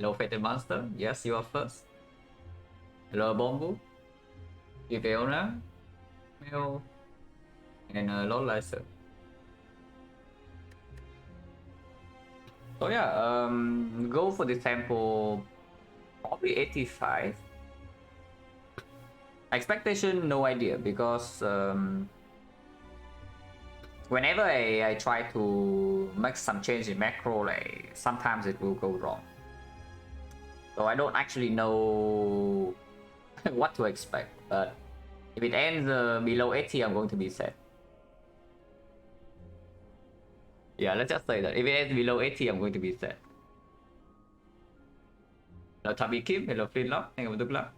Hello, Fated Monster. Yes, you are first. Hello, Bombu. Iveona. Mel. And Lord Lyser. So yeah, go for the tempo. Probably 85. Expectation, no idea, because whenever I try to make some change in macro, like sometimes it will go wrong. So I don't actually know what to expect, but if it ends below 80, I'm going to be sad. Yeah, let's just say that. If it ends below 80, I'm going to be sad. Hello, Tabi Kim. Hello, Flintlock. Thank you for the luck.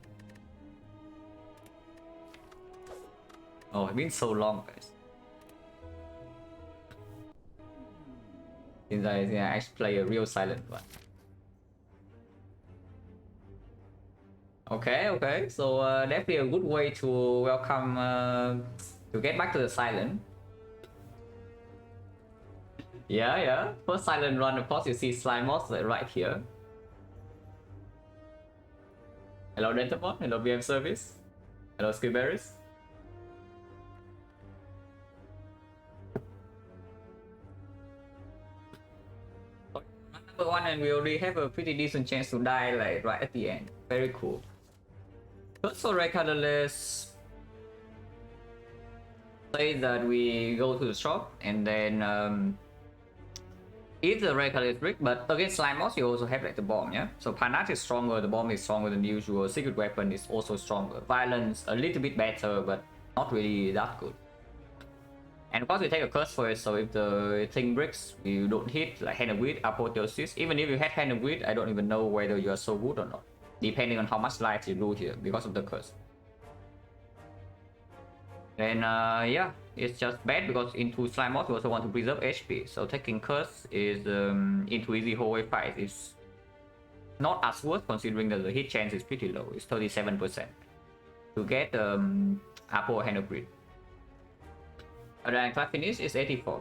Oh, it's been so long, guys. Since I actually play a real silent one. Okay. So definitely a good way to welcome, to get back to the silent. Yeah. First silent run, of course, you see Slime Monster right here. Hello, Dentamon. Hello, BM Service. Hello, Skillberries. Number one, and we already have a pretty decent chance to die like right at the end. Very cool. First for red colorless, say that we go to the shop and then if the red color is brick, but against slime moss you also have like the bomb, yeah? So Panat is stronger, the bomb is stronger than usual, secret weapon is also stronger, violence a little bit better but not really that good. And of course we take a curse for it, so if the thing bricks, you don't hit like Hand of Greed, Apotheosis. Even if you had Hand of Greed, I don't even know whether you are so good or not, depending on how much life you do here because of the curse. Then yeah, it's just bad because into slime moss you also want to preserve HP, so taking curse is into easy hallway fight is not as worth, considering that the hit chance is pretty low. It's 37% to get Apo Hand of Greed. And then class finish is 84.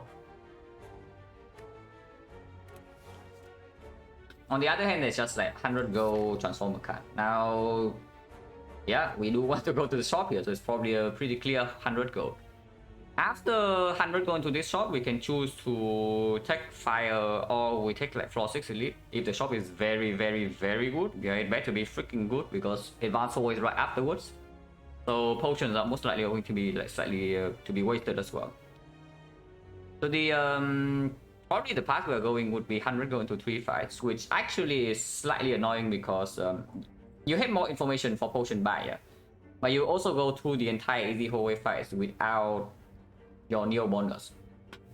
On the other hand, it's just like 100 gold transformer card. Now, yeah, we do want to go to the shop here, so it's probably a pretty clear 100 gold. After 100 gold into this shop, we can choose to take fire or we take like floor 6 elite. If the shop is very good, yeah, it better be freaking good because advance always right afterwards. So potions are most likely going to be like slightly to be wasted as well. So the probably the path we're going would be 100 go into 3 fights, which actually is slightly annoying because you have more information for potion buy, yeah? But you also go through the entire easy hallway fights without your neo bonus.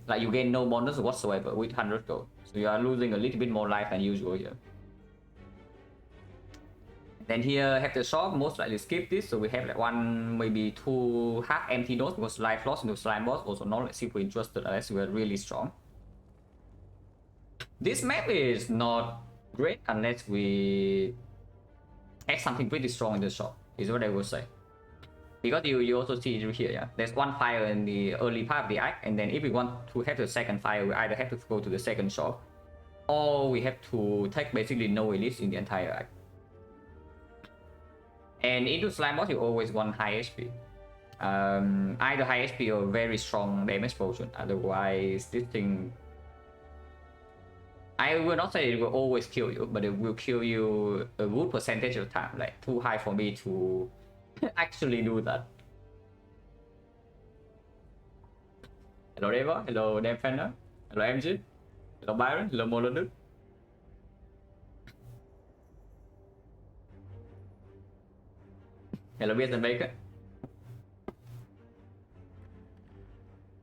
Like you gain no bonus whatsoever with 100 gold. So you are losing a little bit more life than usual here. Then here have the shop, most likely skip this, so we have like one, maybe two half empty nodes because life loss into slime boss, also not like super interested unless we are really strong. This map is not great unless we have something pretty strong in the shop, is what I would say. Because you also see it here, yeah? There's one fire in the early part of the act, and then if we want to have the second fire, we either have to go to the second shop, or we have to take basically no elites in the entire act. And into slime boss, you always want high HP. Either high HP or very strong damage potion. Otherwise, this thing, I will not say it will always kill you, but it will kill you a good percentage of time. Like too high for me to actually do that. Hello Reva, hello Demfender, hello MG, hello Byron, hello Moloduk. Hello Beers and Bacon.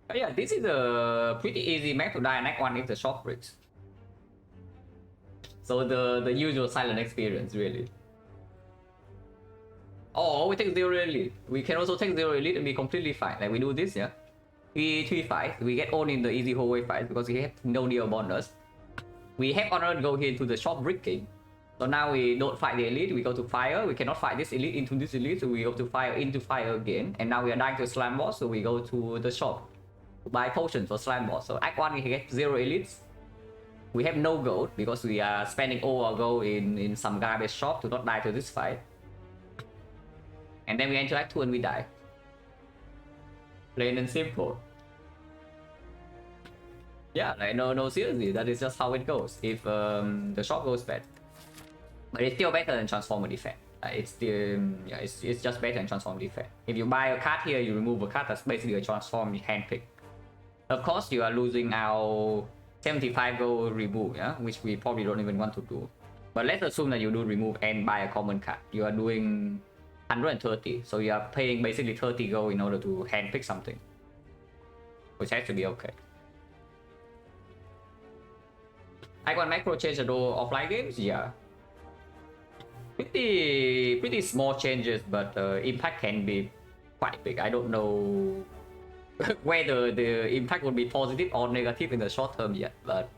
But yeah, this is a pretty easy map to die in Act 1 if the shop breaks. So the usual silent experience, really. Oh, we take 0 elite. We can also take 0 elite and be completely fine. Like we do this, yeah? We 3 fights, we get on in the easy hallway fight because we have no neo bonus. We have honored go here into the shop bricking. So now we don't fight the elite, we go to fire. We cannot fight this elite into this elite, so we go to fire into fire again. And now we are dying to slime boss, so we go to the shop to buy potions for slime boss. So Act 1 we get 0 elites. We have no gold because we are spending all our gold in some garbage shop to not die to this fight. And then we enter Act 2 and we die. Plain and simple. Yeah, like no seriously, that is just how it goes if the shop goes bad. But it's still better than Transformer Defense. It's still, yeah, it's just better than Transform Defense. If you buy a card here, you remove a card, that's basically a Transform handpick. Of course, you are losing our 75 gold remove, yeah, which we probably don't even want to do. But let's assume that you do remove and buy a common card. You are doing 130, so you are paying basically 30 gold in order to handpick something, which has to be okay. Icon Macro change the door offline games, yeah. Pretty small changes, but impact can be quite big. I don't know whether the impact will be positive or negative in the short term yet, but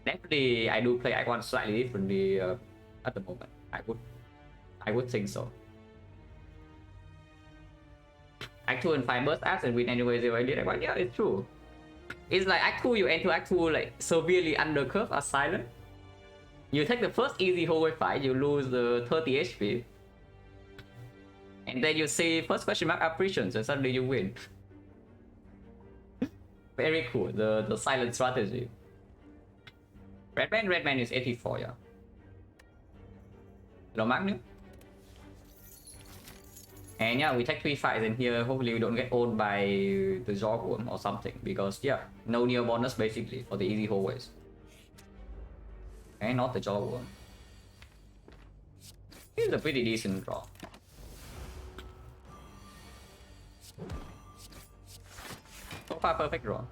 definitely I do play Icon slightly differently at the moment. I would think so. Act 2 and 5 burst acts and win anyway 0 edit. Yeah, it's true. It's like Act 2, you enter Act 2 like severely undercurve as silent. You take the first easy hallway fight, you lose the 30 HP. And then you see first question mark apparitions and suddenly you win. Very cool, the silent strategy. Red man is 84, yeah. Hello Magnum. And yeah, we take 3 fights in here, hopefully we don't get owned by the Zorgworm or something. Because yeah, no near bonus basically for the easy hallways. And not the Zorgworm. It's a pretty decent draw. So far, perfect draw.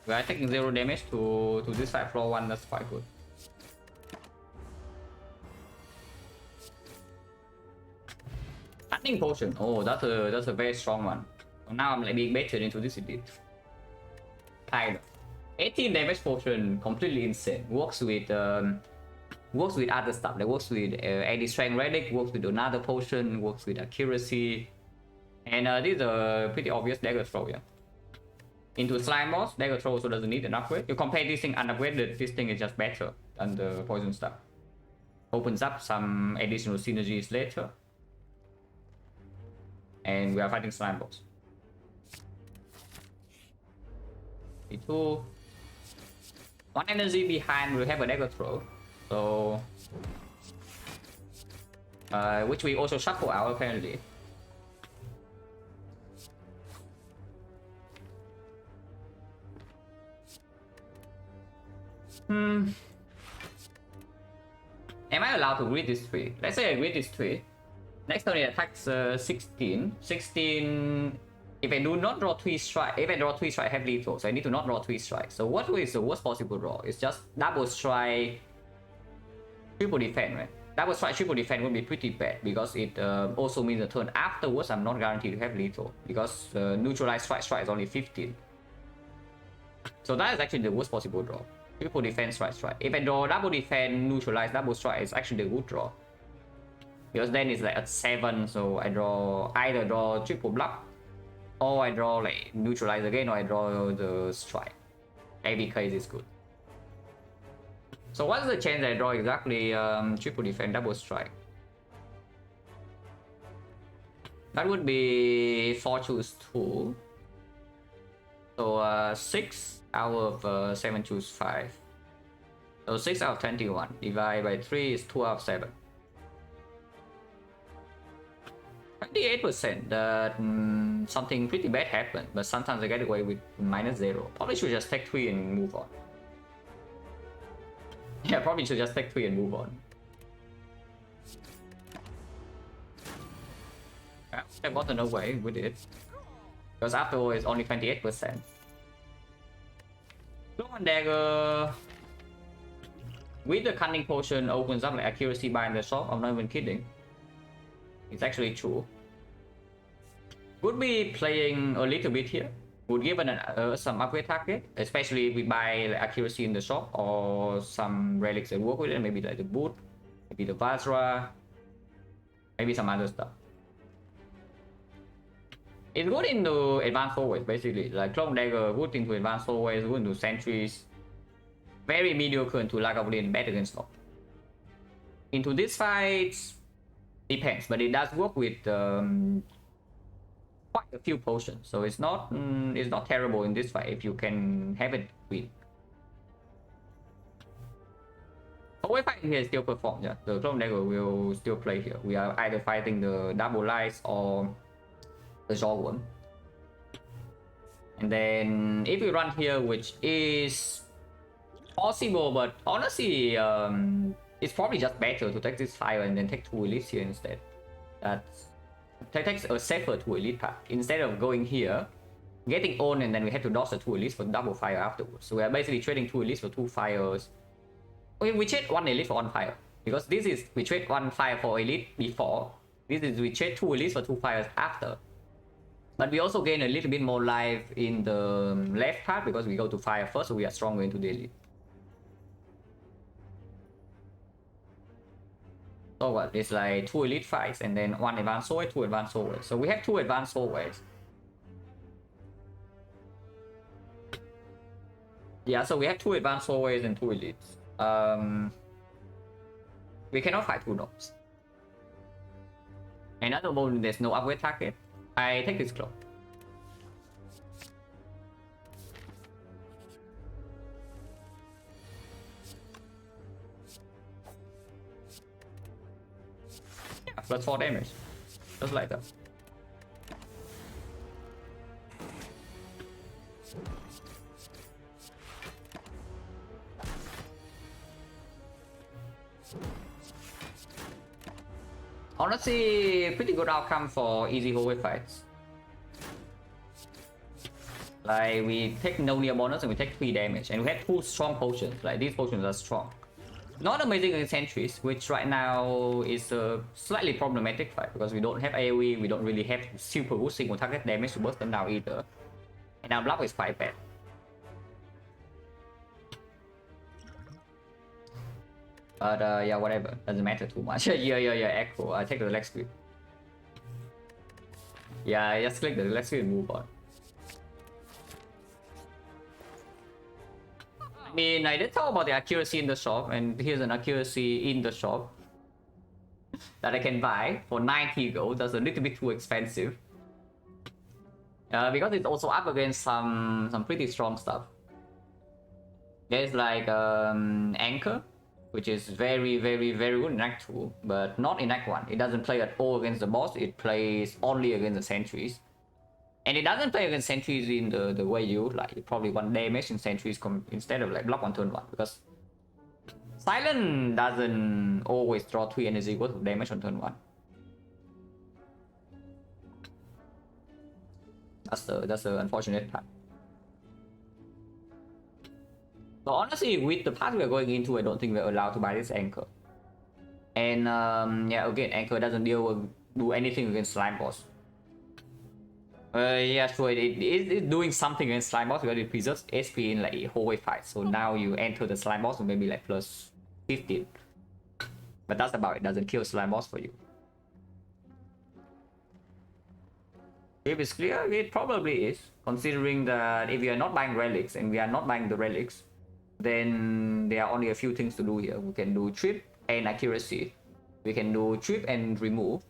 We are taking 0 damage to this side floor 1, that's quite good. Lightning Potion, oh that's a very strong one. So now I'm like being baited into this indeed. Kind of. 18 damage potion, completely insane. Works with other stuff. Like works with any strength relic, works with another potion, works with accuracy, and this is a pretty obvious dagger throw. Yeah. Into slime boss, dagger throw also doesn't need an upgrade. You compare this thing unupgraded, this thing is just better than the poison stuff. Opens up some additional synergies later, and we are fighting slime boss. 2. 1 energy behind will have a dagger throw, so which we also shuffle out apparently. Am I allowed to read this tree? Let's say I read this tree. Next turn it attacks 16. 16. If I do not draw 3 strikes, if I draw 3 strikes, I have lethal, so I need to not draw 3 strikes. So what is the worst possible draw? It's just double strike, triple defense, right? Double strike, triple defense would be pretty bad because it also means the turn afterwards I'm not guaranteed to have lethal because neutralized strike is only 15. So that is actually the worst possible draw. Triple defense, strike. If I draw double defense, neutralize, double strike is actually the good draw. Because then it's like at 7, so I either draw triple bluff, or I draw like neutralize again, or I draw the strike. Every case is good. So what's the chance I draw exactly triple defense, double strike? That would be 4 choose 2. So 6 out of 7 choose 5. So 6 out of 21 divided by 3 is 2 out of 7. 28% that something pretty bad happened, but sometimes I get away with -0. Probably should just take 3 and move on. Yeah, probably should just take 3 and move on. Yeah, I gotten away with it. Because after all, it's only 28%. Long dagger with the cunning potion opens up like accuracy bar in the shop. I'm not even kidding. It's actually true. Would be playing a little bit here. Would give some upgrade target, especially if we buy like, accuracy in the shop or some relics that work with it. Maybe like the boot, maybe the Vajra, maybe some other stuff. It's good into advanced always, basically. Like Clone Dagger, good into advanced always, good into sentries. Very mediocre into Lagavulin, bad against Lock. Into this fight, depends, but it does work with quite a few potions, so it's not terrible in this fight if you can have it win. Always fighting here still perform, yeah. The Clone Dagger will still play here. We are either fighting the Double Lights or the Jaw one. And then if we run here, which is possible, but honestly, it's probably just better to take this fire and then take 2 elites here instead. That takes a safer 2 elite path instead of going here, getting on, and then we have to dodge the 2 elites for double fire afterwards. So we are basically trading 2 elites for 2 fires. We trade 1 elite for 1 fire, because this is we trade 1 fire for elite before. This is we trade 2 elites for 2 fires after. But we also gain a little bit more life in the left part because we go to fire first, so we are stronger into the elite. So what? It's like 2 elite fights and then 1 advanced sword, 2 advanced sword. So we have 2 advanced swords. Yeah, so we have 2 advanced swords and 2 elites. We cannot fight 2 knobs. Another moment, there's no upgrade target. I take this cloak. Yeah, plus 4 damage. Just like that. Honestly, pretty good outcome for easy hallway fights. Like, we take no near bonus and we take 3 damage, and we have 2 strong potions. Like, these potions are strong. Not amazing against sentries, which right now is a slightly problematic fight because we don't have AoE, we don't really have super good single target damage to burst them down either. And our block is quite bad. But yeah, whatever, doesn't matter too much. yeah, echo. I take the leg sweep. Yeah, I just click the leg sweep and move on. I mean, I did talk about the accuracy in the shop, and here's an accuracy in the shop that I can buy for 90 gold. That's a little bit too expensive. Because it's also up against some pretty strong stuff. There's like Anchor, which is very good in Act 2, but not in Act 1. It doesn't play at all against the boss, it plays only against the sentries. And it doesn't play against sentries in the way you like. You probably want damage in sentries instead of like block on turn 1, because Silent doesn't always draw 3 energy equal to damage on turn 1. That's the unfortunate part. So honestly, with the path we're going into, I don't think we're allowed to buy this Anchor. And yeah, again, Anchor doesn't do anything against Slime Boss. Yeah, sure, it is doing something against Slime Boss because it preserves SP in like hallway fights. So now you enter the Slime Boss with maybe like plus 15. But that's about it, doesn't kill Slime Boss for you. If it's clear, it probably is. Considering that if we are not buying relics and we are not buying the relics, then there are only a few things to do here. We can do trip and accuracy. We can do trip and remove.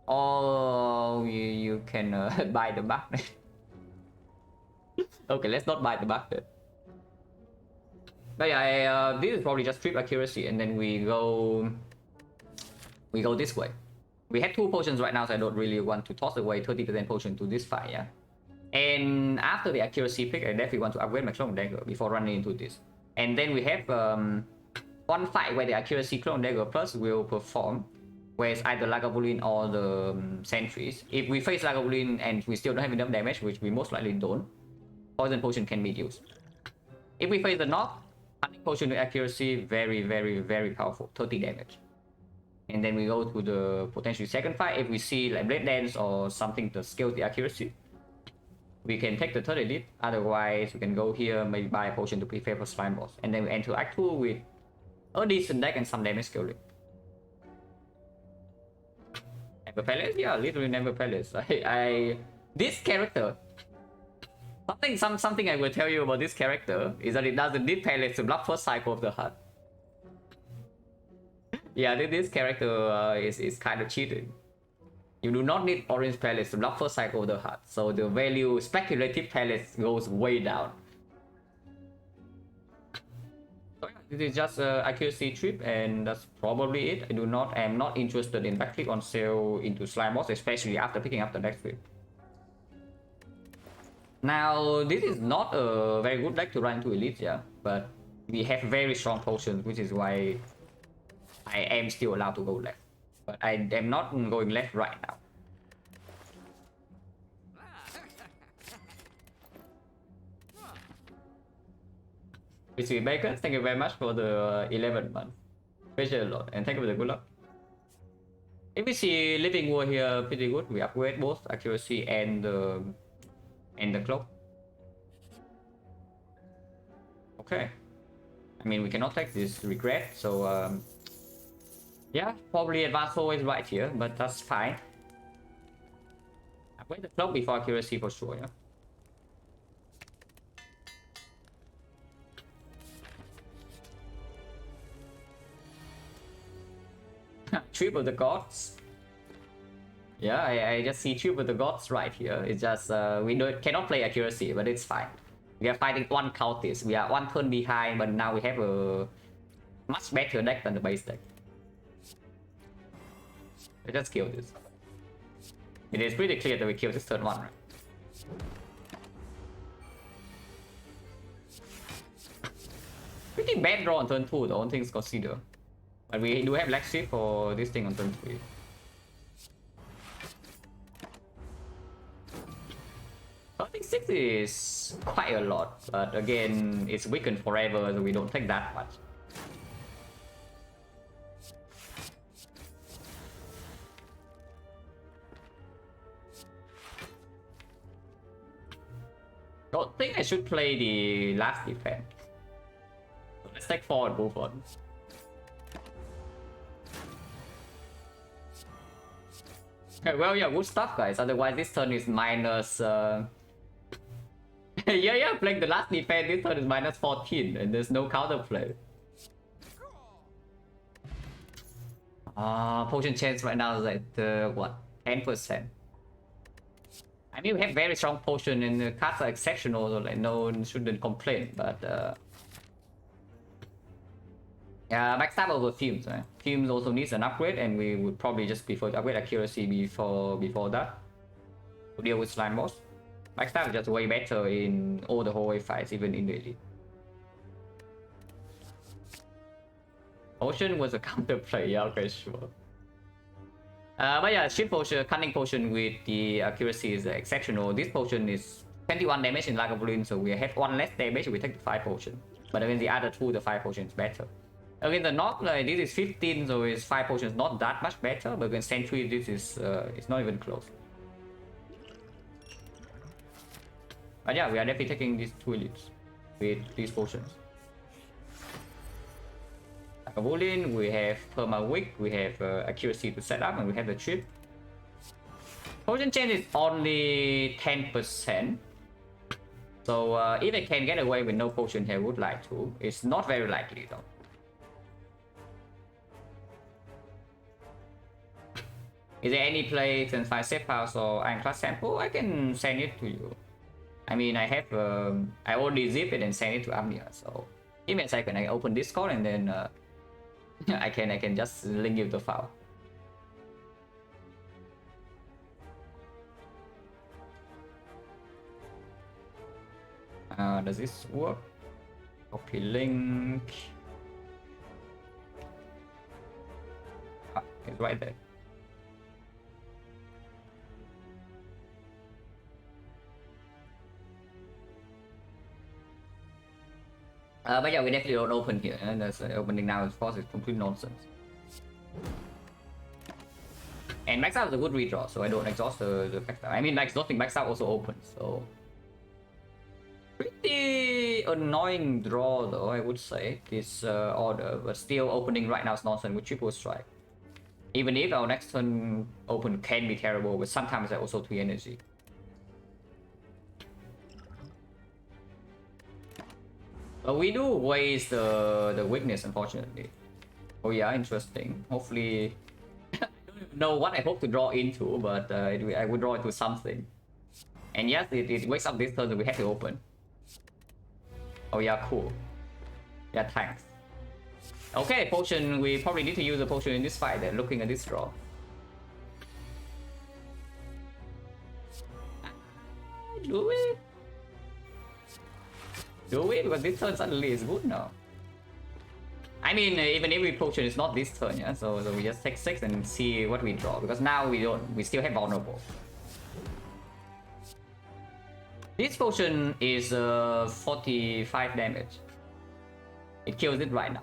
Or you can buy the bug. Okay, let's not buy the bug then. But yeah, this is probably just trip accuracy, and then we go this way. We have 2 potions right now, so I don't really want to toss away 30% potion to this fight, yeah. And after the accuracy pick, I definitely want to upgrade my Clone Dagger before running into this. And then we have 1 fight where the accuracy Clone Dagger plus will perform, where it's either Lagavulin or the sentries. If we face Lagavulin and we still don't have enough damage, which we most likely don't, Poison Potion can be used. If we face the knock, Hunting Potion with accuracy, very powerful, 30 damage. And then we go to the potentially second fight. If we see like Blade Dance or something to scale the accuracy, we can take the third elite. Otherwise, we can go here, maybe buy a potion to prepare for Slime Boss. And then we enter Act 2 with a decent deck and some damage scaling. Never palace? Yeah, literally never palace. This character, something I will tell you about this character is that it doesn't need palace to block first cycle of the heart. Yeah, this character is kind of cheating. You do not need orange palace to block first cycle of the heart, so the value speculative palace goes way down. So yeah, this is just accuracy trip, and that's probably it. I'm not interested in backflip on sale into slime boss, especially after picking up the next flip. Now, this is not a very good deck to run into elites, yeah, but we have very strong potions, which is why I am still allowed to go left. But I am not going left right now. Whiskey Bacon, thank you very much for the 11 month. Appreciate a lot, and thank you for the good luck. If we see Living War here pretty good, we upgrade both accuracy and the cloak. Okay. I mean, we cannot take this regret, so yeah, probably advanced is right here, but that's fine. Upgrade the cloak before accuracy for sure, yeah. Trip of the gods. Yeah, I just see Trip of the gods right here. It's just we cannot play accuracy, but it's fine. We are fighting one cultist. We are one turn behind, but now we have a much better deck than the base deck. Let's just kill this. It is pretty clear that we kill this turn 1, right? Pretty bad draw on turn 2, the only things consider. But we do have lag shift for this thing on turn 3. I think 6 is quite a lot, but again, it's weakened forever, so we don't take that much. Don't think I should play the last defense. So let's take 4 and move on. Okay, well, yeah, good stuff, guys. Otherwise, this turn is minus. Yeah, playing the last defense, this turn is minus 14, and there's no counterplay. Potion chance right now is at what? 10%. I mean, we have very strong potion, and the cards are exceptional, so like no one shouldn't complain. But yeah, backstab over fumes. Right? Fumes also needs an upgrade, and we would probably just prefer to upgrade accuracy before that to deal with slime boss. Backstab is just way better in all the hallway fights, even in the elite. Potion was a counterplay, yeah, okay, sure. But yeah, shift potion, cunning potion with the accuracy is exceptional. This potion is 21 damage in Lagavulin, so we have 1 less damage. We take the 5 potion, but again the other 2, the 5 potion is better. Again, the knock, like, this is 15, so it's 5 potions, not that much better. But against Sentry, this is it's not even close. But yeah, we are definitely taking these 2 elites with these potions. Lagavulin, we have Perma Wick, we have accuracy to set up, and we have the chip. Potion chain is only 10%. So if I can get away with no potion here, I would like to. It's not very likely though. Is there any play can find safe house or iron class sample? I can send it to you. I mean, I have I already zip it and send it to Amnia. So give me a second. I open Discord and then I can just link you the file. Does this work? Copy link. It's right there. But yeah, we definitely don't open here. And that's opening now, of course, is complete nonsense. And max out is a good redraw, so I don't exhaust the backstab. I mean, exhausting backstab also opens, so pretty annoying draw though, I would say, this order. But still opening right now is nonsense with triple strike. Even if our next turn open can be terrible, but sometimes I also 3 energy. But we do waste the weakness, unfortunately. Oh yeah, interesting. Hopefully, I don't know what I hope to draw into, but I would draw into something. And yes, it wakes up this turn that we have to open. Oh yeah, cool. Yeah, thanks. Okay, potion. We probably need to use a potion in this fight then, looking at this draw. Do it? Do it? Because this turn suddenly is good now. I mean, even every potion is not this turn, yeah. So we just take 6 and see what we draw. Because now we still have vulnerable. This potion is 45 damage. It kills it right now.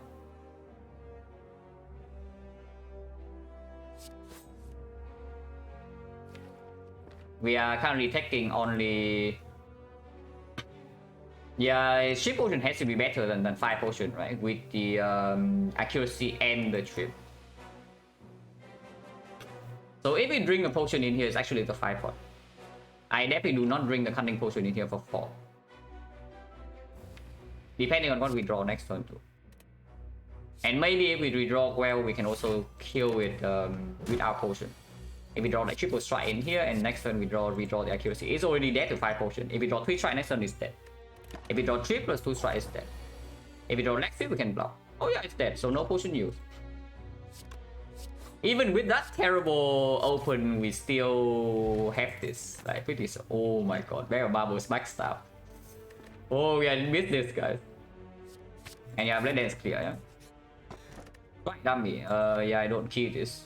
We are currently taking only... Yeah, ship potion has to be better than 5 potion, right? With the accuracy and the trip. So if we drink a potion in here, it's actually the 5 pot. I definitely do not drink the cunning potion in here for 4. Depending on what we draw next turn too. And maybe if we redraw well, we can also kill it with our potion. If we draw like triple strike in here, and next turn we redraw the accuracy, it's already dead to 5 potion. If we draw 3 strike, next turn it's dead. If we draw 3 plus 2 strike, it's dead. If we draw next turn, we can block. Oh yeah, it's dead, so no potion used. Even with that terrible open, we still have this. Like, pretty so. Oh my god, Bear Marbles backstab. Oh, we missed this, guys. And yeah, Blade Dance clear, yeah? Quite dummy. Yeah, I don't kill this.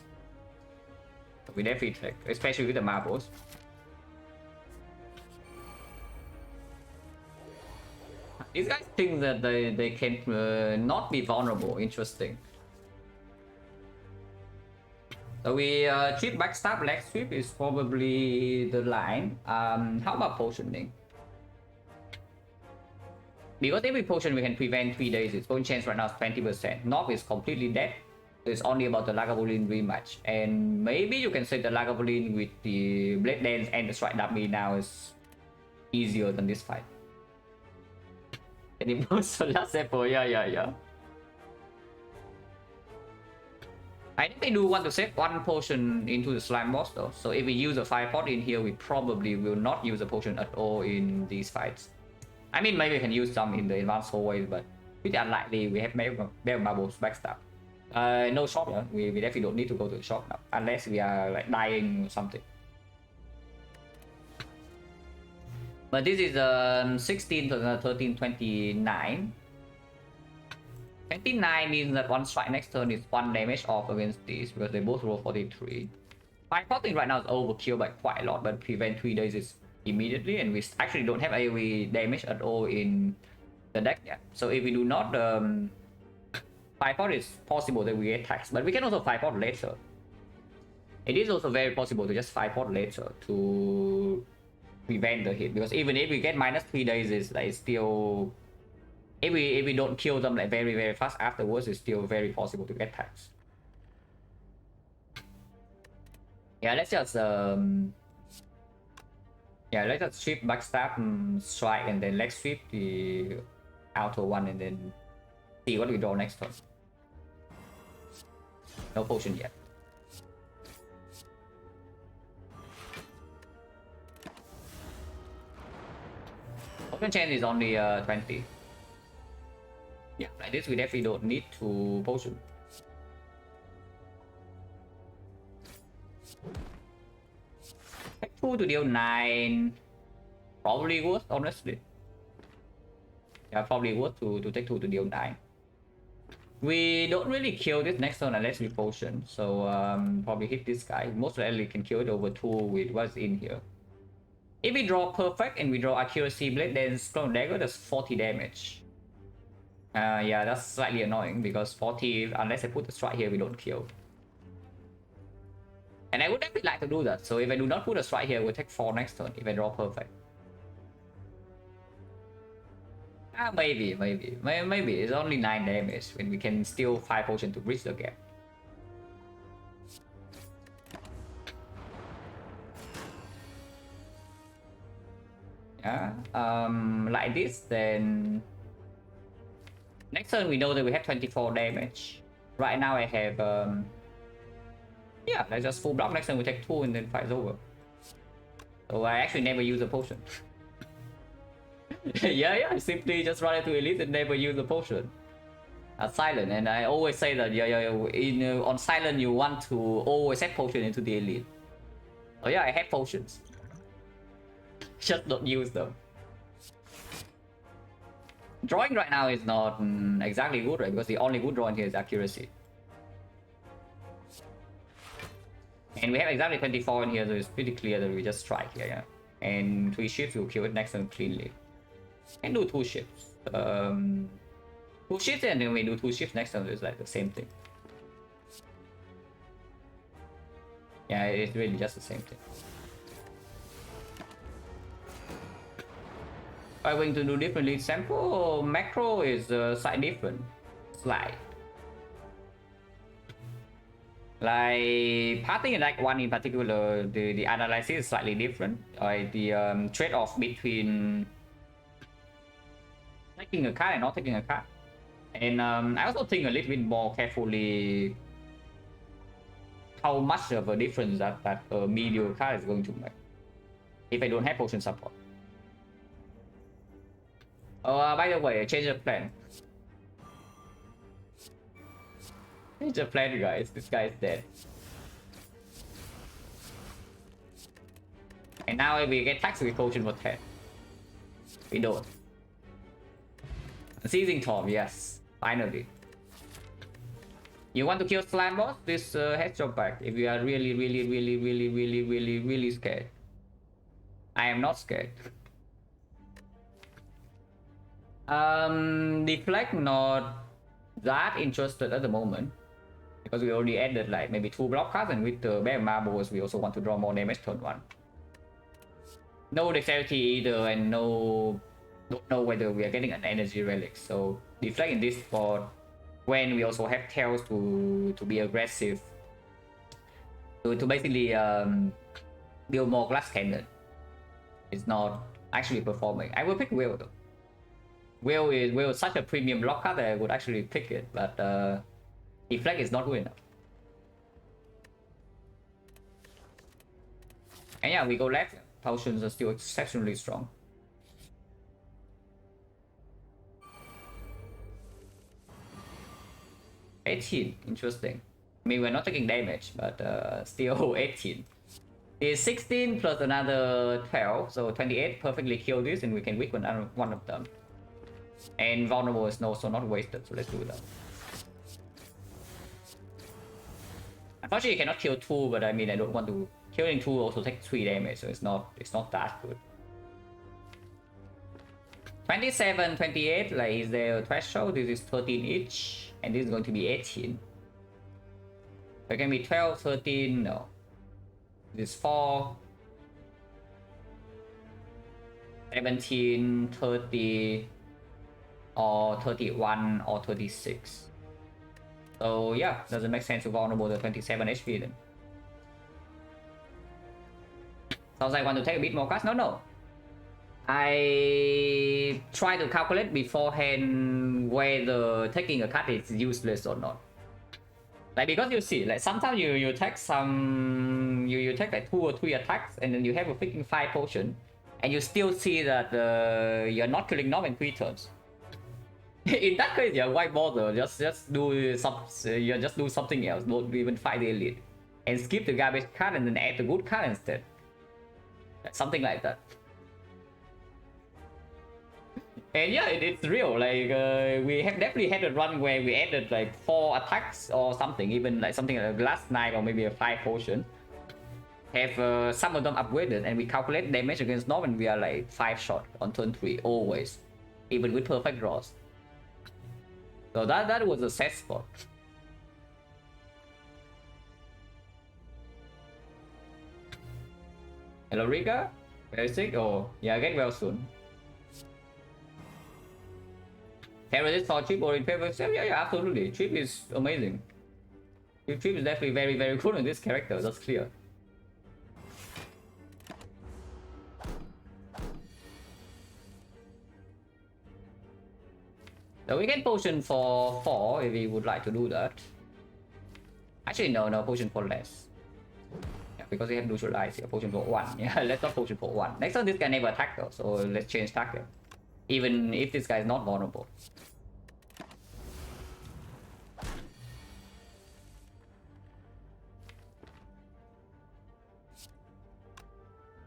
We definitely take, especially with the marbles. These guys think that they can not be vulnerable. Interesting. So we trip backstab, leg sweep is probably the line. How about potioning? Because every potion we can prevent 3 days, its point chance right now is 20%. Knob is completely dead. It's only about the Lagavulin rematch. And maybe you can say the Lagavulin with the Blade Dance and the Strike Dummy now is easier than this fight. And it was the last apple, yeah. I think they do want to save 1 potion into the slime boss though. So if we use a 5 pot in here, we probably will not use a potion at all in these fights. I mean, maybe we can use some in the advanced hallways, but pretty unlikely. We have Bear Marbles backstab. No shop, yeah? We definitely don't need to go to the shop now, unless we are like dying or something. But this is 16 to 13, 29. 29 means that 1 strike next turn is 1 damage off against these because they both roll 43. 5 potting right now is overkill by quite a lot, but prevent 3 days is immediately, and we actually don't have AoE damage at all in the deck yet. So if we do not 5 pot, it's possible that we get taxed, but we can also 5 pot later. It is also very possible to just 5 pot later to prevent the hit, because even if we get minus 3 days, it's like still, if we don't kill them like very fast afterwards, it's still very possible to get taxed. Yeah, let's just sweep, backstab, strike, and then leg sweep the outer one, and then see what we draw next turn. No potion yet. Potion chance is only 20. Yeah, like this we definitely don't need to potion. Take 2 to deal 9. Probably worth, honestly. Yeah, probably worth to take 2 to deal 9. We don't really kill this next turn unless we potion, so probably hit this guy. Most likely can kill it over 2 with what's in here. If we draw perfect and we draw accuracy blade, then Stone Dagger does 40 damage. Yeah, that's slightly annoying because 40, unless I put the strike here, we don't kill. And I would definitely like to do that, so if I do not put a strike here, we'll take 4 next turn if I draw perfect. Maybe. It's only 9 damage when we can steal 5 potion to bridge the gap. Yeah. Like this, then next turn we know that we have 24 damage. Right now I have yeah, let's just full block. Next turn we take 2 and then fight's over. So I actually never use a potion. yeah, I simply just run into elite and never use a potion. Silent, and I always say that on silent you want to always have potion into the elite. Oh yeah, I have potions. Just don't use them. Drawing right now is not exactly good, right? Because the only good drawing here is accuracy. And we have exactly 24 in here, so it's pretty clear that we just strike here, yeah. And 3 shifts will kill it next turn cleanly. And do 2 shifts. 2 shifts and then we do 2 shifts next turn, it's like the same thing. Yeah, it's really just the same thing. If I'm going to do differently, sample macro is slightly different. Slide. Like parting in like 1 in particular, the analysis is slightly different. The trade-off between taking a card and not taking a card. And I also think a little bit more carefully how much of a difference that a medium card is going to make if I don't have potion support. Oh, by the way, I changed the plan. Change the plan, guys. This guy is dead. And now if we get taxed with potion for 10. We don't. Seizing Tom, yes. Finally. You want to kill slime boss? This has your back. If you are really scared. I am not scared. Deflect not that interested at the moment. Because we already added like maybe 2 block cards, and with the Bear Marbles we also want to draw more damage turn 1. No dexterity either, and don't know whether we are getting an energy relic. So deflect in this spot when we also have tails to be aggressive. To basically build more glass cannon. It's not actually performing. I will pick Will though. Will is such a premium block card that I would actually pick it, but deflect is not good enough. And yeah, we go left. Potions are still exceptionally strong. $18, interesting. I mean, we're not taking damage, but still 18. It's 16 plus another 12, so 28. Perfectly kill this, and we can weaken one of them. And vulnerable is also not wasted, so let's do that. Unfortunately, you cannot kill 2, but I mean, I don't want to. Killing 2 also takes 3 damage, so it's not that good. 27, 28, like is the threshold. This is 13 each, and this is going to be 18. So it can be 12, 13, no. This is 4, 17, 30, or 31, or 36. So yeah, doesn't make sense to vulnerable the 27 HP then. Sounds like I want to take a bit more cards. No. I try to calculate beforehand whether taking a card is useless or not. Like, because you see, like sometimes you take some, you take like 2 or 3 attacks, and then you have a freaking 5 potion, and you still see that you're not killing Nom in 3 turns. In that case, yeah, why bother? Just do something else. Don't even fight the elite, and skip the garbage card and then add the good card instead. Something like that. And yeah, it's real. Like we have definitely had a run where we added like 4 attacks or something, even like something like a glass knight or maybe a 5 potion. Have some of them upgraded, and we calculate damage against Nom, and we are like 5 shot on turn 3 always, even with perfect draws. So that was a set spot. Hello Riga, very sick? Oh yeah, get well soon. Terrorist for trip or in favor? Yeah, absolutely. Trip is amazing. Trip is definitely very cool in this character, that's clear. So we can potion for 4 if we would like to do that. Actually, no, potion for less. Yeah, because we have neutralize here. Potion for 1. Yeah, let's not potion for 1. Next time this guy never attack though, so let's change target. Even if this guy is not vulnerable.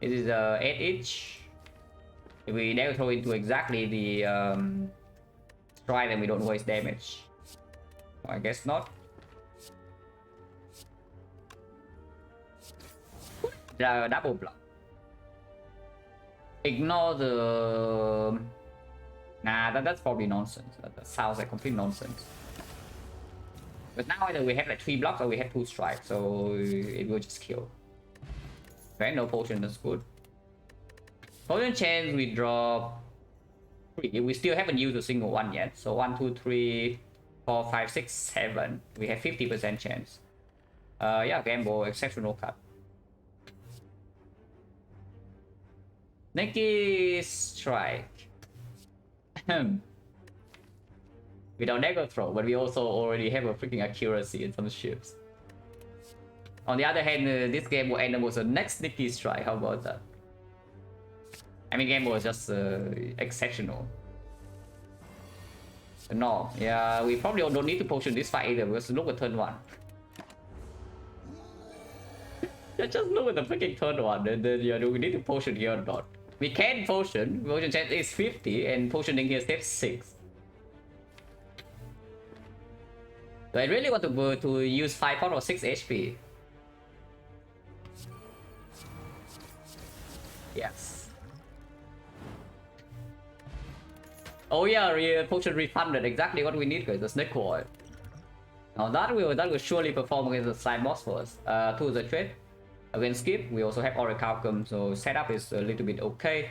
This is 8-inch. If we never throw into exactly the strike, then we don't waste damage. I guess not. Double block. Ignore the... Nah, that's probably nonsense. That sounds like complete nonsense. But now either we have like 3 blocks or we have 2 strikes, so it will just kill. Okay, no potion, that's good. Potion chance we drop 3. We still haven't used a single one yet. So 1, 2, 3, 4, 5, 6, 7. We have 50% chance. Yeah, gamble, exceptional cut. Sneaky strike. We don't dagger throw, but we also already have a freaking accuracy in some ships. On the other hand, this game will end up with a next sneaky strike. How about that? I mean, game was just exceptional. No, yeah, we probably don't need to potion this fight either. Because look at turn 1. Just look at the freaking turn 1. Do we need to potion here or not? We can potion. Potion chance is 50, and potioning here step 6. So I really want to use 5 pot or 6 HP. Yes. Oh yeah, potion refunded. Exactly what we need, guys. The snake coil. Now that will surely perform against the slime boss first. 2 is a trade. Against skip, we also have Orichalcum, so setup is a little bit okay.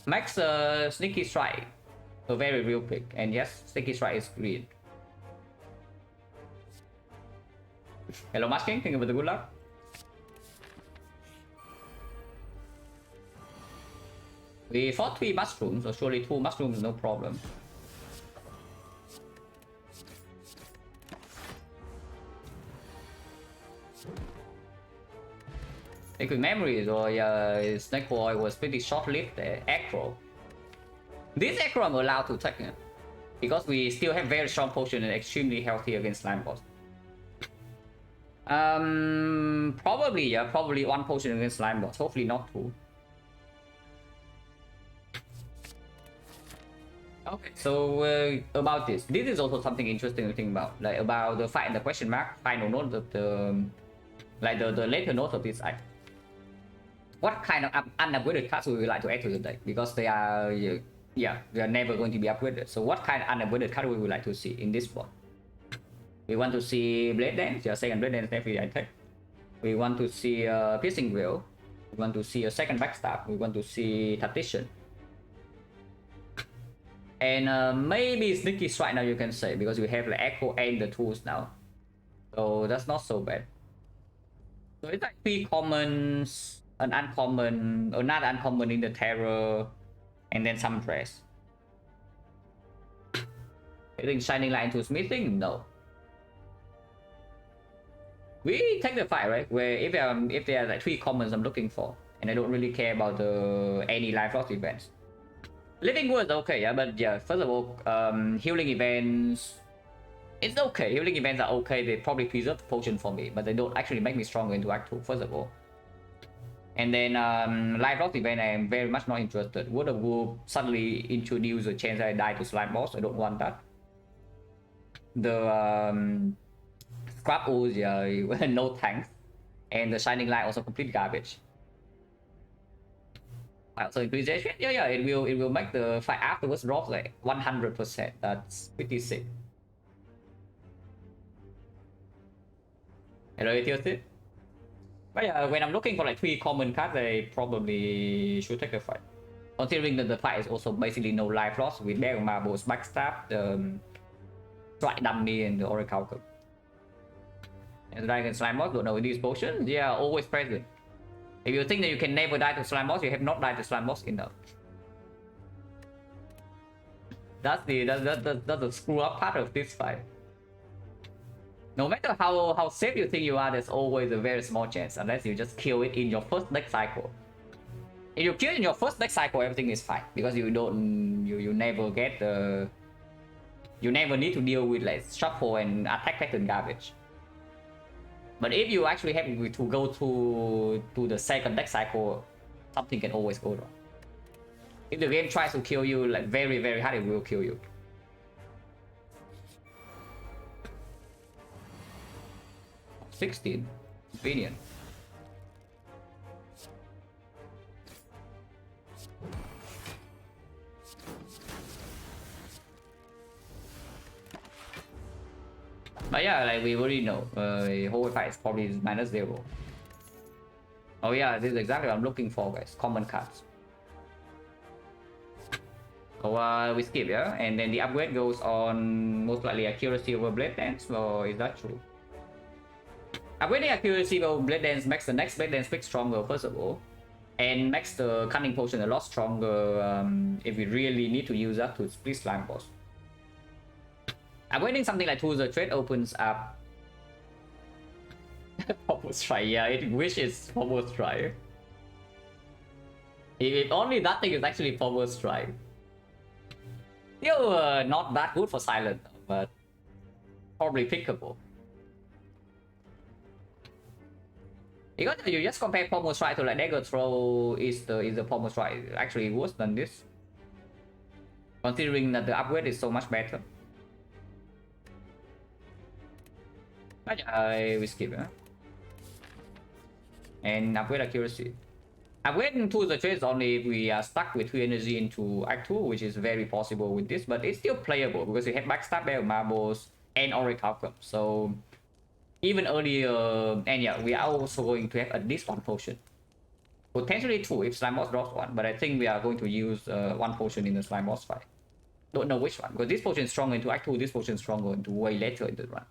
Max sneaky strike. A very real pick. And yes, sneaky strike is green. Hello Masking, thank you for the good luck. We fought 3 mushrooms, so surely 2 mushrooms no problem. Liquid memories or snake boy was pretty short-lived. Acro. This acro I'm allowed to take it because we still have very strong potion and extremely healthy against slime boss. Probably 1 potion against slime boss. Hopefully not 2. Okay, so about this is also something interesting to think about, like about the fight and the question mark final note of the the later note of this act. What kind of unupgraded cards would we like to add to the deck? Because they are, yeah, they are never going to be upgraded. So what kind of unupgraded card would we like to see in this board? We want to see Blade Dance, yeah, second Blade Dance every attack. We want to see Piercing Grill. We want to see a second Backstab. We want to see Tactician. And maybe Sneaky Strike now you can say, because we have the Echo and the tools now. So that's not so bad. So it's like 3 commons, an uncommon, another uncommon in the Terror, and then some dress. I think Shining Light into Smithing? No. We take the fight, right? Where if there are like 3 commons I'm looking for, and I don't really care about any life loss events. Living Wood is okay, yeah, but yeah, first of all, healing events, it's okay. Healing events are okay. They probably preserve the potion for me, but they don't actually make me stronger into Act 2, first of all. And then life loss event, I am very much not interested. Wood of Wolf suddenly introduce a chance that I die to slime boss. I don't want that. The Scrap Ooze, yeah, no thanks. And the Shining Light also complete garbage. So increase HP, yeah, it will make the fight afterwards drop like 100%. That's pretty sick. Hello, Etios. But yeah, when I'm looking for like 3 common cards, I probably should take the fight. Considering that the fight is also basically no life loss with Bear Marbles, Backstab, the Strike Dummy, and the Orichalcum. And Dragon Slime Boss, don't know these potions, yeah, always present. If you think that you can never die to slime boss, you have not died to slime boss enough. That's the screw up part of this fight. No matter how safe you think you are, there's always a very small chance unless you just kill it in your first next cycle. If you kill it in your first next cycle, everything is fine because you never get the you never need to deal with like shuffle and attack pattern garbage. But if you actually have to go to the second deck cycle, something can always go wrong. If the game tries to kill you like very hard, it will kill you. $16 billion. But yeah, like we already know, whole fight is probably -0. Oh yeah, this is exactly what I'm looking for, guys. Common cards. So we skip, yeah, and then the upgrade goes on most likely accuracy over blade dance. Or is that true? Upgrading accuracy over blade dance makes the next blade dance pick stronger first of all, and makes the cunning potion a lot stronger if we really need to use that to split slime boss. Upgrading something like Tools of Trade opens up. Power Strike, yeah, it wishes Power Strike. If only that thing is actually Power Strike. Still not that good for Silent, but probably pickable. Because you just compare Pommel Strike to like Dagger Throw, is the Pommel Strike actually worse than this? Considering that the upgrade is so much better. But we skip, huh? And upgrade accuracy. Upgrading to the trade is only if we are stuck with 3 energy into Act 2, which is very possible with this, but it's still playable because we have Backstab, Bell Marbles, and Orichalcum. So even earlier, and yeah, we are also going to have at least 1 potion. Potentially 2 if Slime Boss drops 1, but I think we are going to use 1 potion in the Slime Boss fight. Don't know which one, because this potion is stronger into Act 2, this potion is stronger into way later in the run.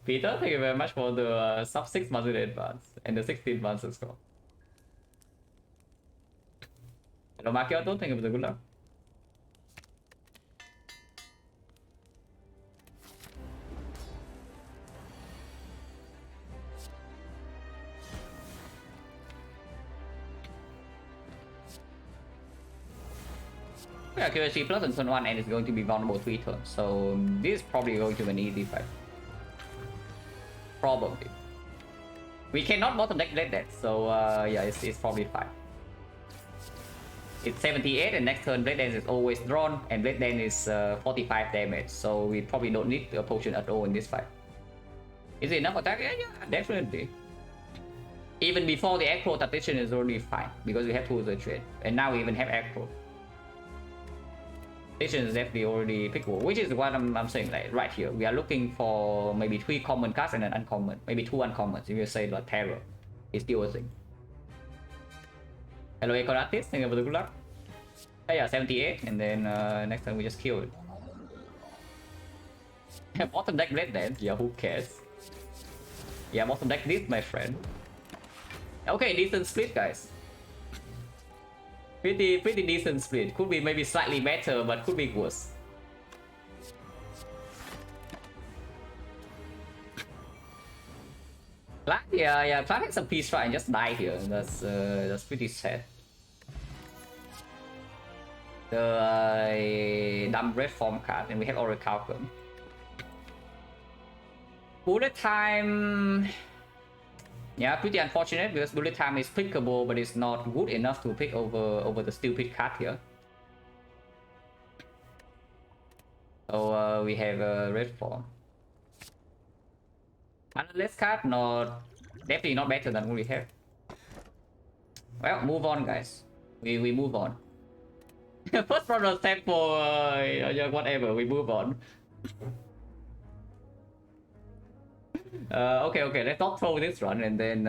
Peter, thank you very much for the sub 6 months in advance and the 16 months as well. Hello Macchiato, thank you for the good luck. Accuracy plus on turn 1 and it's going to be vulnerable 3 turns, so this is probably going to be an easy fight. Probably. We cannot bottom deck Blade Dance, so yeah, it's probably fine. It's 78 and next turn Blade Dance is always drawn and Blade Dance is 45 damage, so we probably don't need a potion at all in this fight. Is it enough attack? Yeah, definitely. Even before the Acro Tactician is already fine, because we have Tools of Trade, and now we even have Acro. Tactician is definitely already pickable, which is what I'm saying, like right here. We are looking for maybe 3 common cards and an uncommon, maybe 2 uncommons. If you say like Terror, it's still a thing. Hello Ecoratis, thank you for the good luck. Oh, yeah, 78, and then next time we just kill it. Bottom deck Blade Dance, yeah, who cares? Yeah, bottom deck this, my friend. Okay, decent split, guys. Pretty decent split. Could be maybe slightly better, but could be worse. Yeah, Plat had some peace try and just died here. That's pretty sad. The dumb red form card, and we have Orichalcum. Bullet time. Yeah, pretty unfortunate because bullet time is pickable, but it's not good enough to pick over the stupid card here. So we have a red form. Unless card, definitely not better than what we have. Well, move on, guys. We move on. First problem step for whatever. We move on. Okay, let's not throw this run, and then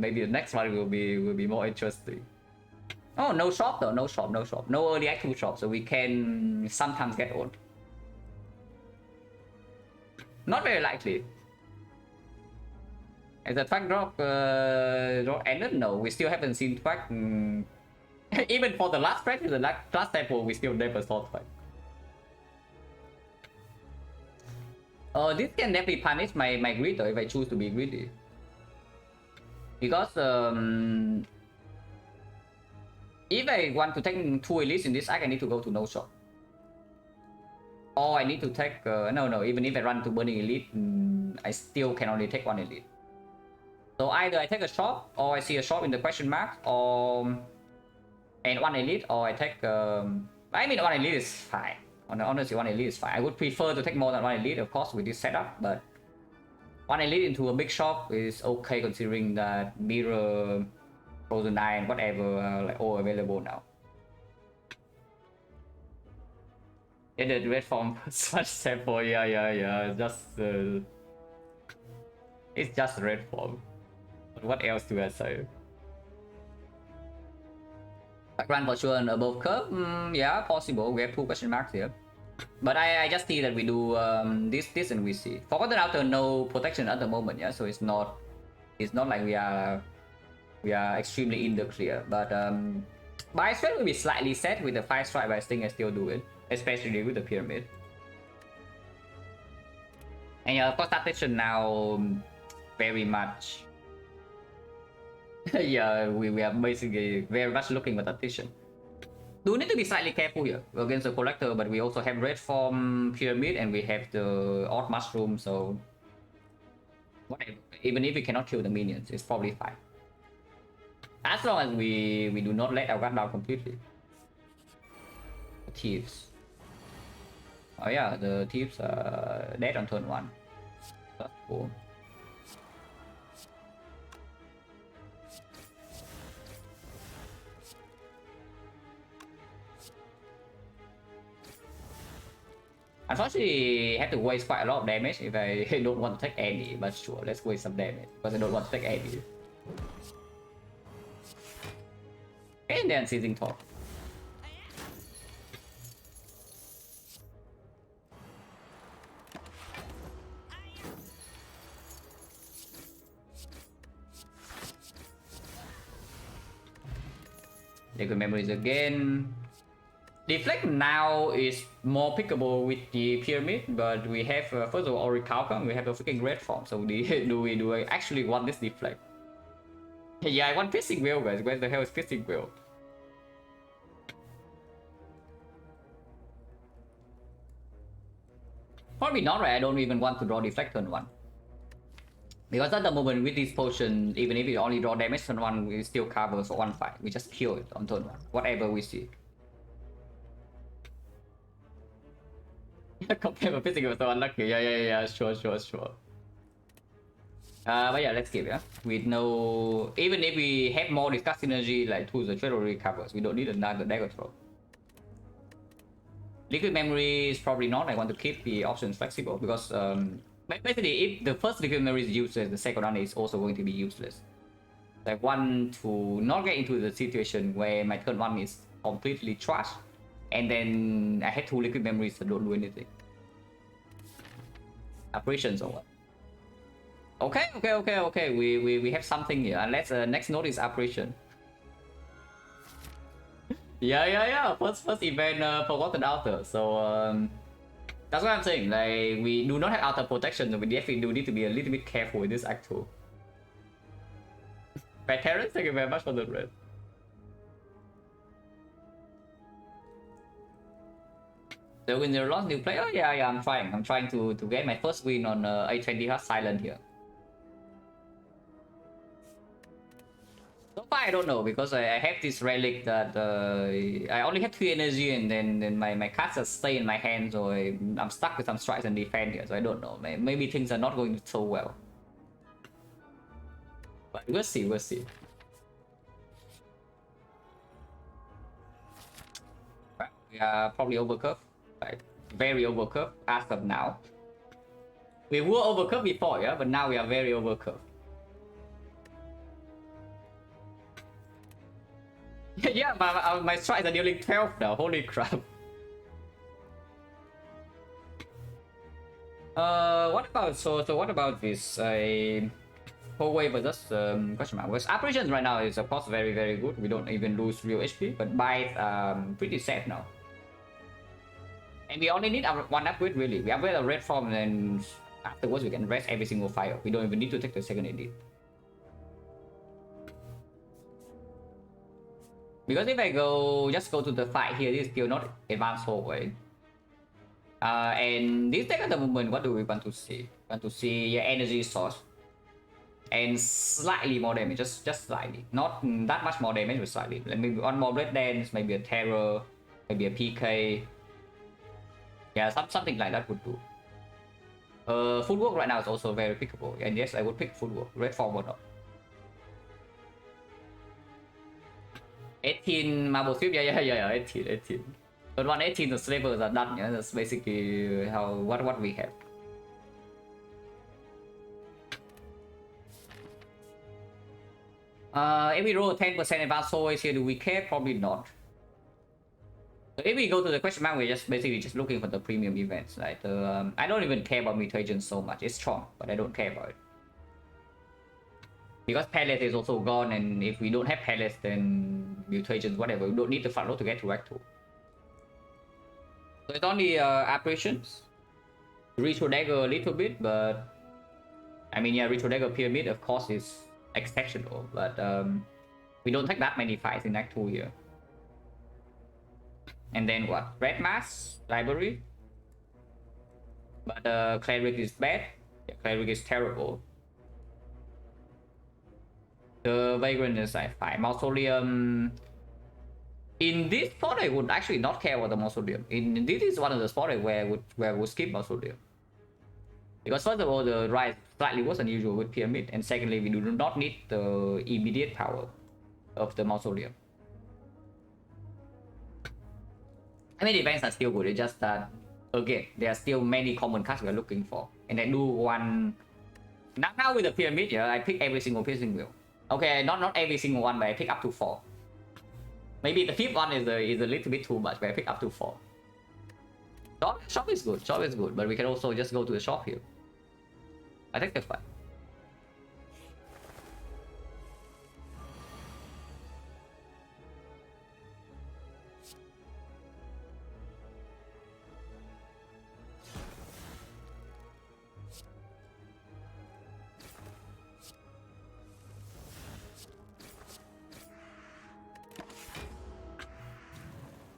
maybe the next one will be more interesting. Oh, no shop though, no shop. No early act 2 shop, so we can sometimes get old. Not very likely. As the track drop ended? No, we still haven't seen track. Even for the last practice, the last tempo, we still never sword fight. This can definitely punish my greed though, if I choose to be greedy. Because if I want to take 2 elites in this arc, I need to go to no shop. Or I need to take no, even if I run to burning elite, I still can only take 1 elite. So either I take a shop, or I see a shop in the question mark, or and 1 elite, or I take I mean 1 elite is fine. Honestly, 1 elite is fine. I would prefer to take more than 1 elite, of course, with this setup, but 1 elite into a big shop is okay considering that mirror, frozen iron, whatever are like all available now. Yeah, the red form such sample, yeah. It's just red form. But what else do I say? Run for sure and above curve? Yeah, possible. We have 2 question marks here. But I just see that we do this and we see. Forgotten Outer no protection at the moment, yeah. So it's not like we are extremely in the clear. But my strength will be slightly set with the 5 strike, but I think I still do it, especially with the pyramid. And yeah, of course, tactician now very much. Yeah, we are basically very much looking for tactician. Do need to be slightly careful here against the collector, but we also have red form pyramid and we have the odd mushroom, so whatever. Even if we cannot kill the minions, it's probably fine. As long as we do not let our guard down completely. The thieves. Oh yeah, the thieves are dead on turn 1. That's cool. Unfortunately, I have to waste quite a lot of damage if I don't want to take any, but sure, let's waste some damage because I don't want to take any. And then seizing top. Liquid memories again. Deflect now is more pickable with the pyramid, but we have first of all Orichalcum, we have a freaking red form, so do I actually want this deflect? Yeah, I want Piercing Wheel, guys. Where the hell is Piercing Wheel? Probably not, right? I don't even want to draw deflect turn 1. Because at the moment with this potion, even if we only draw damage turn 1, we still cover for 1 fight. We just kill it on turn 1, whatever we see. Compare with physical so unlucky. Yeah, sure. But yeah, let's give, yeah. With no, even if we have more discuss synergy like tools, the treasury covers, we don't need another dagger throw. Liquid memory is probably not. I want to keep the options flexible because basically if the first liquid memory is useless, the second one is also going to be useless. I want to not get into the situation where my turn 1 is completely trash and then I had 2 liquid memories that don't do anything. Apparitions or what? Okay. We have something here. Unless next node is apparition. Yeah. First event forgotten outer. So that's what I'm saying. Like we do not have outer protection, so we definitely do need to be a little bit careful with this act 2. Veterans, thank you very much for the red. So when you lost new player, yeah, I'm trying. I'm trying to get my first win on A20H Silent here. So far I don't know because I have this relic that I only have 3 energy and then my cards just stay in my hand, so I'm stuck with some strikes and defense here. So I don't know. Maybe things are not going so well. But we'll see. We are probably overcurve. Like very overcurve as of now. We were overcurve before, yeah, but now we are very overcurve. Yeah, my strikes are dealing 12 now. Holy crap. What about so what about this? whole wave versus question mark. Because operations right now is of course very very good. We don't even lose real HP, but buys pretty safe now. And we only need one upgrade really. We upgrade a red form, and then afterwards we can rest every single fire. We don't even need to take the second edit. Because if I just go to the fight here, this is still not advanced hallway. And this deck at the moment, what do we want to see? Want to see your energy source and slightly more damage, just slightly, not that much more damage, but slightly. Maybe one more red dance, maybe a terror, maybe a PK. Yeah, something like that would do. Footwork right now is also very pickable, and yes, I would pick footwork. Red form or not. 18 marble sweep, yeah, 18. But 118 the slavers are done, yeah, that's basically what we have. If we roll 10% advanced always here, do we care? Probably not. So if we go to the question mark, we're just basically just looking for the premium events. Like I don't even care about mutations so much. It's strong, but I don't care about it. Because palace is also gone, and if we don't have palace, then mutations, whatever, we don't need the front row to get to Act 2. So it's only operations. Retro dagger a little bit, but I mean, yeah, retro dagger pyramid of course is exceptional, but we don't take that many fights in Act 2 here. And then what? Red mass library, but cleric is bad. Yeah, cleric is terrible. The vagrant is like 5 mausoleum. In this spot, I would actually not care about the mausoleum. This is one of the spots where I would skip mausoleum. Because first of all, the rise slightly was unusual with pyramid, and secondly, we do not need the immediate power of the mausoleum. I mean, the events are still good. It's just that again, there are still many common cards we're looking for, and I do one. Now with the pyramid, yeah, I pick every single piercing wheel. Okay, not every single one, but I pick up to 4. Maybe the 5th one is a little bit too much, but I pick up to 4. Shop is good. Shop is good, but we can also just go to the shop here. I think that's fine.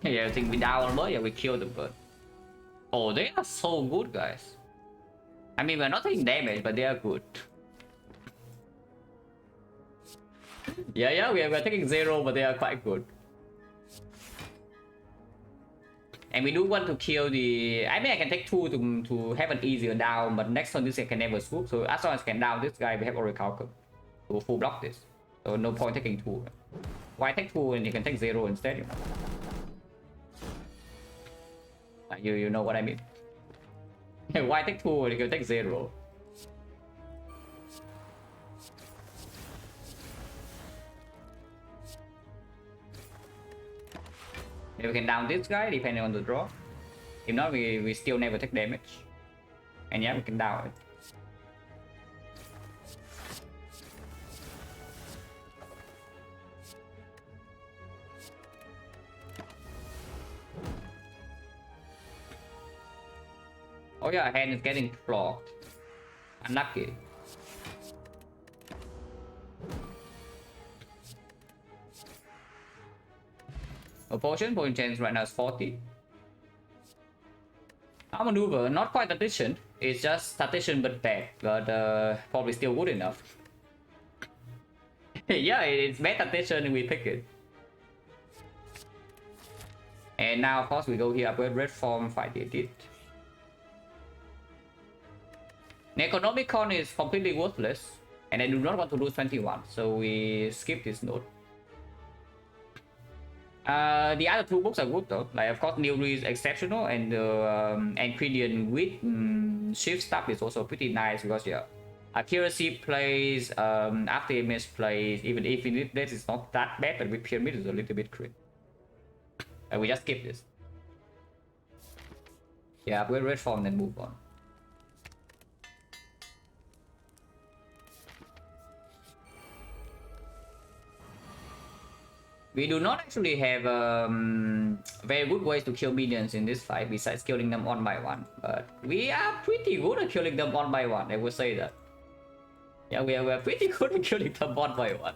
Yeah, I think we down one bird, yeah, we kill the bird. Oh, they are so good, guys. I mean, we're not taking damage, but they are good. Yeah, we're taking 0, but they are quite good. And we do want to kill the... I mean, I can take 2 to have an easier down, but next turn this guy can never swoop. So as long as I can down this guy, we have already calculated to full block this. So no point taking 2. Why take 2 and you can take 0 instead, you know? You know what I mean? Why take 2 when you can take 0? Maybe we can down this guy depending on the draw. If not, we still never take damage. And yeah, we can down it. Oh yeah, hand is getting clogged. Unlucky. A potion chance right now is 40. Our maneuver, not quite addition. It's just addition but bad. But probably still good enough. Yeah, it's bad addition and we pick it. And now of course we go here upgrade red form, fight the edit. Necronomicon is completely worthless, and I do not want to lose 21, so we skip this node. The other 2 books are good though, like of course Newry is exceptional, and the Ancridian with shift stuff is also pretty nice because yeah, accuracy plays, after image plays, even if this is not that bad, but with pyramid is a little bit crit. And we just skip this. Yeah, upgrade red form then move on. We do not actually have very good ways to kill minions in this fight besides killing them one by one. But we are pretty good at killing them one by one, I would say that. Yeah, we're pretty good at killing them one by one.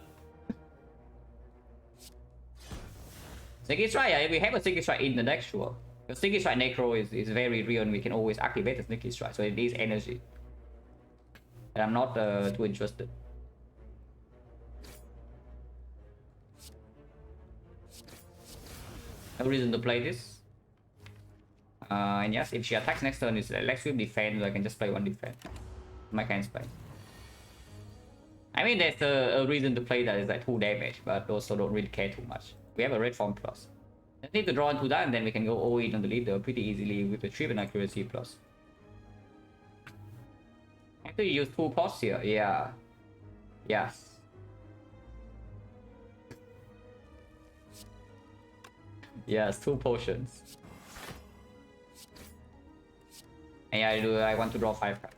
Sneaky Strike, yeah, we have a Sneaky Strike in the deck, sure. The Sneaky Strike Necro is very real and we can always activate the Sneaky Strike, so it is energy. And I'm not too interested. No reason to play this. And yes, if she attacks next turn, it's let's sweep defense, so I can just play one defense. My kind play. I mean, there's a reason to play that is like 2 damage, but also don't really care too much. We have a red form plus. Just need to draw into that, and then we can go all in on the leader pretty easily with the trip and accuracy plus. Actually, use 2 pots here. Yeah. Yes. Yes, 2 potions. And yeah, I want to draw 5 cards.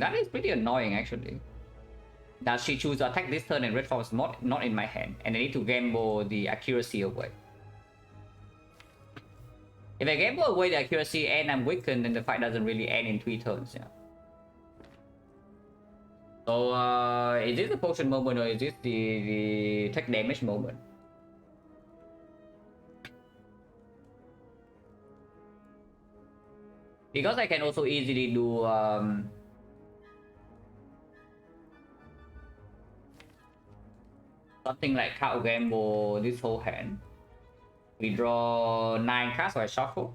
That is pretty annoying actually. That she choose to attack this turn and red form is not in my hand, and I need to gamble the accuracy away. If I gamble away the accuracy and I'm weakened, then the fight doesn't really end in 3 turns. Yeah. So is this the potion moment or is this the take damage moment? Because I can also easily do something like counter gamble this whole hand. We draw 9 cards, so I shuffle.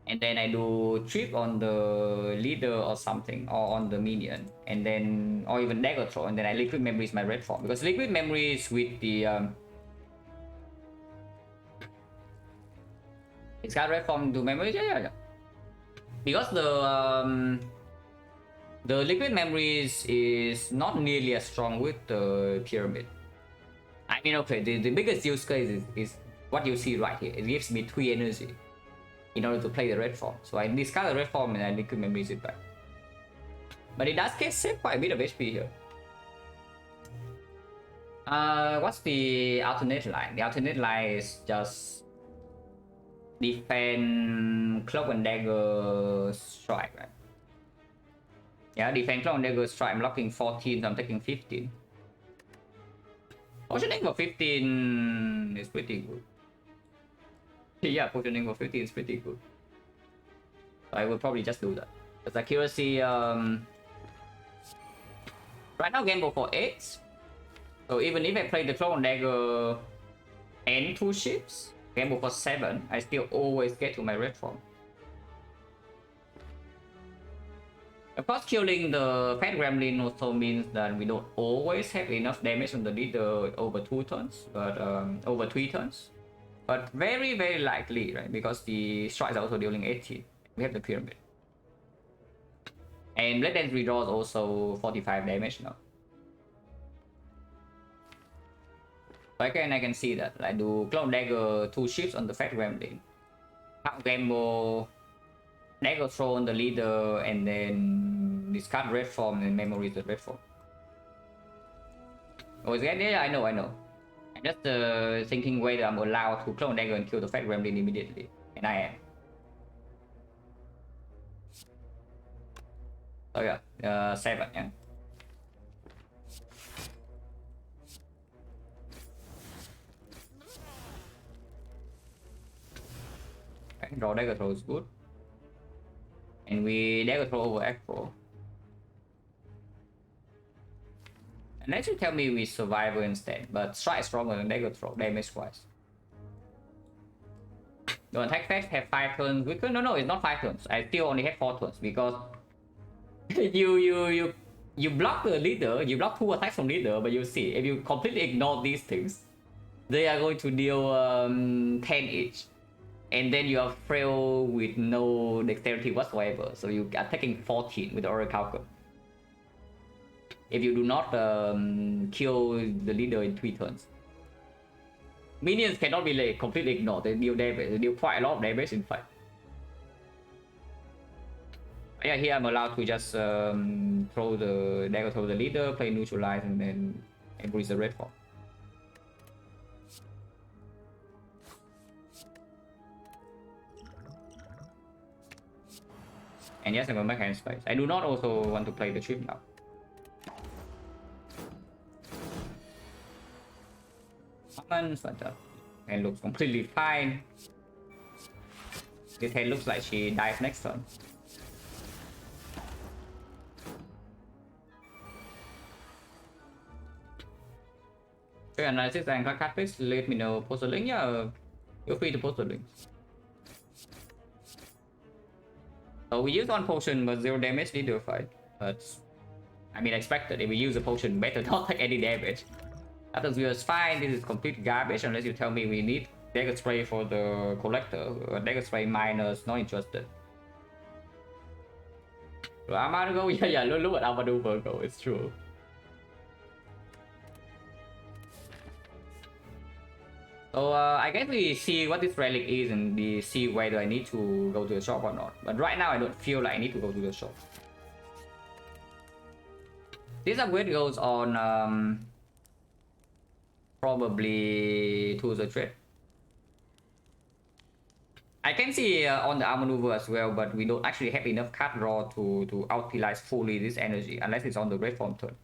And then I do trip on the leader or something, or on the minion, and then, or even dagger throw, and then I liquid memories my red form, because liquid memories with the it's got red form to memories, yeah. Because the liquid memories is not nearly as strong with the pyramid. I mean, okay, the biggest use case is what you see right here. It gives me 3 energy in order to play the red form. So I discard the red form and I liquid memories it back. But it does get save quite a bit of HP here. What's the alternate line? The alternate line is just defend cloak and dagger strike, right? Yeah, defend cloak and dagger strike. I'm locking 14, so I'm taking 15. Potioning for 15 is pretty good. Yeah, potioning for 15 is pretty good. So I will probably just do that. Because accuracy, right now gamble for 8. So even if I play the cloak and dagger and 2 ships, gamble for 7, I still always get to my red form. Of course, killing the Fat Gremlin also means that we don't always have enough damage on the leader over 2 turns, but over 3 turns. But very, very likely, right? Because the strikes are also dealing 18. We have the pyramid. And Blood Dance redraws also 45 damage now. So I can see that. I do Clown Dagger 2 ships on the Fat Gremlin. Half Gamble, Dagger throw on the leader, and then discard red form and memories the red form. Oh, is that? Yeah, I know. I'm just thinking whether I'm allowed to Clone Dagger and kill the Fat Gremlin immediately. And I am. Oh yeah, 7, yeah. Okay, draw Dagger throw is good. And we Dagger throw over Acro. And that should tell me we Survivor instead, but Strike is stronger than Dagger throw, damage-wise. The attack phase have 5 turns weaker? No, it's not 5 turns. I still only have 4 turns because you block the leader, you block 2 attacks from leader, but you see, if you completely ignore these things, they are going to deal 10 each. And then you are frail with no dexterity whatsoever, so you are taking 14 with the Orichalcum. If you do not kill the leader in 3 turns. Minions cannot be like completely ignored, they deal damage, they deal quite a lot of damage in fact. Yeah, here I'm allowed to just throw the dagger, throw the leader, play neutralize, and then increase the red form. And yes, I'm gonna make hand space. I do not also want to play the chip now. Summons, but hand looks completely fine. This hand looks like she dies next turn. If analysis and card please let me know. Post the link. Yeah, you're free to post the link. So we use one potion but 0 damage leader fight. But I mean expected. If we use a potion, better not take any damage. After view is fine. This is complete garbage unless you tell me we need dagger spray for the collector. Dagger spray minus, not interested. So Amado go, yeah, look at Amado go. It's true. So I guess we see what this relic is and we see whether I need to go to the shop or not. But right now I don't feel like I need to go to the shop. This upgrade goes on probably to the trade. I can see on the outmaneuver as well, but we don't actually have enough card draw to utilize fully this energy unless it's on the red form turn.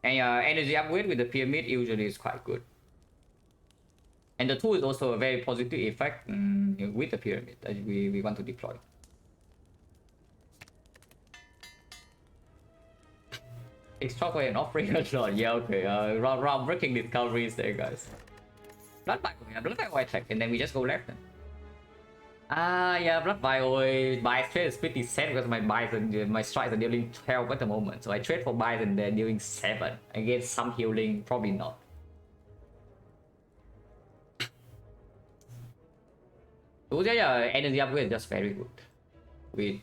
And energy upgrade with the pyramid usually is quite good. And the tool is also a very positive effect with the pyramid that we want to deploy. Extra for an offering or not? Yeah, okay. Round breaking discoveries there, guys. Blood Vial, yeah, Blood Vial attack, and then we just go left then. Yeah, Blood Vial, my trade is pretty sad because my strikes are dealing 12 at the moment. So I trade for buys and they're dealing 7. I get some healing, probably not. So yeah, energy upgrade is just very good with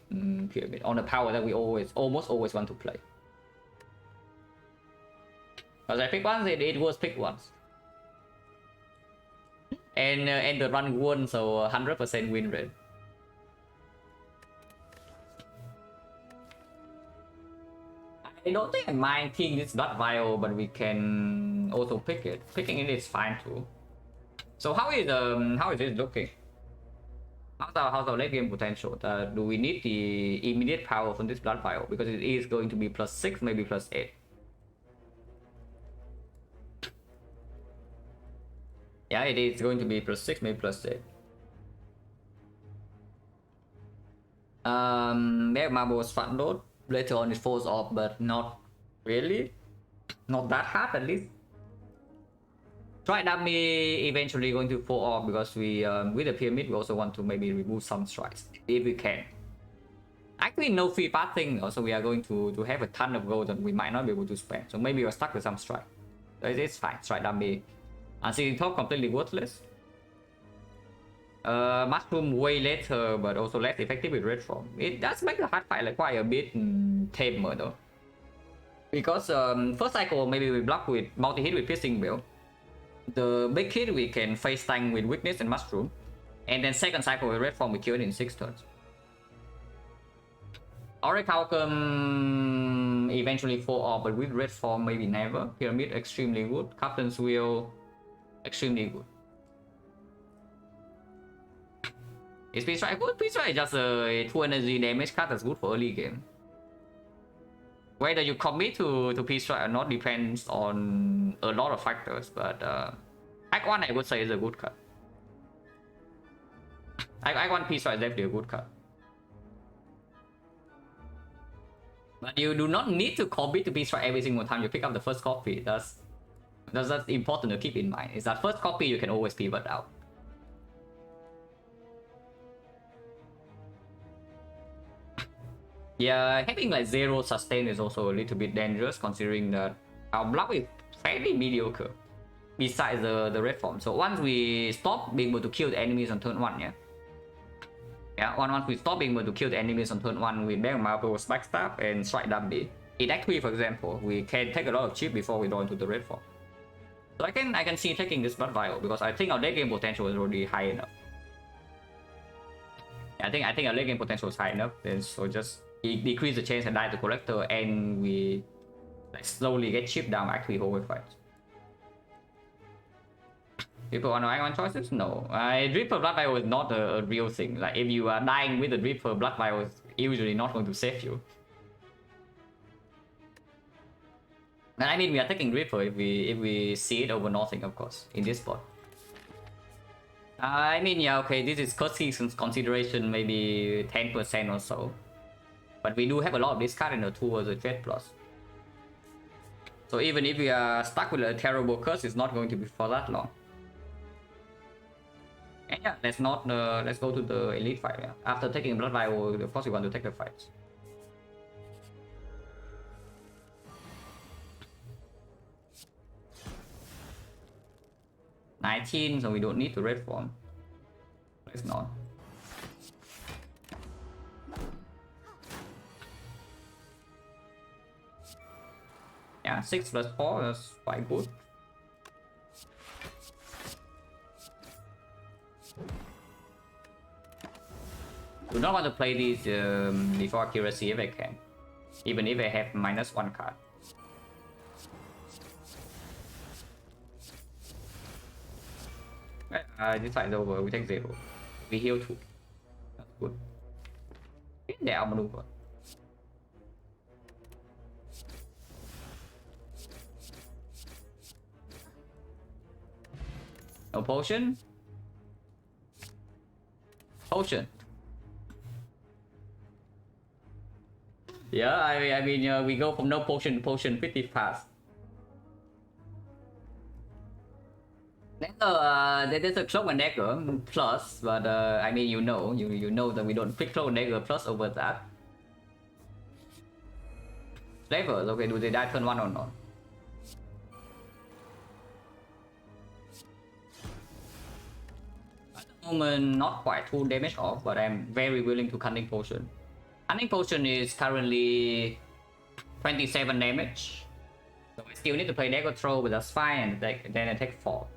pyramid on the power that we almost always want to play. Because I pick once, it was picked once. And the run won, so 100% win rate. I don't think I mind picking this Blood Vial, but we can also pick it. Picking it is fine too. So how is it looking? How's our late game potential? Do we need the immediate power from this Blood Vial? Because it is going to be +6, maybe +8. Yeah, it is going to be +6, maybe +8. Their Marbles front load. Later on it falls off, but not really. Not that hard at least. Strike dummy eventually going to fall off because we with the pyramid we also want to maybe remove some strikes if we can. Actually no free passing, also we are going to have a ton of gold that we might not be able to spend. So maybe we're stuck with some strike. So it's fine. Strike dummy. Unseen top completely worthless. Mushroom way later, but also less effective with red form. It does make the hard fight like quite a bit tamer though. Because first cycle maybe we block with multi-hit with piercing bill. The big hit we can face tank with weakness and mushroom. And then second cycle with red form we kill it in 6 turns. Orichalcum eventually fall off, but with red form maybe never. Pyramid extremely good. Captain's Wheel extremely good. Is Peace Strike good? Peace Strike is just a 2 energy damage card that's good for early game. Whether you commit to Peace Strike or not depends on a lot of factors, but Act 1 I would say is a good card. Act 1 Peace Strike is definitely a good card. But you do not need to commit to Peace Strike every single time you pick up the first copy. That's important to keep in mind. Is that first copy you can always pivot out. Yeah, having like 0 sustain is also a little bit dangerous considering that our block is fairly mediocre besides the red form. So once we stop being able to kill the enemies on turn 1, once we stop being able to kill the enemies on turn 1 with Bang Marbles, Backstab and Strike Dummy. In Act 3 for example, we can take a lot of chip before we draw into the red form. So I can see taking this Blood Vial because I think our late game potential is already high enough. I think our late game potential is high enough. Then so just decrease the chance and die to collector, and we like slowly get chipped down actually whole fight. People want to act on choices? No. Reaper Blood Vial is not a real thing. Like if you are dying with the Reaper Blood Vial, it's usually not going to save you. And I mean, we are taking Reaper if we see it over nothing, of course, in this spot. I mean, yeah, okay, this is cost consideration, maybe 10% or so. But we do have a lot of discard in the 2 as a Jet Plus. So even if we are stuck with a terrible curse, it's not going to be for that long. And yeah, let's go to the elite fight. Yeah. After taking Blood Vial, of course we want to take the fight. $19, so we don't need to red form. Let's not. Yeah, 6 plus 4 is quite good. Do not want to play these before accuracy if I can, even if I have -1 card. This fight is over. We take 0. We heal 2. That's good. Để ông maneuver. No potion. Potion. Yeah, I mean, we go from no potion to potion pretty fast. There's a Cloak and Dagger plus, but I mean, you know that we don't pick Cloak and Dagger plus over that. Slavers, okay, do they die turn 1 or not? At the moment, not quite 2 damage off, but I'm very willing to Cunning Potion. Cunning Potion is currently 27 damage. So I still need to play Dagger Throw, but that's fine, and then I take 4.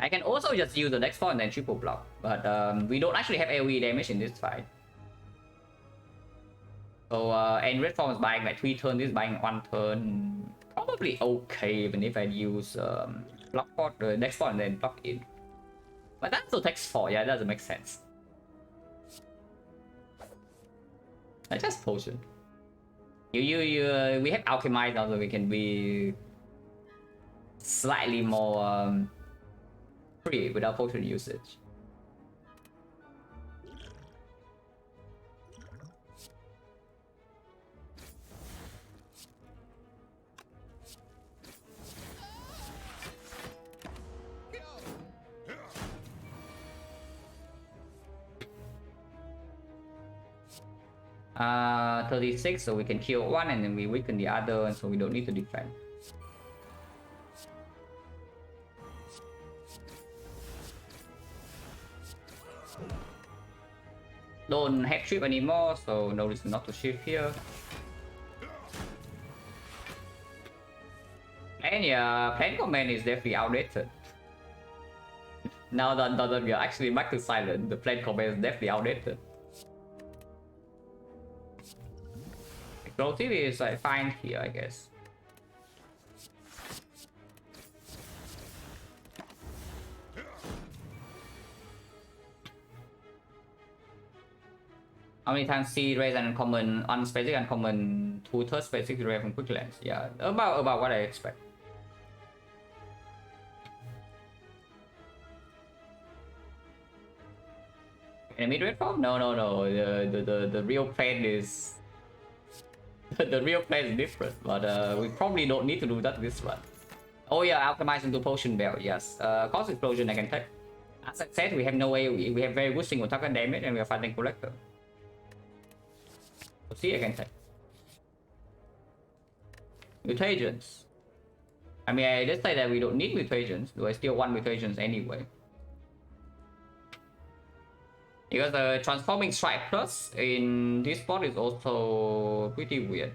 I can also just use the next 4 and then triple block, but we don't actually have AoE damage in this fight. So and red form is buying like 3 turns, this is buying 1 turn. Probably okay even if I use block for the next 4 and then block in. But that still takes 4, yeah, it doesn't make sense. I just potion. We have alchemize now, so we can be slightly more free without potion usage. Uh, 36, so we can kill 1 and then we weaken the other, and so we don't need to defend. Don't have shift anymore, so no reason not to shift here. And yeah, Plan Command is definitely outdated. Now that we are actually back to Silent, the Plan Command is definitely outdated. Explosive is like fine here, I guess. How many times see raise an uncommon, unspecific uncommon, 2/3 specific rare from quick lens? Yeah, about what I expect. Enemy red form? No. The real plan is the real plan is different, but we probably don't need to do that this one. Oh yeah, alchemize into potion belt. Yes, cost explosion I can take. As I said, we have no way. We have very good single target damage, and we are fighting collector. See, I can take mutations. I mean, I just say that we don't need mutations. Do I still want mutations anyway? Because the transforming strike plus in this spot is also pretty weird.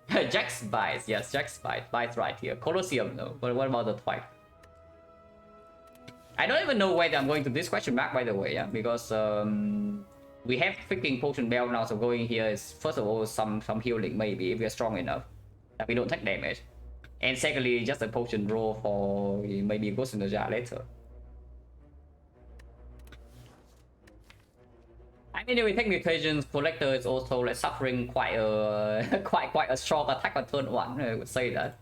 Jack's bites, yes, Jack's bites right here. Colosseum, no. But what about the Twilight? I don't even know whether I'm going to this question mark, by the way, yeah, because we have freaking potion bell now, so going here is first of all some healing maybe if we are strong enough that we don't take damage, and secondly just a potion roll for maybe ghost in the jar later. I mean, if we take mutations, collector is also like suffering quite a quite a strong attack on turn 1. I would say that.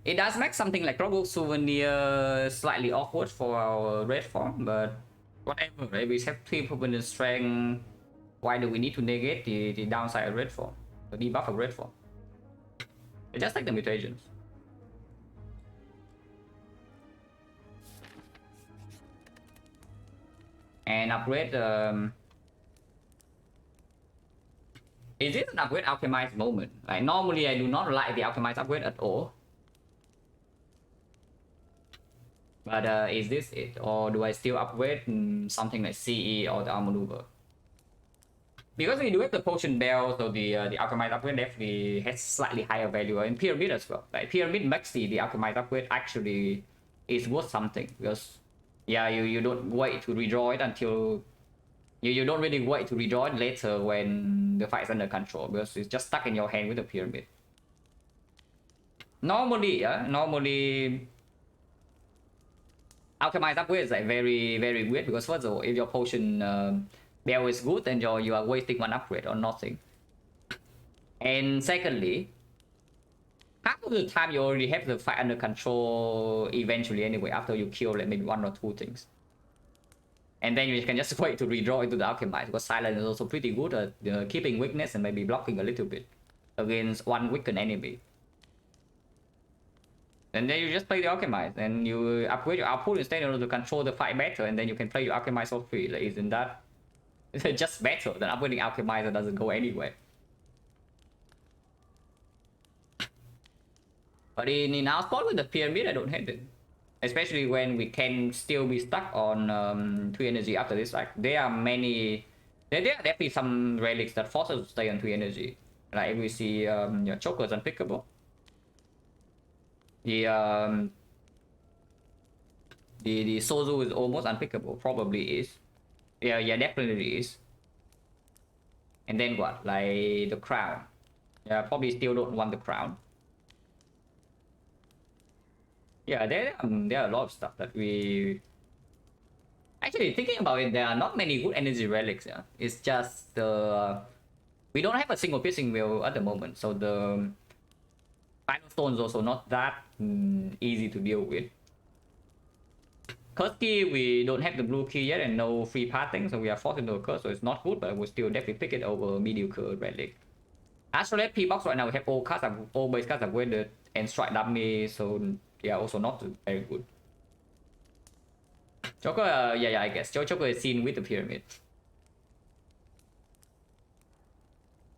It does make something like Rogue Souvenir slightly awkward for our red form, but whatever, right? We have 3 permanent strength. Why do we need to negate the downside of red form? The debuff of red form? We just take the mutations. And upgrade. Is it an upgrade alchemized moment? Like normally I do not like the alchemized upgrade at all. But is this it? Or do I still upgrade something like CE or the arm maneuver? Because we do have the potion bell, so the alchemized upgrade definitely has slightly higher value, and pyramid as well. Like pyramid makes the alchemized upgrade actually is worth something, because yeah, you don't wait to redraw it until you don't really wait to redraw it later when the fight is under control, because it's just stuck in your hand with the pyramid. Normally, yeah, normally alchemized upgrade is like very weird, because first of all, if your potion bell is good, then you are wasting 1 upgrade on nothing. And secondly, half of the time you already have the fight under control eventually anyway, after you kill like maybe 1 or 2 things. And then you can just wait to redraw into the alchemized, because silent is also pretty good at keeping weakness and maybe blocking a little bit against 1 weakened enemy. And then you just play the alchemized and you upgrade your output instead in order to control the fight better, and then you can play your alchemized for free. Like, isn't that just better than upgrading alchemized that doesn't go anywhere? But in our spot with the pyramid, I don't hate it. Especially when we can still be stuck on 3 energy after this. Like, there are definitely some relics that force us to stay on 3 energy. Like if we see your choker is unpickable. The Sozu is almost unpickable. Probably is. Yeah, definitely is. And then what? Like the crown. Yeah, probably still don't want the crown. Yeah, there are a lot of stuff that we... Actually, thinking about it, there are not many good energy relics. Yeah, it's just we don't have a single piercing wheel at the moment, so the final stone is also not that easy to deal with. Curse key, we don't have the blue key yet and no free parting, so we are forced into a curse, so it's not good, but I will still definitely pick it over mediocre relic. Actually, P-box right now we have all base cards upgraded and strike dummy, so yeah, also not very good. Joker, yeah, I guess. Joker is seen with the pyramid.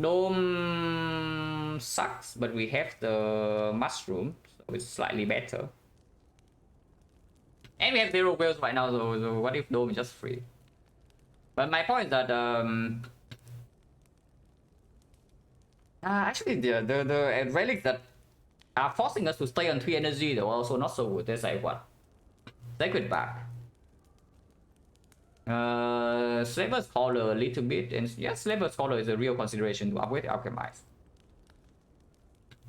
Dome sucks, but we have the mushroom, so it's slightly better. And we have 0 whales right now, so what if Dome is just free? But my point is that actually the relics that are forcing us to stay on 3 energy though also not so good. There's like what? Sacred Bark. Slaver's Collar a little bit, and yes, Slaver's Collar is a real consideration to upgrade the Alchemized.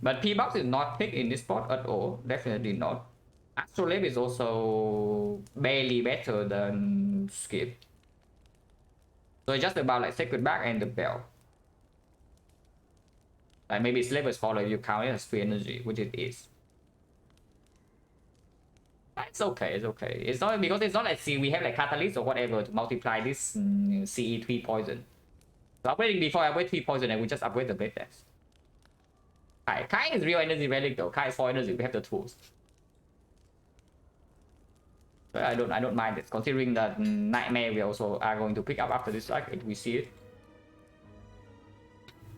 But P-Box is not picked in this spot at all, definitely not. Astrolabe is also barely better than Skip. So it's just about like Sacred Bark and the Bell. Like maybe Slaver's Collar if you count it as free energy, which it is. It's okay, it's okay. It's not because it's not like we have like Catalyst or whatever to multiply this CE 3 poison. So upgrading before I upgrade 3 poison and we just upgrade the Blade Dance. Kai is real energy relic though. Kai is 4 energy, we have the tools. So I don't mind this, considering that Nightmare we also are going to pick up after this, like if we see it.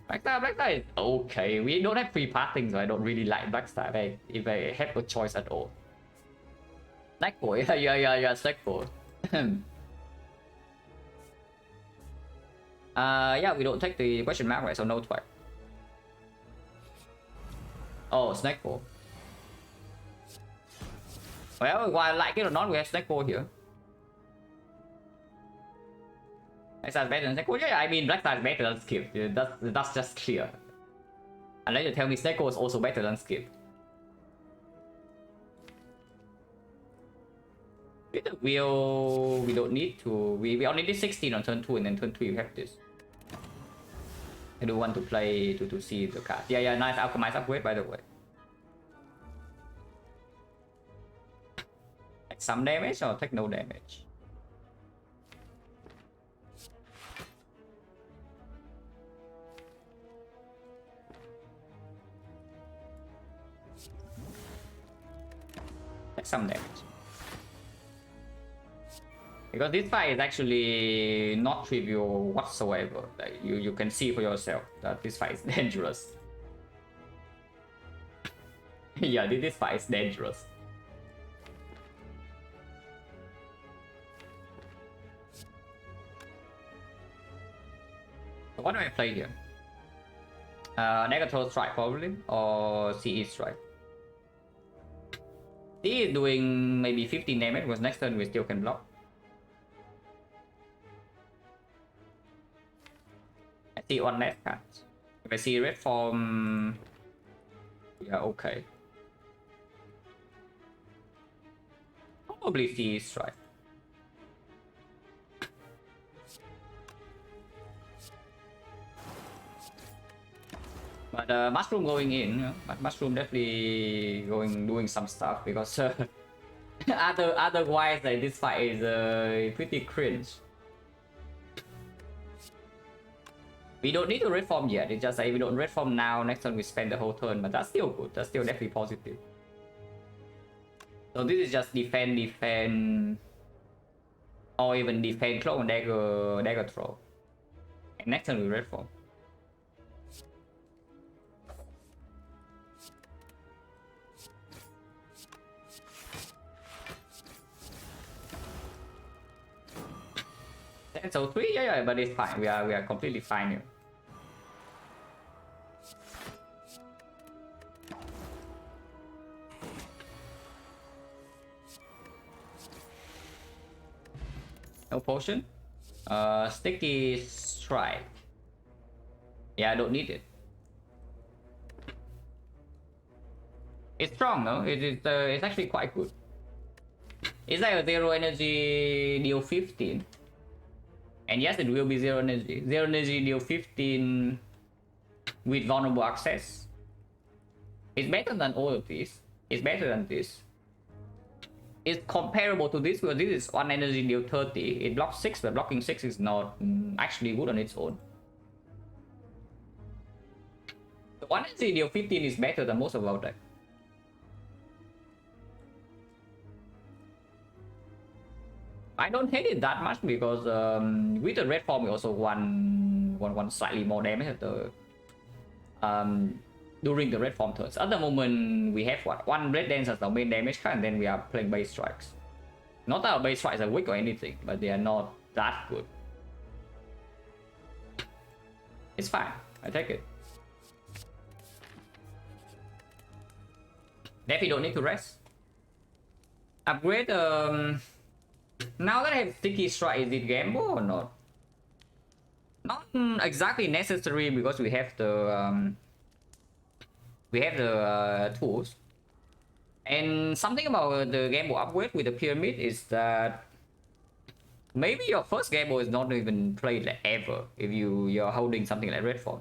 Black Star is okay. We don't have free parting, so I don't really like Black Star if I have a choice at all. Snack boy, yeah, snack boy. Yeah, we don't take the question mark, right? So no twice. Oh, snack boy. Well, while like it or not, we have XecnaR here. Black side's better than XecnaR. Yeah, I mean black side's better than Skip. That's just clear. Unless you tell me XecnaR is also better than Skip. With the wheel, we don't need to. We only did 16 on turn 2, and then turn 3 we have this. I do want to play to see the card. Yeah, nice alchemized upgrade by the way. Take some damage or take no damage? Take some damage. Because this fight is actually not trivial whatsoever. Like you can see for yourself that this fight is dangerous. Yeah, this fight is dangerous. So what do I play here? Negative strike probably, or CE strike. CE is doing maybe 15 damage, because next turn we still can block. I see one less card. If I see red form, yeah, okay. Probably CE strike. But mushroom going in, yeah. But mushroom definitely doing some stuff, because otherwise like, this fight is pretty cringe. We don't need to red form yet. It's just like we don't red form now. Next turn we spend the whole turn, but that's still good. That's still definitely positive. So this is just defend, or even defend cloak and dagger throw. And next turn we red form. So 3, yeah, but it's fine. We are completely fine here. No potion. Sticky strike. Yeah, I don't need it. It's strong, no? It's actually quite good. It's like a 0 energy deal 15. And yes, it will be 0 energy. 0 energy deal 15 with vulnerable access. It's better than all of these. It's better than this. It's comparable to this, because this is 1 energy deal 30. It blocks 6, but blocking 6 is not actually good on its own. The 1 energy deal 15 is better than most of our deck. I don't hate it that much, because with the red form we also one slightly more damage at the during the red form turns. At the moment we have what, 1 red dance as our main damage card, and then we are playing base strikes. Not that our base strikes are weak or anything, but they are not that good. It's fine. I take it. Definitely don't need to rest. Upgrade now that I have sticky strike, is it gamble or not? Not exactly necessary, because we have the tools. And something about the gamble upgrade with the pyramid is that maybe your first gamble is not even played like ever if you're holding something like red form.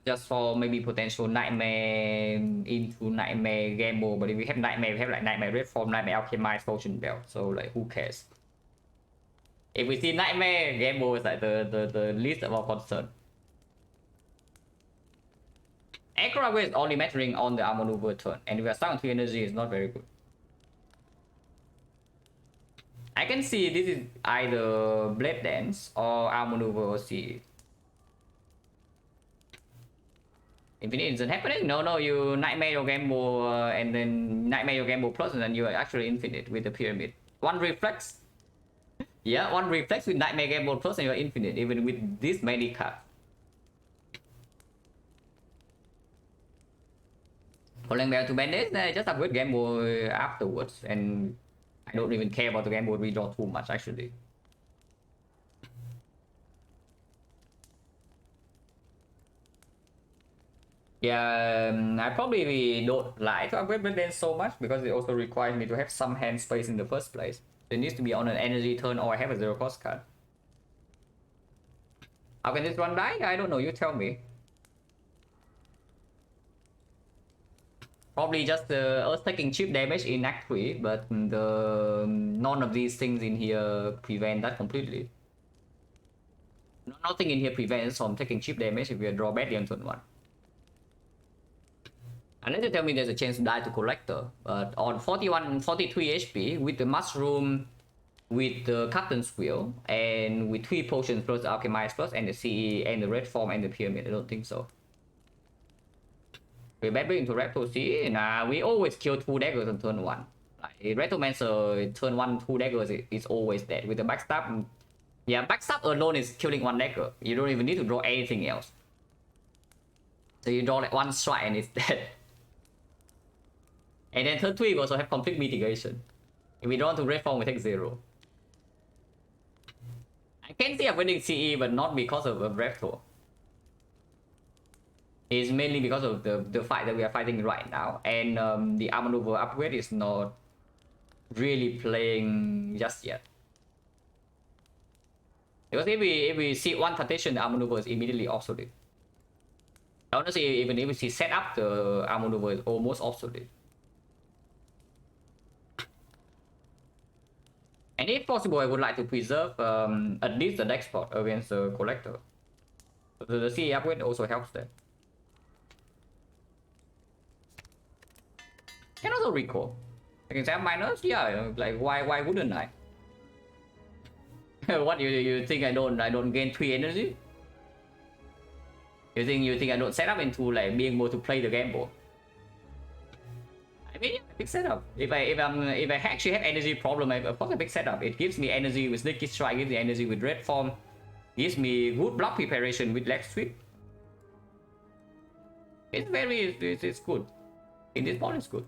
Just for maybe potential nightmare into nightmare gamble, but if we have nightmare, we have like nightmare red form, nightmare alchemized potion belt, so like who cares? If we see nightmare, gamble is like the least of our concern. XecnaR is only mattering on the armor maneuver turn, and if we are stuck on 3 energy, it's not very good. I can see this is either blade dance or armor maneuver or C. Infinite isn't happening? No, you nightmare your gamble and then nightmare your gamble plus, and then you are actually infinite with the pyramid. 1 reflex. Yeah, 1 reflex with nightmare gamble plus, and you are infinite even with this many cards. Calling back to bandits, just upgrade game boy afterwards, and I don't even care about the game boy redraw too much actually. Yeah, I probably don't like to upgrade bandits so much because it also requires me to have some hand space in the first place. It needs to be on an energy turn or I have a 0 cost card. How can this one die? I don't know, you tell me. Probably just us taking chip damage in Act 3, but none of these things in here prevent that completely. Nothing in here prevents from taking chip damage if we draw badly on turn 1. Unless you tell me there's a chance to die to Collector, but on 43 HP, with the Mushroom, with the Captain's Wheel, and with 3 potions plus the Alchemist plus, and the CE, and the Red Form, and the Pyramid, I don't think so. We back into Raptor C, and we always kill 2 daggers on turn 1. Like, Retromancer, turn 1, 2 daggers is always dead. With the Backstab, yeah, Backstab alone is killing 1 dagger. You don't even need to draw anything else. So you draw like 1 strike and it's dead. And then turn 3 we also have complete mitigation. If we draw to Red Form, we take 0. I can see I'm winning CE, but not because of Raptor. It's mainly because of the fight that we are fighting right now. And the Armor Maneuver upgrade is not really playing just yet. Because if we see 1 Temptation, the Armor Maneuver is immediately obsolete. Honestly, even if we see set up, the Armor Maneuver is almost obsolete. And if possible, I would like to preserve at least the deck spot against the Collector. The CE upgrade also helps there. Can also recall. I can say minus, yeah. Like why wouldn't I? What you think I don't gain 3 energy? You think I don't set up into like being able to play the game board? I mean, yeah, big setup. If I actually have energy problem, of course a big setup. It gives me energy with Sneaky Strike, gives me energy with Red Form, gives me good block preparation with Leg Sweep. It's good. In this point, it's good.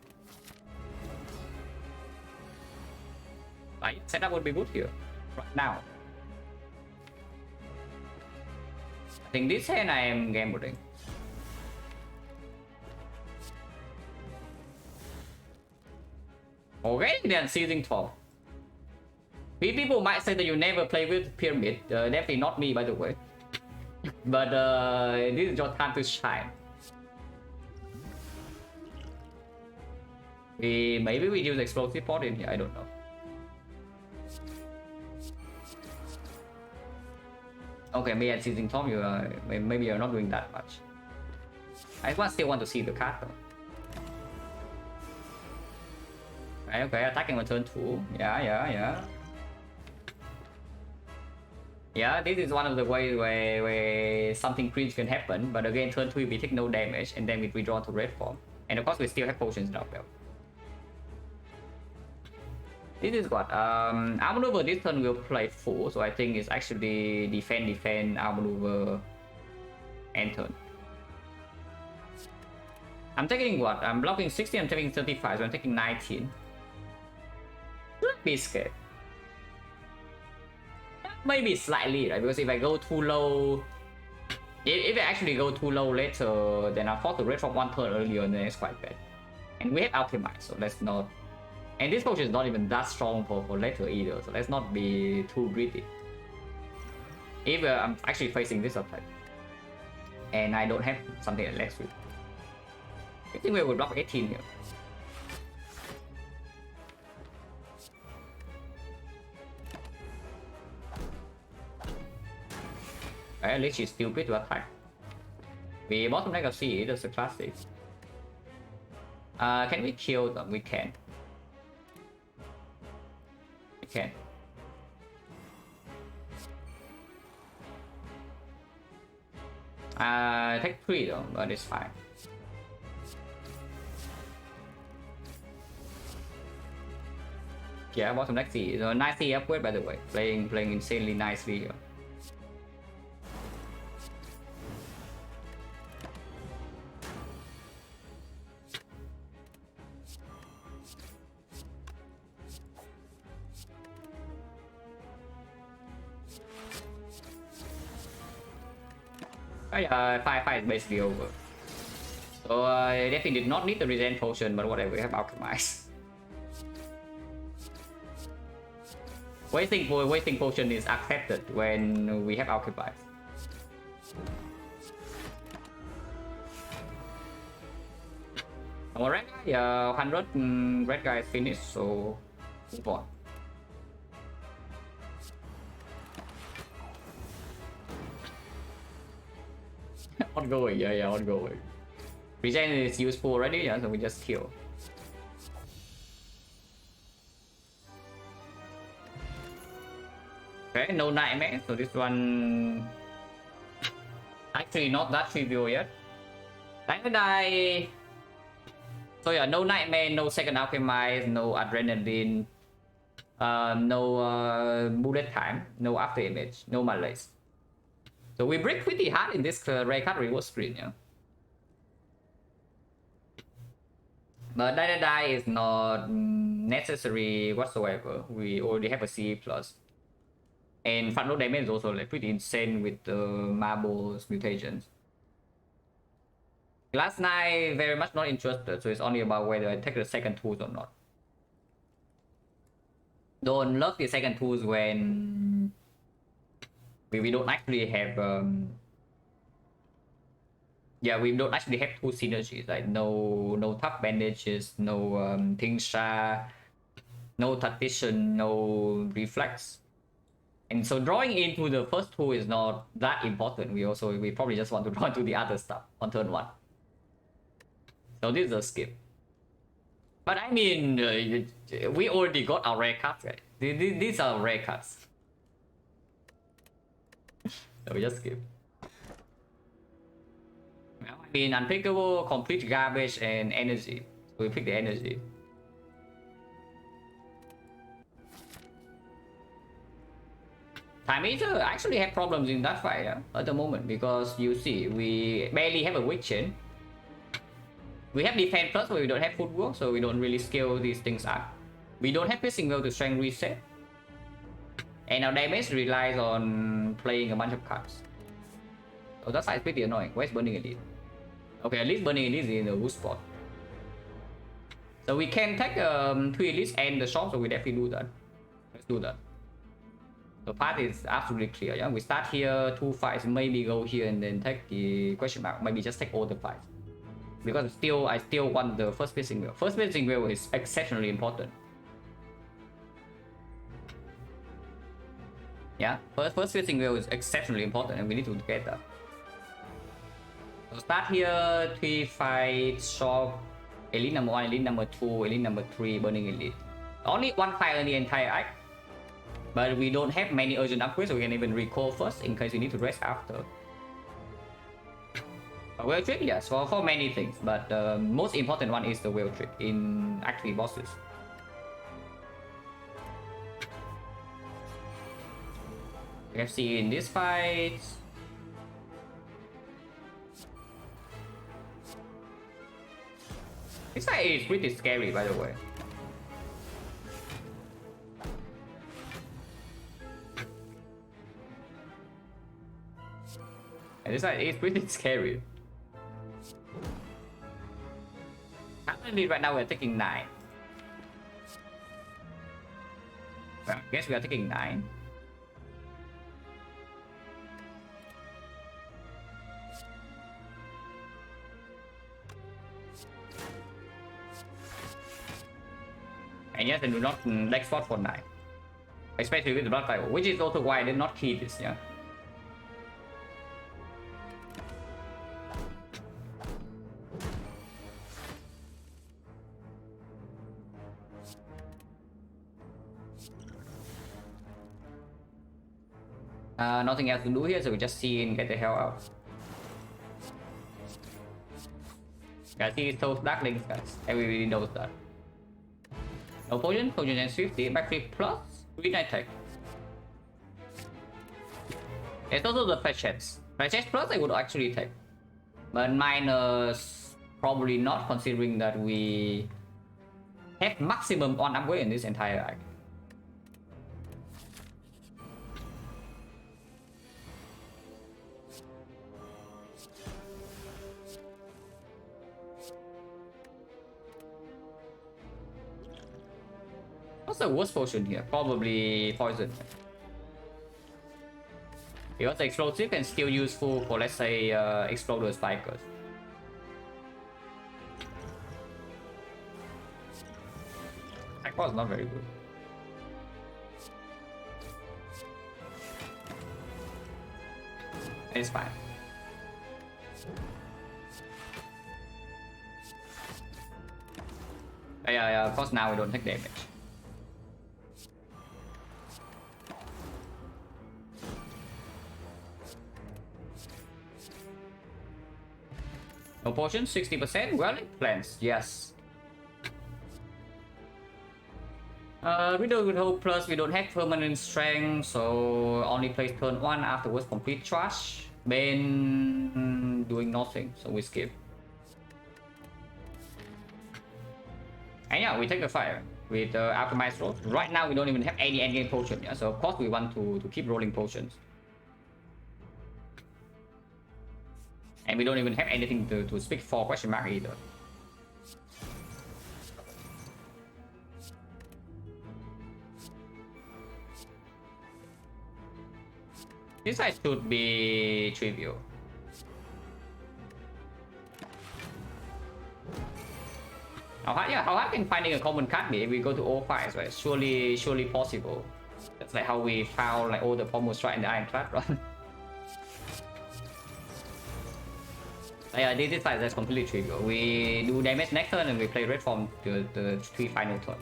Like, setup would be good here, right now. I think this hand I am gambling. Okay, then Seizing Top. People might say that you never play with Pyramid. Definitely not me, by the way. But this is your time to shine. Maybe we use Explosive Pot in here, I don't know. Okay, me and Seizing Tom, maybe you're not doing that much. I still want to see the card though. Okay, attacking on turn 2. Yeah. Yeah, this is one of the ways where something cringe can happen, but again, turn 3 we take no damage, and then we redraw to Red Form. And of course, we still have potions in our belt. This is what? Armor Maneuver this turn will play full, so I think it's actually defend, Armor Maneuver, and turn. I'm taking what? I'm blocking 60, I'm taking 35, so I'm taking 19. Should be scared. Maybe slightly, right? Because if I go too low, if I actually go too low later, then I'm forced to Red Form 1 turn earlier, and then it's quite bad. And we have Alchemist, so let's not. And this potion is not even that strong for later either, so let's not be too greedy. If I'm actually facing this attack, and I don't have something like Leg Sweep, I think we will block 18 here. At least she's stupid to attack. We bottom deck of CE, that's a classic. Can we kill them? We can. Okay. Take 3 though, but it's fine. Yeah, bottom deck C. So nice C upgrade by the way. Playing insanely nicely here. 5 is basically over. So I definitely did not need the regen potion, but whatever, we have alchemized. Wasting potion is accepted when we have alchemized. Our red guy, 100 red guy is finished, so move on. Ongoing, yeah, ongoing. Regen is useful already, yeah, so we just kill. Okay, no nightmare, so this one actually not that trivial yet. Die. So yeah, no nightmare, no second alchemize, no adrenaline, no bullet time, no after image, no malaise. So we break pretty hard in this rare card reward screen, yeah. But die is not necessary whatsoever. We already have a C plus. And front row damage is also like pretty insane with the marbles mutations. Last night very much not interested, so it's only about whether I take the second tools or not. Don't love the second tools when we don't actually have we don't actually have two synergies, like no tough bandages, no Tingsha, no tactician, no reflex. And so drawing into the first two is not that important. We probably just want to draw into the other stuff on turn 1. So this is a skip. But I mean, we already got our rare cards, right? These are rare cards. So we just skip. Well, I mean, unpickable, complete garbage, and energy. So we pick the energy. Time Eater actually have problems in that fight at the moment, because you see, we barely have a weak chain. We have defense plus, but we don't have footwork, so we don't really scale these things up. We don't have piercing well to strength reset. And our damage relies on playing a bunch of cards. So that's pretty annoying. Where's Burning Elite? Okay, at least Burning Elite is in the good spot. So we can take 3 elites and the shop, so we definitely do that. Let's do that. The path is absolutely clear, yeah? We start here, 2 fights, maybe go here and then take the question mark. Maybe just take all the fights. Because I still want the first piercing wheel. First piercing wheel is exceptionally important. Yeah, first piercing wheel is exceptionally important, and we need to get that. So start here, 3 fights, shop, elite number 1, elite number 2, elite number 3, burning elite. Only 1 fight in the entire act. But we don't have many urgent upgrades, so we can even recall first in case we need to rest after. A whale trick, yes, for many things, but the most important one is the whale trick in actually bosses. We have seen in this fight. This fight is pretty scary, by the way. And this fight is pretty scary. Currently, right now we're taking 9. Well, I guess we are taking 9. And yes, I do not leg spot for 9. Especially with the blood fight, which is also why I did not key this, yeah. Nothing else to do here, so we just see and get the hell out. Yeah, see those dark links, guys. Everybody knows that. No potion, potion and 50, backflip plus, green attack. There's also the flash chance. Flash chance plus I would actually take. But minus probably not, considering that we have maximum on upgrade in this entire act. What's the worst potion here? Probably poison. Because the explosive can still useful for, let's say, exploder spikers. That was not very good. It's fine. Yeah, of course now we don't take damage. No potion, 60%? Well, it plants, yes. Riddle with Hope Plus, we don't have permanent strength, so only place turn 1, afterwards complete trash. Bane doing nothing, so we skip. And yeah, we take the fire with Alchemist Roll. Right now we don't even have any endgame potion, yeah? So of course we want to keep rolling potions. And we don't even have anything to speak for question mark either. This side should be trivial. How hard can finding a common card be if we go to all files, right? Surely possible. That's like how we found like all the Pommel Strike in the Ironclad run. Yeah, this side is completely trivial. We do damage next turn and we play red form to the 3 final turns.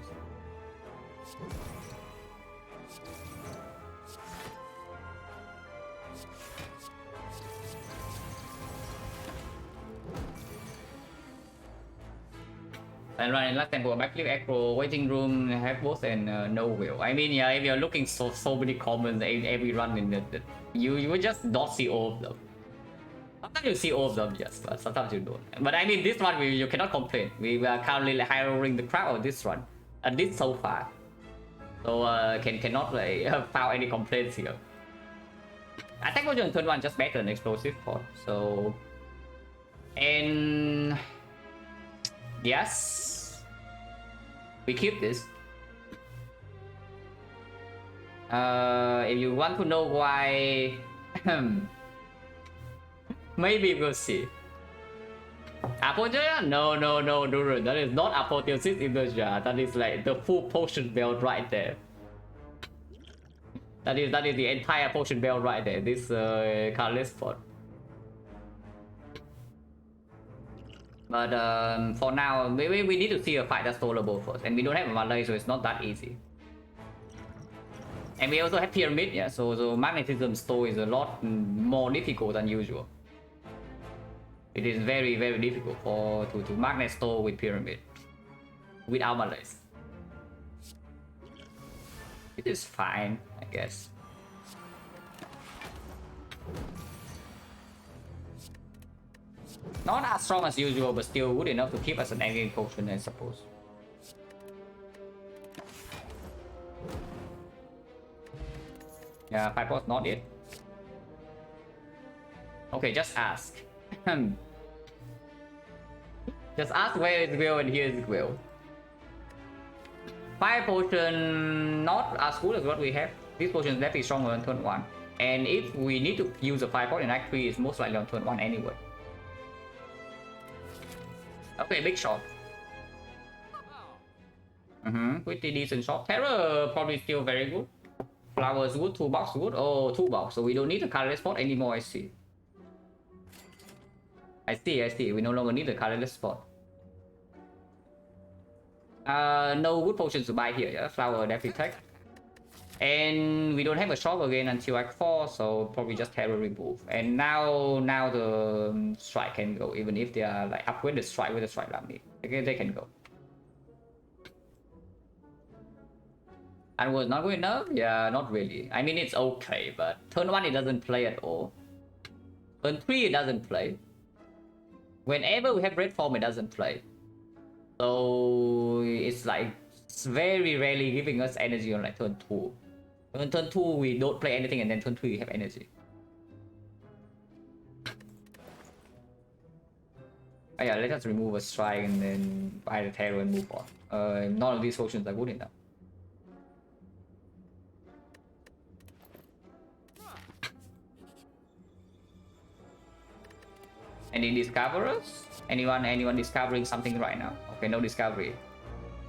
And running last tempo, backflip, acro, waiting room, have both and no will. I mean, yeah, if you're looking so many commons every run in you would just not see all of them. Sometimes you see all of them, yes, but sometimes you don't. But I mean, this one you cannot complain. We are currently like, high rolling the crowd on this run, at least so far. So cannot like found any complaints here. Attack version turn 1 just better than explosive pot. So and yes, we keep this. If you want to know why, maybe we'll see. Apotheosis? No, Duran. That is not Apotheosis Inertia. That is like the full potion belt right there. That is the entire potion belt right there. This cardless spot. But for now, maybe we need to see a fight that's tolerable first, and we don't have a Malay, so it's not that easy. And we also have Pyramid, yeah. So magnetism store is a lot more difficult than usual. It is very difficult to magnet store with Pyramid without Malays. It is fine, I guess. Not as strong as usual, but still good enough to keep us an endgame potion, I suppose. Yeah, 5 pots not yet. Okay, just ask. Just ask where it will and here it will. 5 potion not as good as what we have. This potion is definitely stronger on turn 1. And if we need to use a 5 pot in Act 3, it's most likely on turn 1 anyway. Okay, big shot. Pretty decent shot. Terror probably still very good. Flowers good, toolbox good. Oh, toolbox. So we don't need the colorless spot anymore, I see. I see. We no longer need the colorless spot. No good potions to buy here. Yeah? Flower definitely take. And we don't have a shop again until Act 4, so probably just terror remove. And now the strike can go, even if they are like upgrade the strike with the strike lammy. Okay, they can go. And was not good enough? Yeah, not really. I mean, it's okay, but turn 1 it doesn't play at all. Turn 3 it doesn't play. Whenever we have red form, it doesn't play. So it's like it's very rarely giving us energy on like turn 2. On turn 2 we don't play anything, and then turn 3 we have energy. Oh yeah, let us remove a strike and then buy the terror and move on. None of these potions are good enough. Any discoverers? Anyone discovering something right now? Okay, no discovery.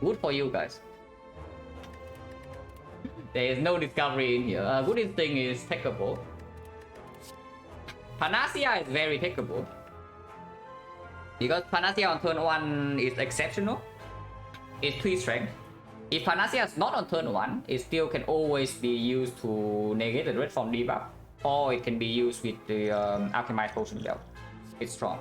Good for you guys. There is no discovery in here. Good instinct is takeable. Panacea is very takeable. Because Panacea on turn 1 is exceptional. It's 3 strength. If Panacea is not on turn 1, it still can always be used to negate the red form debuff. Or it can be used with the Alchemized Potion belt. It's strong.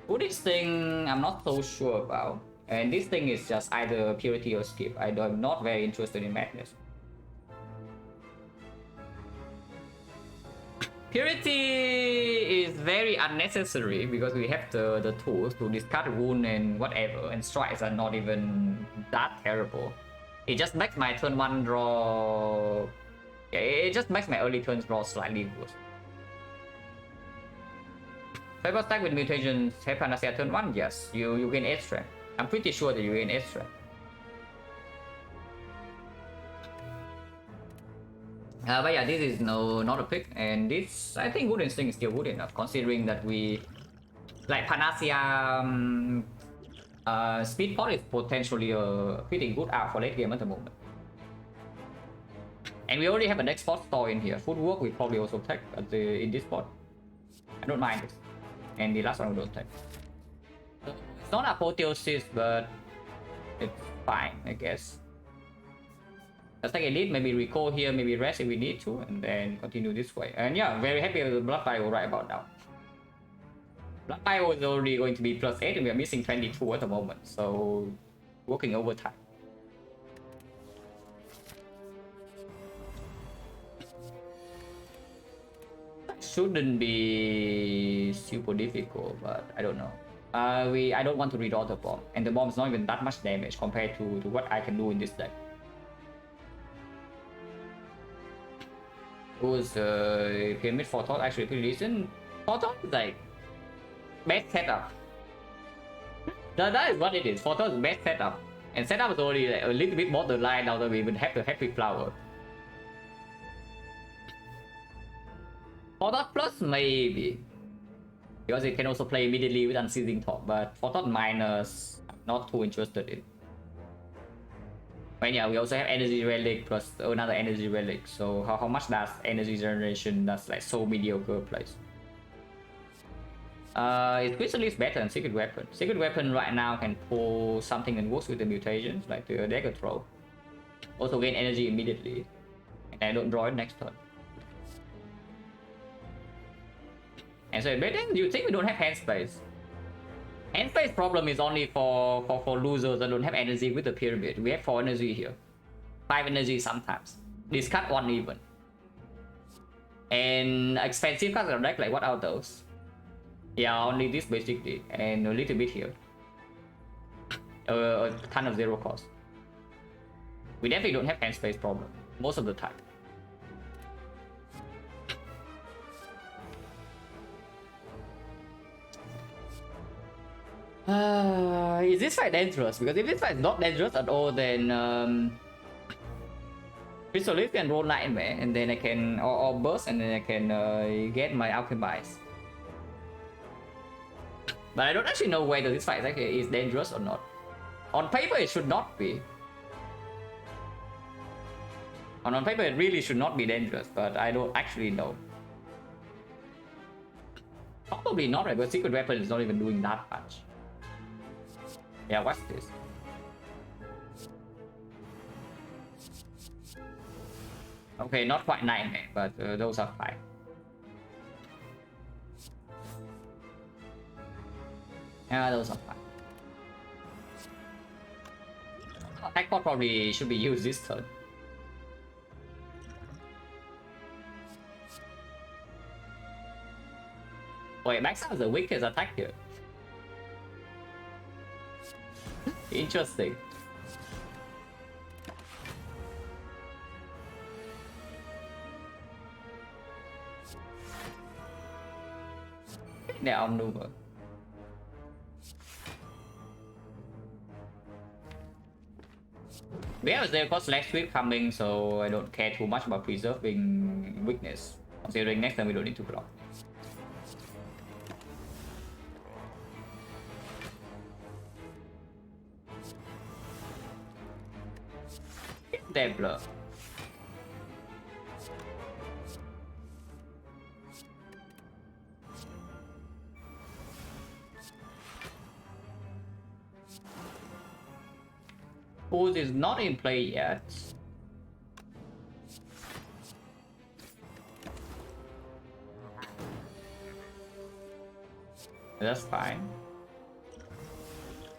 Good instinct, I'm not so sure about. And this thing is just either purity or skip. I'm not very interested in madness. Purity is very unnecessary because we have the tools to discard wound and whatever, and strikes are not even that terrible. It just makes my turn 1 draw... Yeah, it just makes my early turns draw slightly worse. Paper stack with mutations, have Panacea turn 1? Yes, you gain 8 strength. I'm pretty sure that you gain 8 strength. But yeah, this is not a pick, and this, I think Good Instinct is still good enough, considering that we... Like, Panacea Speed Pot is potentially a pretty good art for late game at the moment. And we already have an export store in here. Footwork we probably also take in this spot. I don't mind this. And the last one we don't take. It's not apotheosis, but it's fine, I guess. Let's take elite, maybe recall here, maybe rest if we need to, and then continue this way. And yeah, very happy with the blood Bio right about now. Blood Bio is already going to be +8 and we are missing 22 at the moment, so working overtime. Shouldn't be super difficult, but I don't know. I don't want to redraw the bomb, and the bomb is not even that much damage compared to what I can do in this deck. Who's Pyramid for Thought actually pretty decent. For Thought is like best setup. That is what it is. For Thought is best setup, and setup is already like a little bit more the line now that we even have the Happy Flower. For Thought Plus maybe, because it can also play immediately with Unceasing Thought, but For Thought Minus I'm not too interested in. But yeah, we also have Energy Relic plus another Energy Relic, so how much does Energy Generation does like so mediocre place? Is Crystal is better than Secret Weapon. Secret Weapon right now can pull something that works with the mutations, like the Dagger Throw. Also gain energy immediately, and I don't draw it next turn. And so, but then you think we don't have hand space. Hand space problem is only for losers that don't have energy with the pyramid. We have 4 energy here. 5 energy sometimes. Discard 1 even. And expensive cards are deck, like what are those? Yeah, only this basically. And a little bit here. A ton of 0 cost. We definitely don't have hand space problem. Most of the time. Is this fight dangerous? Because if this fight is not dangerous at all, then Crystal Leaf can roll Nightmare, and then I can or burst, and then I can get my Alchemize. But I don't actually know whether this fight is dangerous or not. On paper, it should not be. On paper, it really should not be dangerous, but I don't actually know. Probably not, right? But Secret Weapon is not even doing that much. Yeah, what's this? Okay, not quite Nightmare, but those are fine. Yeah, those are fine. Attack Pod probably should be used this turn. Wait, Max has the weakest attack here. Interesting. Now maneuver. We have a 0 cost Leg Sweep coming, so I don't care too much about preserving weakness. Considering next time we don't need to block. Templar. Pools is not in play yet. That's fine.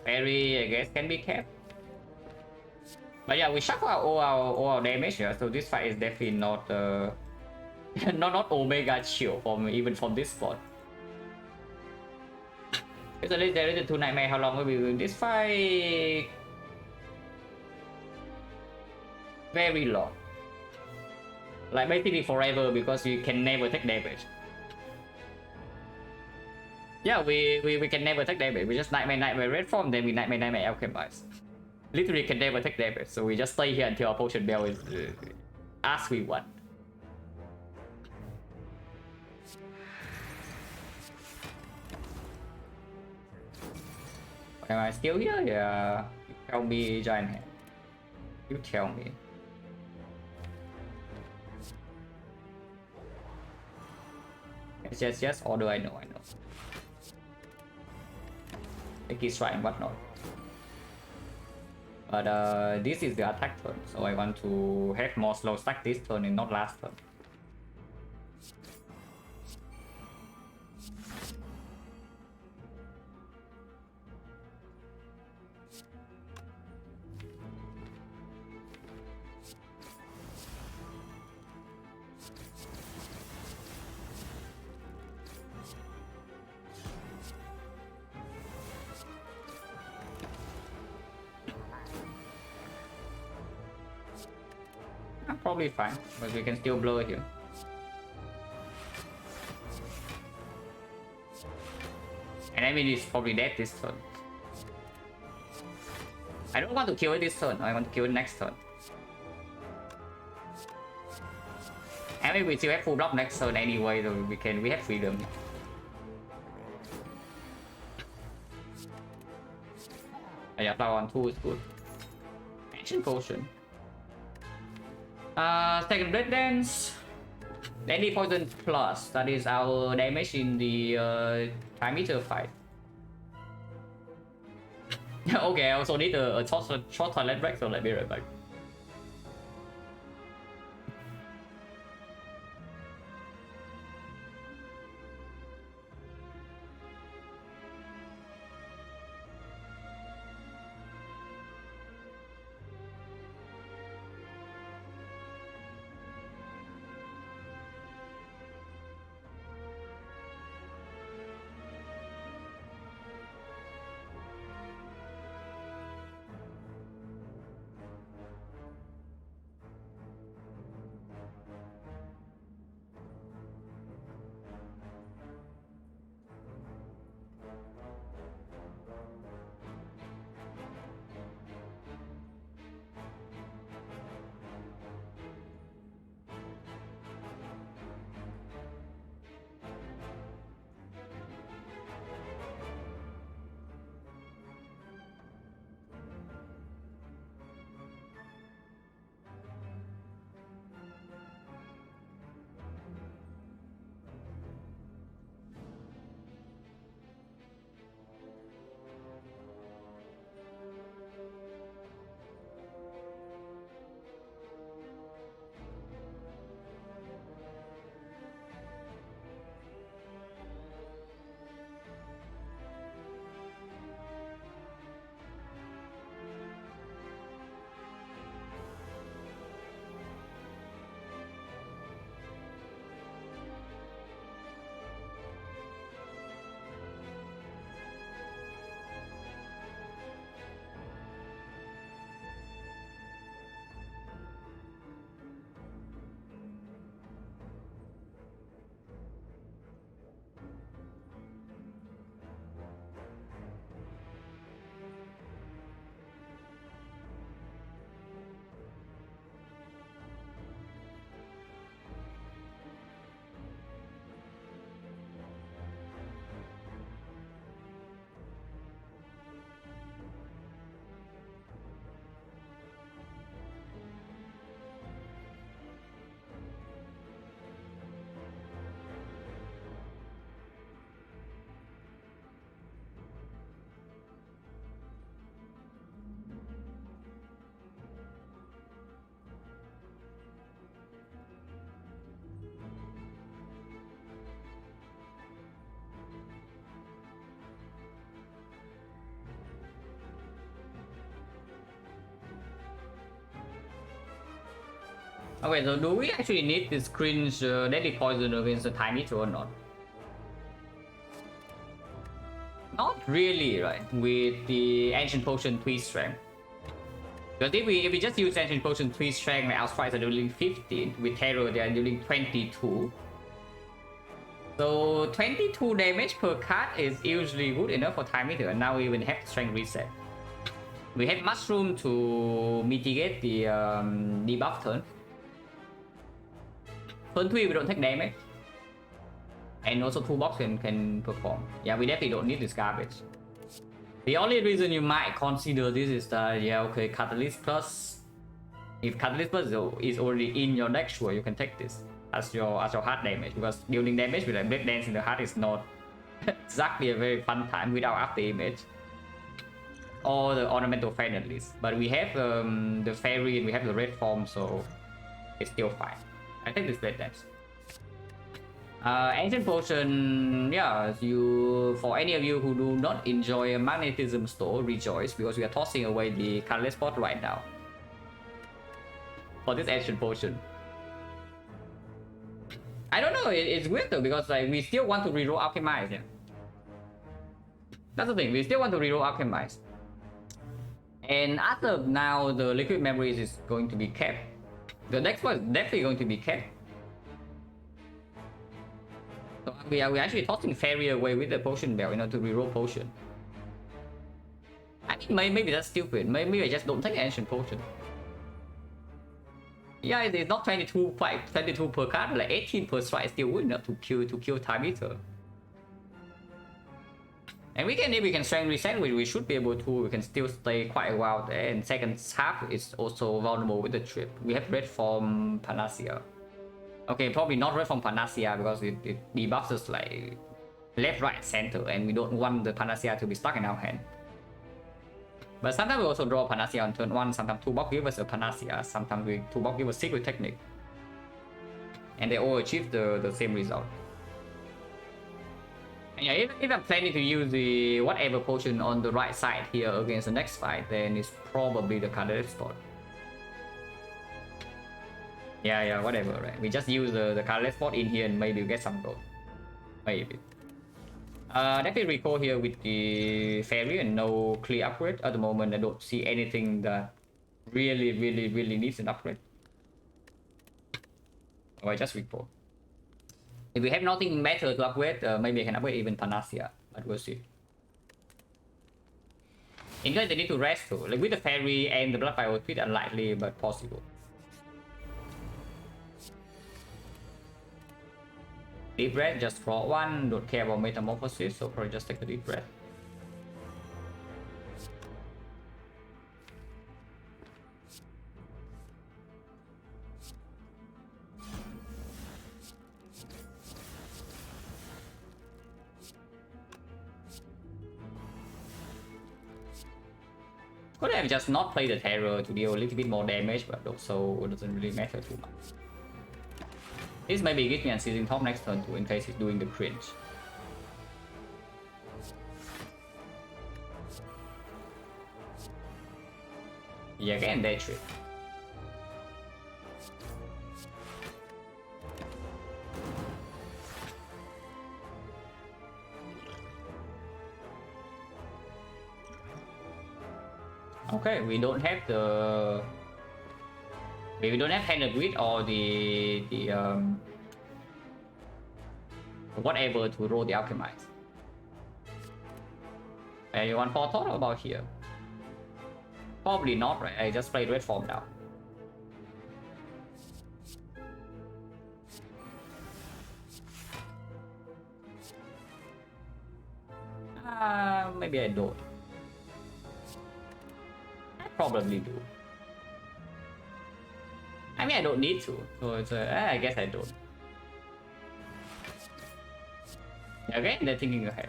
Fairy, I guess, can be kept. But yeah, we shuffle out all our damage here, so this fight is definitely not not Omega chill from even from this spot. It's a legendary 2 nightmare. How long will we win this fight? Very long. Like basically forever, because you can never take damage. Yeah, we can never take damage. We just nightmare red form, then we nightmare alchemize. Literally can never take damage, so we just stay here until our potion bell is as we want. Am I still here? Yeah. You tell me, giant hand. You tell me. Yes, order, I know. Like he's trying whatnot. But this is the attack turn, so I want to have more slow stack this turn and not last turn. Probably fine, but we can still blow it here. And I mean, it's probably dead this turn. I don't want to kill it this turn, I want to kill it next turn. I mean, we still have full block next turn anyway, so we have freedom. Yeah, flower on 2 is good. Ancient potion. Second Blood Dance. Deadly Poison Plus. That is our damage in the time meter fight. Okay, I also need a short toilet break, so let me right back. Okay, so do we actually need this cringe deadly poison against the time meter or not? Not really, right? With the ancient potion 3 strength. Because if we just use ancient potion 3 strength, like our strikes are dealing 15, with terror they are dealing 22. So 22 damage per card is usually good enough for time meter, and now we even have the strength reset. We have mushroom to mitigate the debuff turn. Turn 3 we don't take damage. And also toolbox can perform. Yeah, we definitely don't need this garbage. The only reason you might consider this is that, yeah, okay, Catalyst Plus. If Catalyst Plus is already in your deck, sure, you can take this as your heart damage, because dealing damage with like Black Dance in the heart is not exactly a very fun time without after image or the ornamental fan at least. But we have the fairy and we have the red form, so it's still fine. I take this Black Dance. Ancient Potion, yeah, for any of you who do not enjoy a magnetism store, rejoice, because we are tossing away the colorless spot right now for this Ancient Potion. I don't know, it's weird though, because like we still want to reroll Alchemize. Yeah. That's the thing, we still want to reroll Alchemize. And as of now, the Liquid Memories is going to be kept. The next one is definitely going to be kept. So we're actually tossing Fairy away with the Potion Bell, to reroll Potion. I mean, maybe that's stupid. Maybe I just don't take Ancient Potion. Yeah, it's not 22 per card, like 18 per strike is still good enough to kill Time Eater. And if we can strength reset, we should be able to. We can still stay quite a while there. And second half is also vulnerable with the trip. We have red from Panacea. Okay, probably not red from Panacea because it debuffs us like left, right, center, and we don't want the Panacea to be stuck in our hand. But sometimes we also draw Panacea on turn 1, sometimes Toolbox give us a Panacea, sometimes Toolbox give us Secret Technique. And they all achieve the same result. And yeah, if I'm planning to use the whatever potion on the right side here against the next fight, then it's probably the Catalyst spot. Yeah, whatever, right? We just use the Catalyst spot in here and maybe we get some gold. Maybe. Definitely recall here with the Fairy and no clear upgrade. At the moment, I don't see anything that really needs an upgrade. Or I just recall. If we have nothing better to upgrade, maybe I can upgrade even Panacea, but we'll see. In case they need to rest too, like with the Fairy and the Blood Fire, it's unlikely but possible. Deep breath, just draw 1, don't care about Metamorphosis, so probably just take the deep breath. Could have just not played the Terror to deal a little bit more damage, but also it doesn't really matter too much. This maybe gives me Unceasing Top next turn too, in case he's doing the cringe. Yeah, again, day trip. Okay, we don't have the... We don't have Hand Grid or the whatever to roll the Alchemize. You want Forethought about here? Probably not, right? I just played red form now. Maybe I don't. I probably do. I mean, I don't need to, so it's I guess I don't. Again, they're thinking ahead.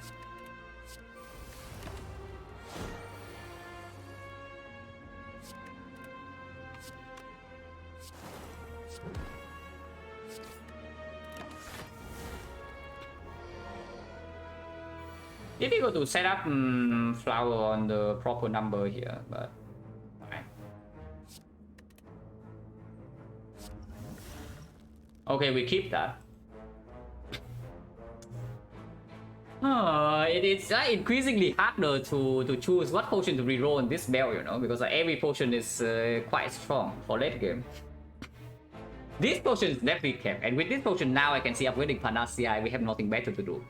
Difficult to set up flower on the proper number here, but fine. Okay, we keep that. It's increasingly harder to choose what potion to reroll in this build, you know, because every potion is quite strong for late game. This potion is definitely kept, and with this potion now I can see upgrading Panacea. We have nothing better to do.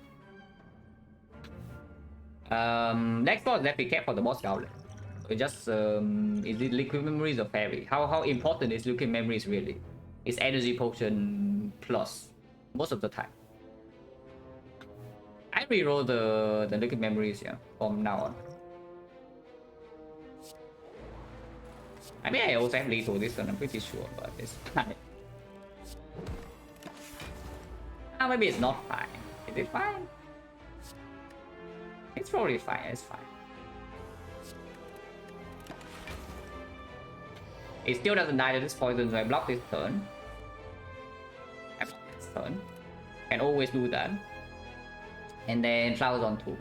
Next boss definitely kept for the boss gauntlet. So just is it liquid memories or fairy? How important is liquid memories really? It's energy potion plus most of the time. I reroll the liquid memories, yeah, from now on. I mean, I also have lethal this one, I'm pretty sure, but it's fine. Maybe it's not fine. Is it fine? It's probably fine, it's fine. It still doesn't die to this poison, so I block this turn. I block this turn. Can always do that. And then flowers on 2.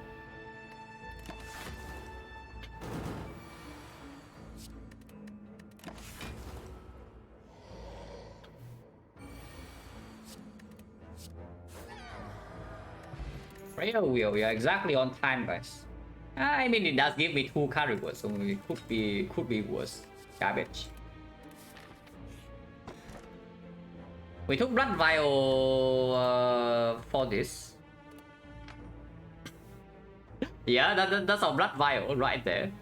Prayer wheel, we are exactly on time, guys. I mean, it does give me 2 card rewards, so it could be worse. Garbage. We took blood vial for this. Yeah, that's our blood vial right there.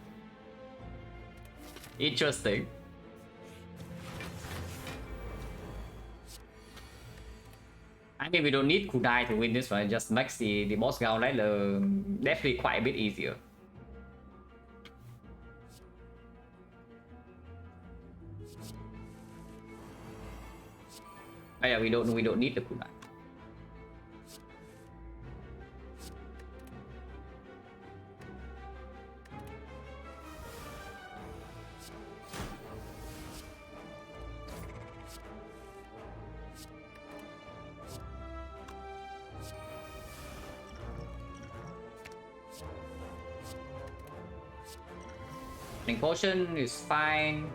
Interesting. I mean, we don't need Kunai to win this one. It just makes the boss gauntlet definitely quite a bit easier. Oh yeah, we don't need the Kunai. Link potion is fine.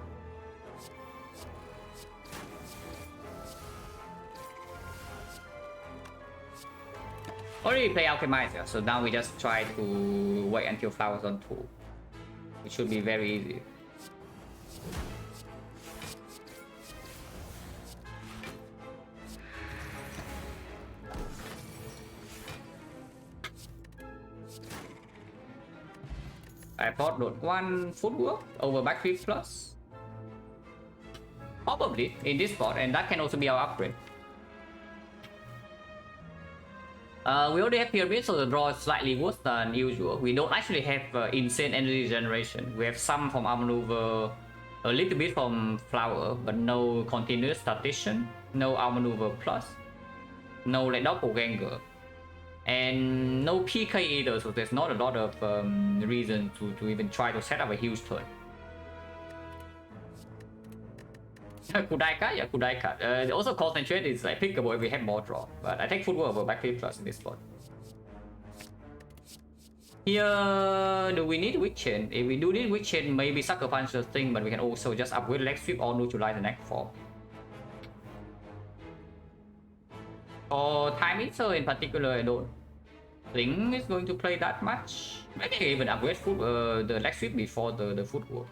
Already play Alchemizer, so now we just try to wait until flowers on 2. It should be very easy. I thought that 1 footwork over backflip plus. Probably in this spot, and that can also be our upgrade. We already have pyramid, so the draw is slightly worse than usual. We don't actually have insane energy generation. We have some from Outmaneuver, a little bit from Flower, but no continuous statistician, no Outmaneuver plus, no like Doppelganger, and no PK either, so there's not a lot of reason to even try to set up a huge turn. Kudai card? Yeah, Kudai card. Also concentrate is like pickable if we have more draw, but I take footwork over backflip plus in this spot. Here, do we need Witch Chain? If we do need Witch Chain, maybe Sucker Punch the thing, but we can also just upgrade Leg Sweep or neutralize the neck form. For Time Eater in particular, I don't think it's going to play that much. Maybe I can even upgrade the Leg Sweep before the footwork.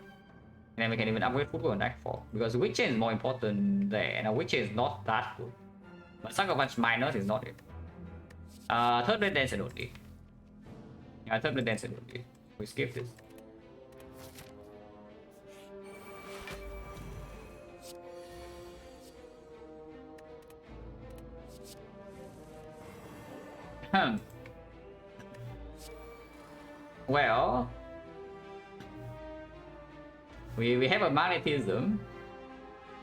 And then we can even upgrade footwork on neck form. Because Witch Chain is more important there, and Witch Chain is not that good. But Sucker Punch minus is not it. Third Blade Dance only. Yeah, third Blade Dance only. We skip this. Well, we have a magnetism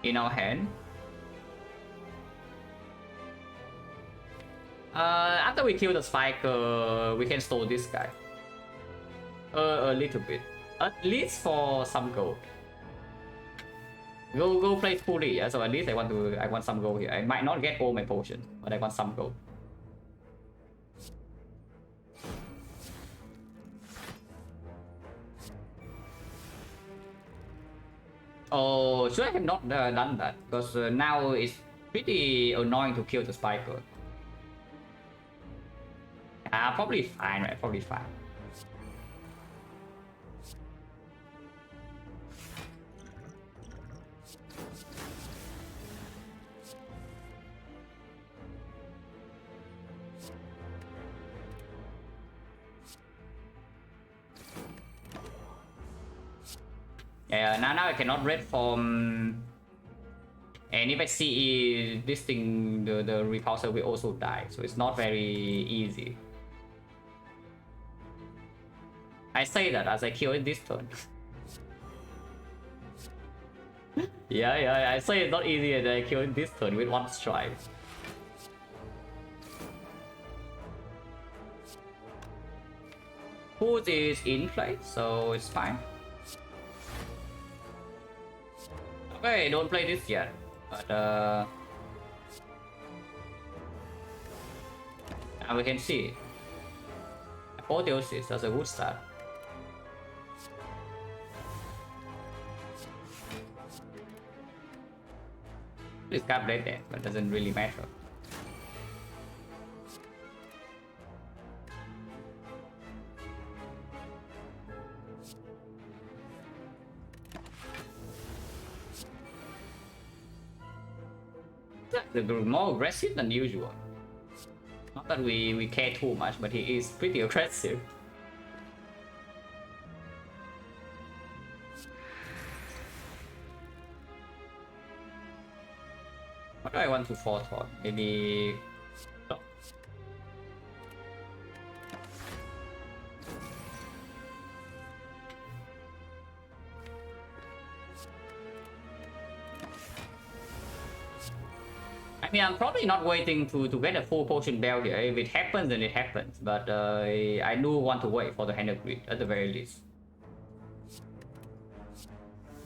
in our hand. After we kill the spiker, we can stole this guy. A little bit, at least for some gold. Go play fully, yeah. So at least I want some gold here. I might not get all my potions, but I want some gold. Oh, should I have not done that? Because now it's pretty annoying to kill the spiker. Probably fine, right? Probably fine. Yeah, now I cannot read from. And if I see this thing, the repulsor will also die, so it's not very easy. I say that as I kill it this turn. yeah, I say it's not easy as I kill it this turn with one strike. Food is in play, so it's fine. Okay, don't play this yet, but now we can see. Apotheosis, that's a good start. This card played there, but doesn't really matter. The more aggressive than usual. Not that we care too much, but he is pretty aggressive. What do I want to fall for? Maybe... Oh. I mean, I'm probably not waiting to get a full potion bell here. If it happens, then it happens. But I do want to wait for the hand grid at the very least.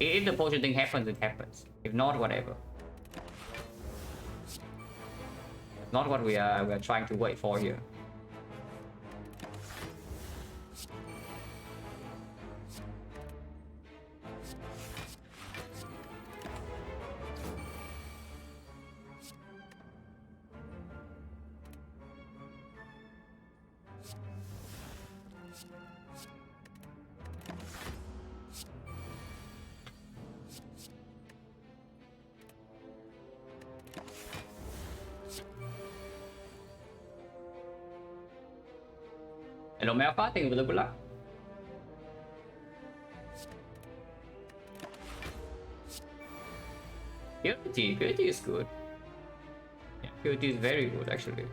If the potion thing happens, it happens. If not, whatever. It's not what we are trying to wait for here. Hello Melfa, thank you for the good luck. Purity is good. Yeah, Purity is very good actually.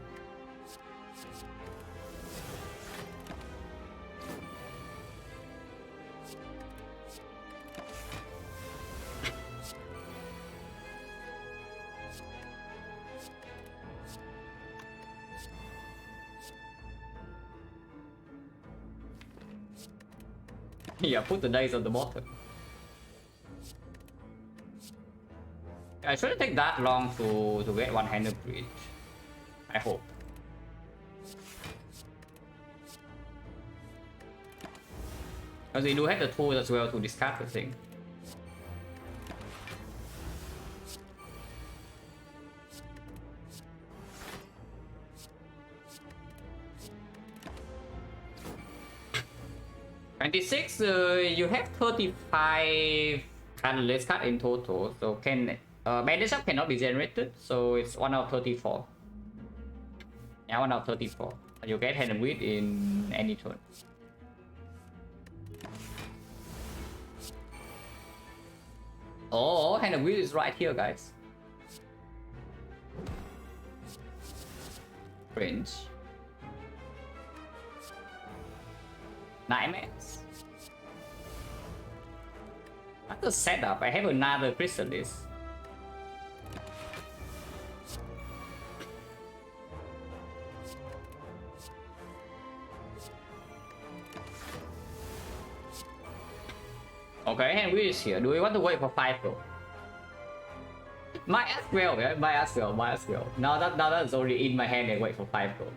Yeah, put the dice on the bottom. It shouldn't take that long to get one-handed bridge. I hope. Because we do have the tools as well to discard the thing. You have 35 colorless cards in total, so can bandage up cannot be generated, so it's 1 out of 34. Yeah, 1 out of 34. And you get hand with in any turn. Oh, hand with is right here, guys. Fringe. Nightmares. That's the setup. I have another chrysalis. Okay, and we is here. Do we want to wait for 5 though? Might as well, yeah? Might as well. Now that's already in my hand and wait for 5 though.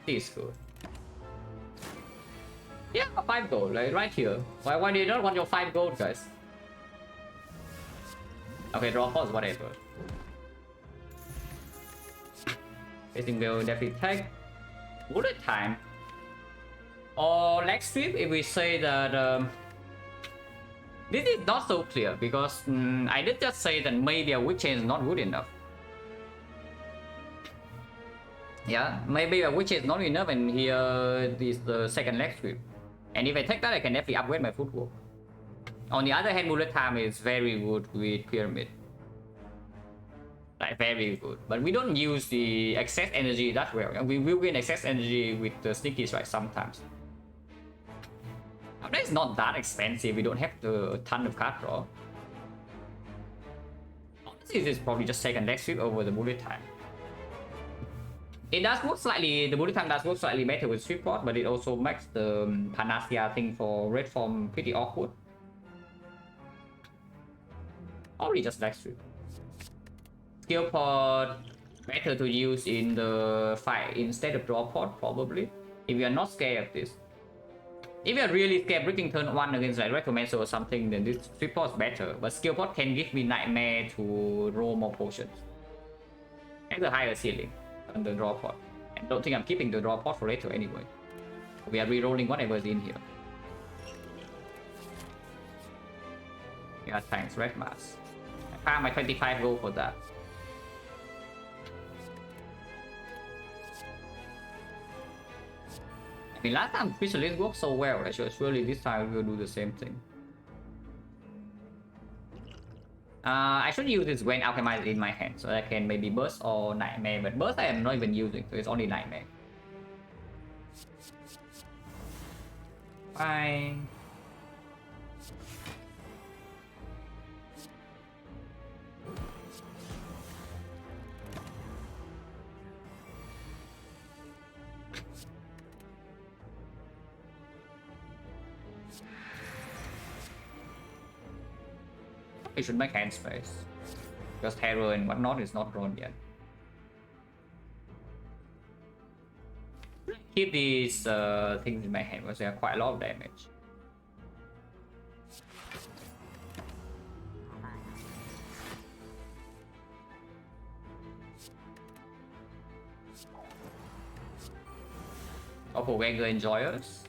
This is good. Yeah, 5 gold, like right here. Why do you not want your 5 gold, guys? Okay, draw pause, whatever. I think we'll definitely take bullet time. Or leg sweep if we say that this is not so clear because I did just say that maybe a witch chain is not good enough. Yeah, maybe a witch chain is not enough and here is the second leg sweep. And if I take that, I can definitely upgrade my footwork. On the other hand, bullet time is very good with pyramid. Like very good. But we don't use the excess energy that well. We will gain excess energy with the sneaky strike sometimes. That is not that expensive. We don't have a ton of card draw. Honestly, this is probably just second leg sweep over the bullet time. It does work slightly, the bullet time does work slightly better with sweep pot, but it also makes the Panacea thing for red form pretty awkward. Probably just leg sweep. Skill pot better to use in the fight instead of draw pot, probably. If you are not scared of this. If you are really scared breaking turn 1 against like Recommencer or something, then this sweep pot is better. But skill pot can give me nightmare to roll more potions. And the higher ceiling on the draw pot. I don't think I'm keeping the draw pot for later anyway. We are re-rolling whatever's in here. Yeah, thanks, Red Mask. I found my 25 gold for that. I mean, last time Specialist worked so well, right? Surely this time we'll do the same thing. I should use this when Alchemized in my hand, so I can maybe Burst or Nightmare, but Burst I am not even using, so it's only Nightmare. Fine. We should make hand space. Because terror and whatnot is not drawn yet. Keep these things in my hand because they are quite a lot of damage. Oh, for regular enjoyers.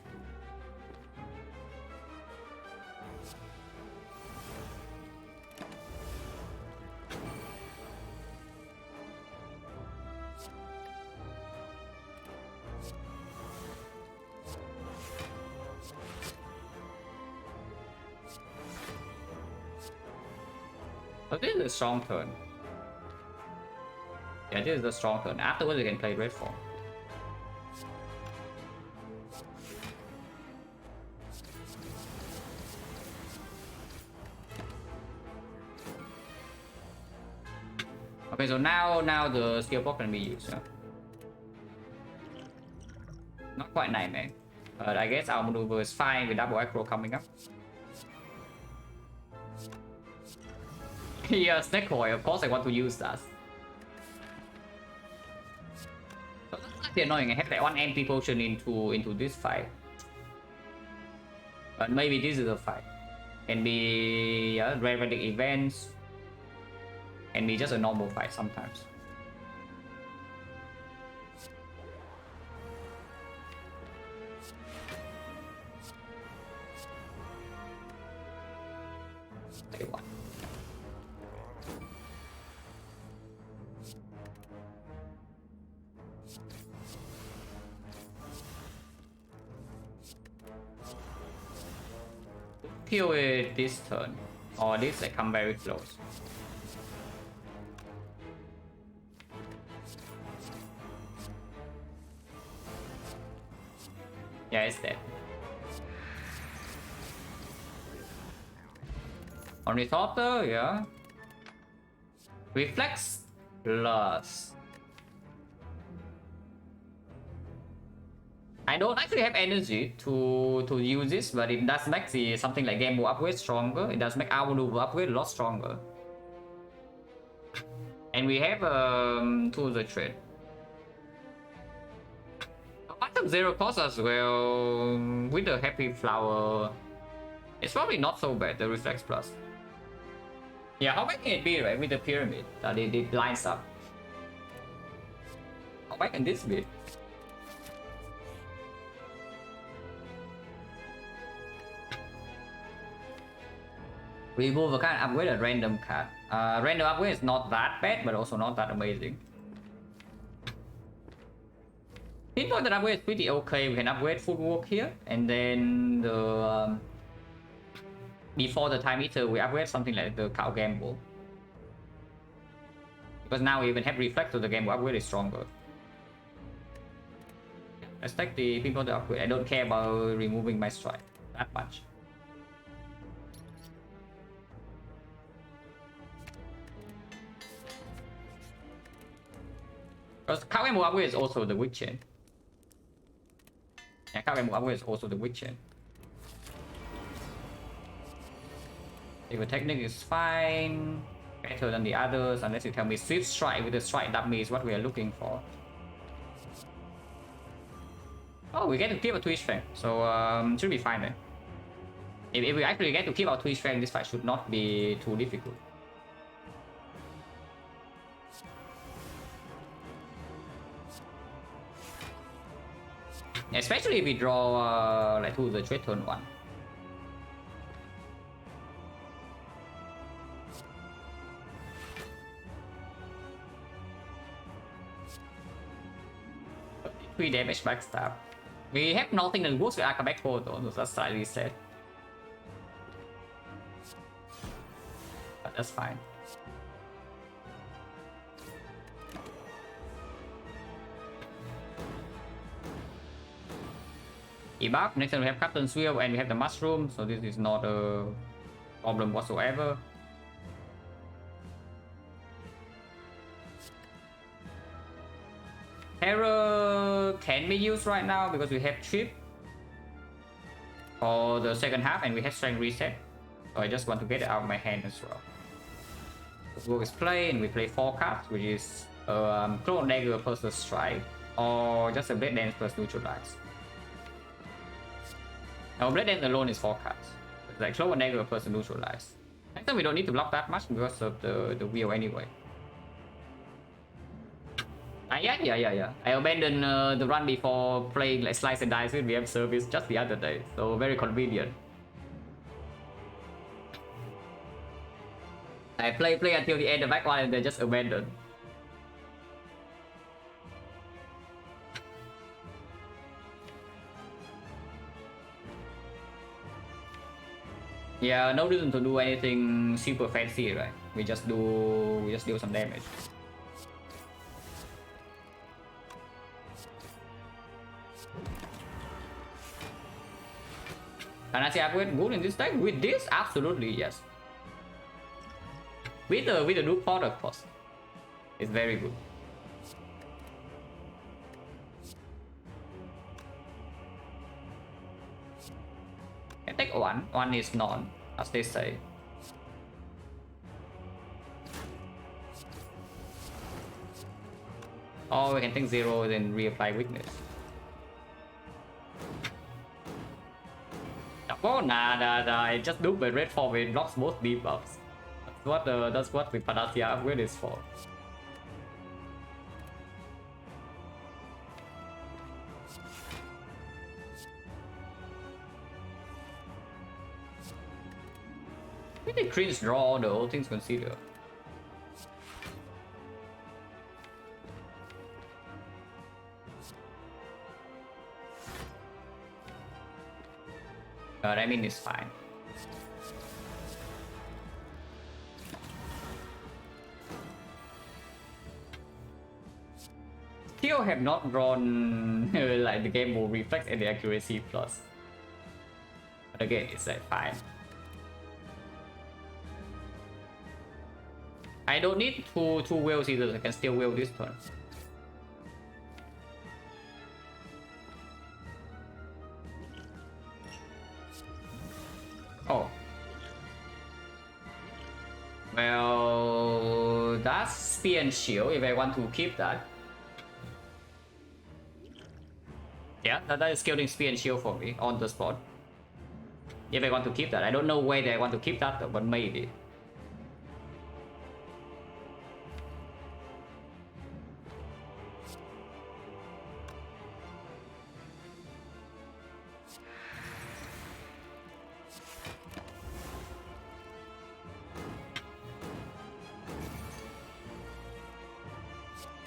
Oh, this is a strong turn. Yeah, this is a strong turn. Afterwards, you can play red form. Okay, so now the skill block can be used. Yeah? Not quite nightmare, but I guess our maneuver is fine with double aggro coming up. Yeah, Snake Coil, of course I want to use that. So that's actually annoying, I have that one empty potion into this fight. But maybe this is a fight. Can be random events. Can be just a normal fight sometimes. Day one. Kill it this turn, or this like come very close. Yeah, it's dead. Ornithopter, yeah. Reflex plus. I don't actually have energy to use this, but it does make the something like Game Boy upgrade stronger. It does make our maneuver upgrade a lot stronger. And we have Tools of Trade. some zero cost as well with the happy flower. It's probably not so bad, the reflex plus. Yeah, how bad can it be, right, with the pyramid? The blinds up. How bad can this be? Remove a card, upgrade a random card. Random upgrade is not that bad, but also not that amazing. Pinpoint upgrade is pretty okay. We can upgrade footwork here, and then the before the time eater, we upgrade something like the cow gamble. Because now we even have reflect, so the gamble upgrade is stronger. Let's take the pinpoint upgrade. I don't care about removing my strike that much. Because cow gamble upgrade is also the weak chain. Yeah, cow gamble upgrade is also the weak chain. If the technique is fine, better than the others, unless you tell me swift strike with the strike dummy is what we are looking for. Oh, we get to keep a twitch frame, so should be fine then. If we actually get to keep our twitch frame, this fight should not be too difficult. Especially if we draw like to the trade turn 1. Damage backstab. We have nothing that works with Arcabac though, so that's slightly sad. But that's fine. Ebuff. Next time we have Captain's Wheel and we have the Mushroom, so this is not a problem whatsoever. Terror can be used right now because we have Trip for the second half and we have Strength Reset. So I just want to get it out of my hand as well. Work is play and we play 4 cards, which is Clone Dagger plus the Strike, or just a Blade Dance plus Neutralize. Now Blade Dance alone is 4 cards. It's like Clone Dagger plus Neutralize. Next time we don't need to block that much because of the wheel anyway. Yeah. I abandoned the run before playing like Slice and Dice with VM service just the other day, so very convenient. I play until the end of Act 1 and then just abandon. Yeah, no reason to do anything super fancy, right? We just do some damage. Can I say upgrade good in this deck? With this, absolutely yes. With the Duke Pot, of course, it's very good. I take one. One is none, as they say. Or we can take 0 then reapply weakness. Oh nah, I just look the red form, it blocks both debuffs. That's what the Panacea upgrade is for. Pretty cringe draw, the whole thing's considered. I mean, it's fine. Still have not drawn like the game will reflect any accuracy plus. But again, it's like fine. I don't need two whales either, I can still whale this turn. Oh. Well, that's Spear and Shield if I want to keep that. Yeah, that is scaling speed and shield for me on the spot. If I want to keep that. I don't know whether I want to keep that though, but maybe.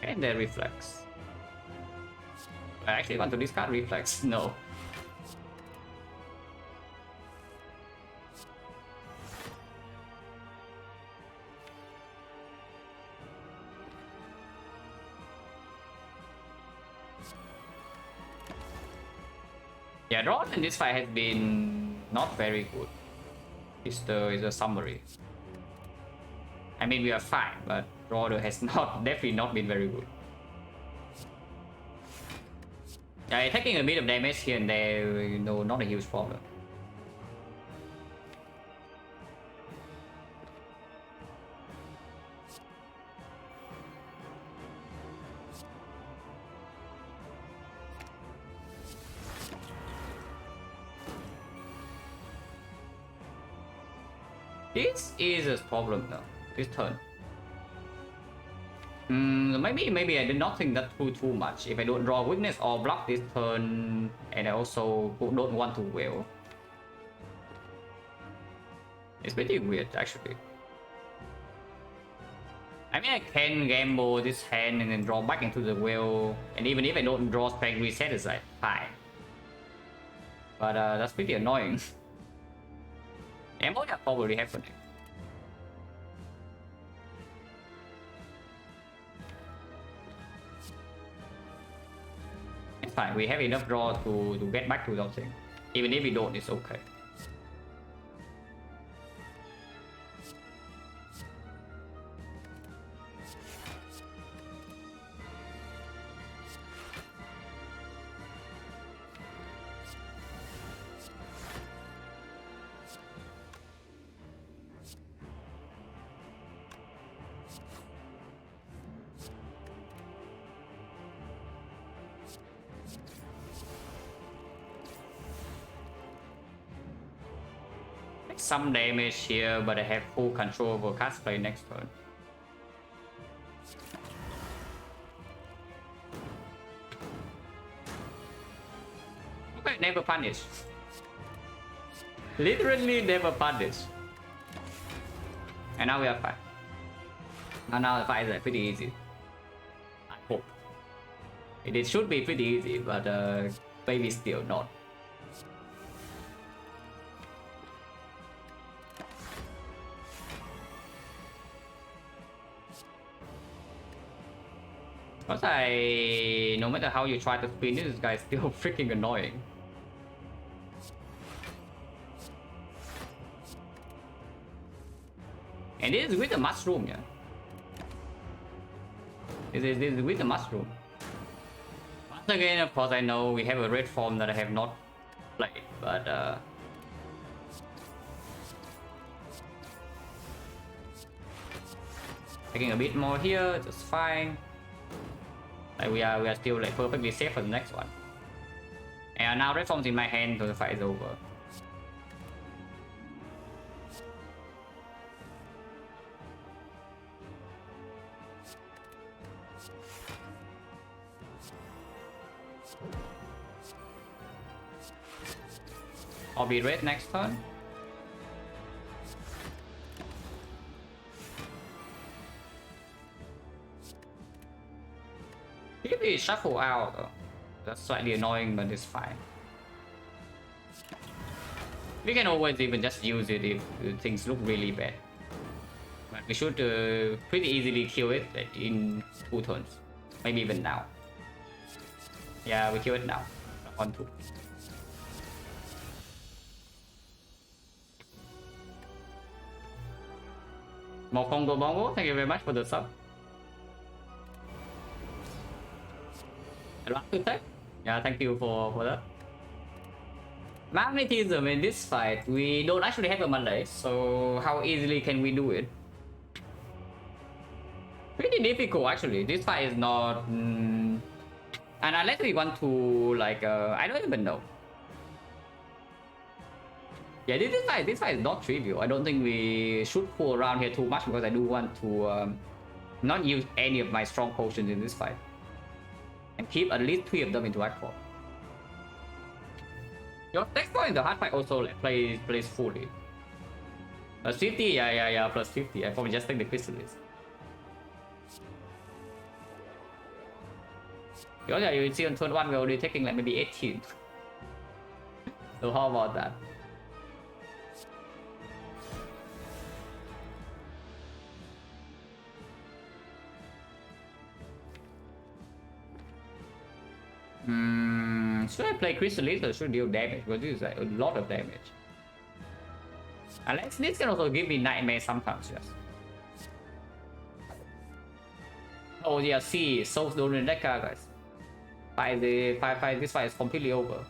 And then reflex. I actually want to discard reflex. No. Yeah, draw in this fight has been not very good. Is the summary. I mean, we are fine, but draw has definitely not been very good. Yeah, taking a bit of damage here and there, you know, not a huge problem. This is a problem though, this turn. Maybe I did not think that through too much. If I don't draw weakness or block this turn, and I also don't want to will. It's pretty weird actually. I mean, I can gamble this hand and then draw back into the will, and even if I don't draw strength reset, it's like fine. But that's pretty annoying. Ammo that probably happening. It's fine, we have enough draw to get back to that thing. Even if we don't, it's okay. Some damage here, but I have full control over cast play next turn. Okay, never punish. Literally never punish. And now we are fine. Now the fight is pretty easy. I hope. It should be pretty easy, but maybe still not. Because no matter how you try to spin this guy is still freaking annoying. And this is with the mushroom, yeah. This is with the mushroom. Once again, of course, I know we have a red form that I have not played, but taking a bit more here, just fine. Like we are still like perfectly safe for the next one. And now red form's in my hand, so the fight is over. I'll be red next turn. If we shuffle out though, that's slightly annoying, but it's fine. We can always even just use it if things look really bad. But we should pretty easily kill it in 2 turns. Maybe even now. Yeah, we kill it now. On 2. Mokongo Bongo, thank you very much for the sub. Yeah, thank you for that. Magnetism in this fight, we don't actually have a Monday, so how easily can we do it? Pretty difficult actually. This fight is not And unless we want to like I don't even know. Yeah, this fight is not trivial. I don't think we should pull around here too much because I do want to not use any of my strong potions in this fight. And keep at least 3 of them into hard form. Your next point in the hard fight also like, plays fully. Plus 50, yeah, plus 50. I probably just take the Chrysalis. Because yeah, you see on turn 1 we're already taking like maybe 18. So how about that? Should I play Chrysalis or should deal damage? Because this is like a lot of damage. Unless this can also give me nightmare sometimes, yes. Oh yeah, see, souls don't in that card, guys. This fight is completely over.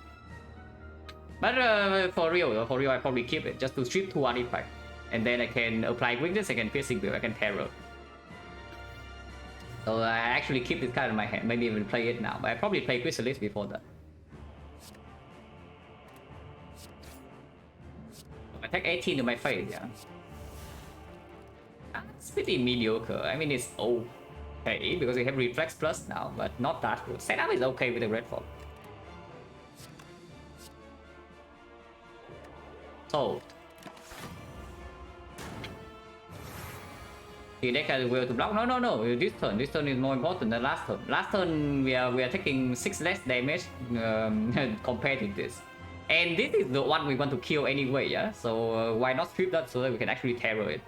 But for real, I probably keep it just to strip 2 artifacts. And then I can apply weakness, I can piercing build, I can terror. So I actually keep this card in my hand, maybe even play it now. But I probably play Chrysalis before that. Attack 18 to my face, yeah. It's pretty mediocre. I mean, it's okay because we have Reflex Plus now, but not that good. Setup is okay with the red form. Solved. The deck has will to block. No. This turn is more important than last turn. Last turn we are taking 6 less damage compared to this. And this is the one we want to kill anyway, yeah? So why not strip that so that we can actually terror it?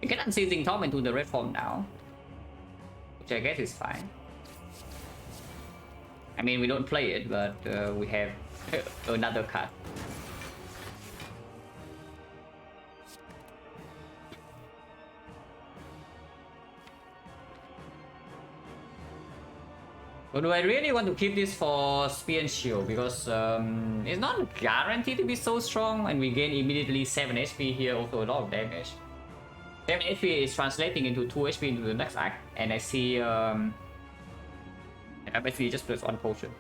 You can Unseizing Tom into the red form now, which I guess is fine. I mean, we don't play it, but we have another card. But do I really want to keep this for Spear and Shield? Because it's not guaranteed to be so strong, and we gain immediately 7 HP here, also a lot of damage. 7 HP is translating into 2 HP into the next act, and I see I basically just plus 1 potion.